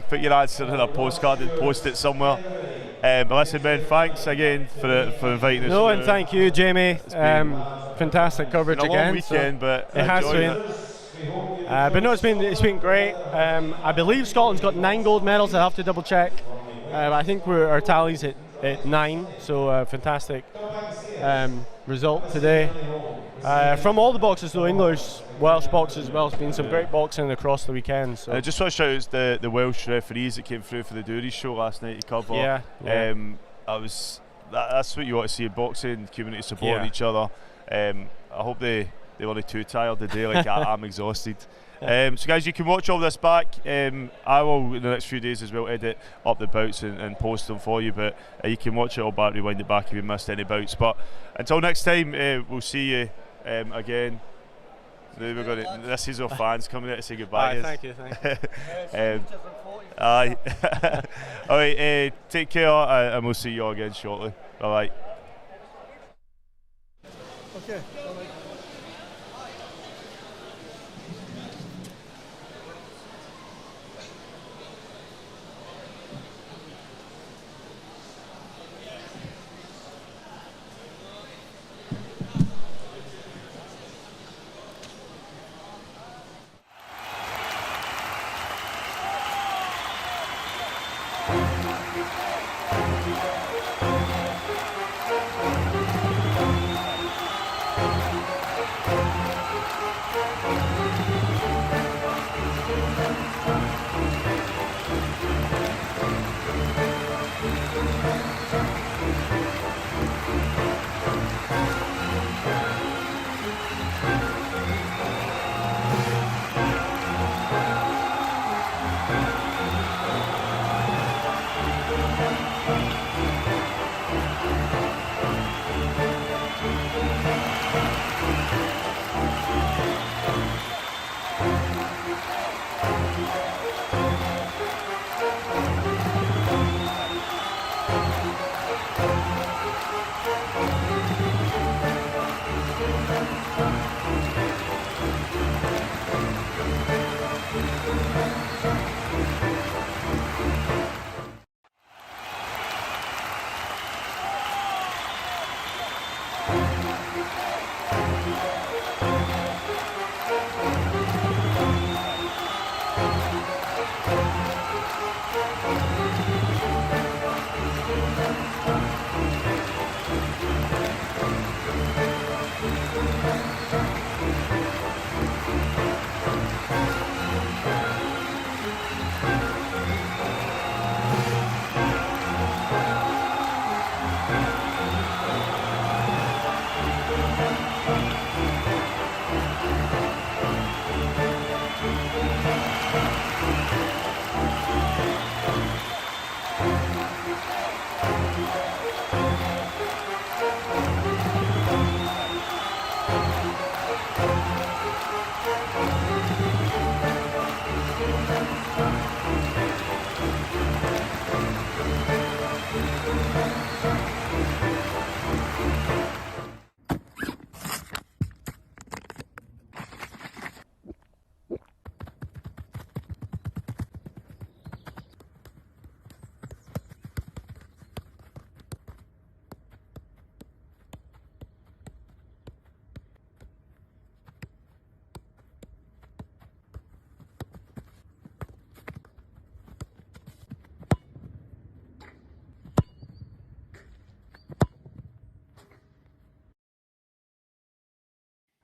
Put your answer in a postcard and post it somewhere. But listen, Ben, thanks again for inviting us. No, and thank you, Jamie. Fantastic coverage again. Long weekend, but it has been. But no, it's been great. I believe Scotland's got 9 gold medals. I have to double check. I think our tally's at 9, so fantastic result today. From all the boxers, though, English, Welsh boxers as well. It's been some great boxing across the weekend. So. I just want to shout out the Welsh referees that came through for the Dury show last night to cover. Yeah. That's what you want to see in boxing, community supporting each other. I hope they weren't too tired today, like I'm exhausted. So guys, you can watch all this back. I will in the next few days as well edit up the bouts and post them for you, but you can watch it all back, rewind it back if you missed any bouts. But until next time, we'll see you again. This is our fans coming out to say goodbye. Thank you. Aye. Alright, take care, and we'll see you all again shortly. Alright. Okay.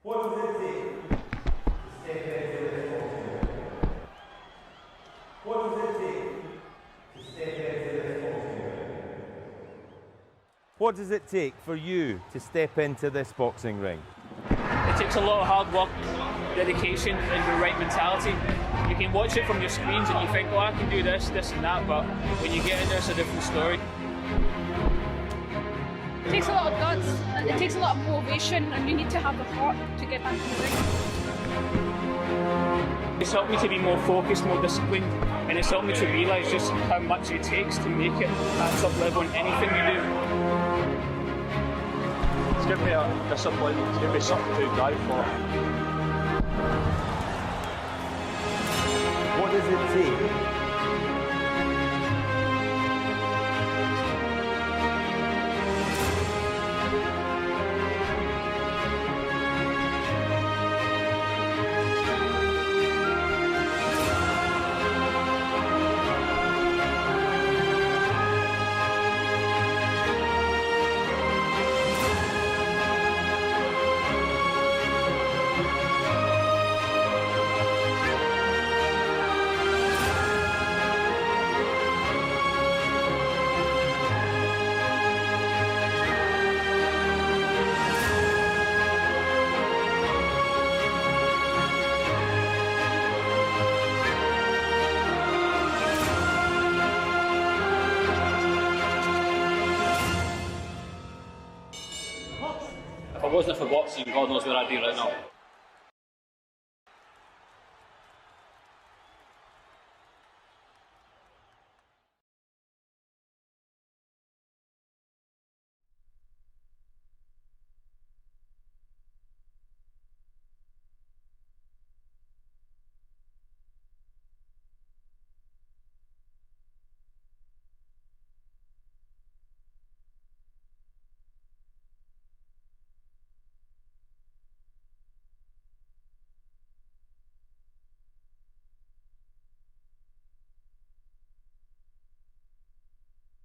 What does it take to step into this boxing? What does it take to step into this boxing? What does it take for you to step into this boxing ring? It takes a lot of hard work, dedication, and the right mentality. You can watch it from your screens and you think, oh, I can do this, this and that, but when you get in there, it's a different story. It takes a lot of guts, it takes a lot of motivation, and you need to have the heart to get back in the ring. It's helped me to be more focused, more disciplined, and it's helped me to realise just how much it takes to make it at top level in anything you do. It's given me a discipline, it's given me something to drive for. What does it take? wasn't for boxing, God knows where I'd be right now.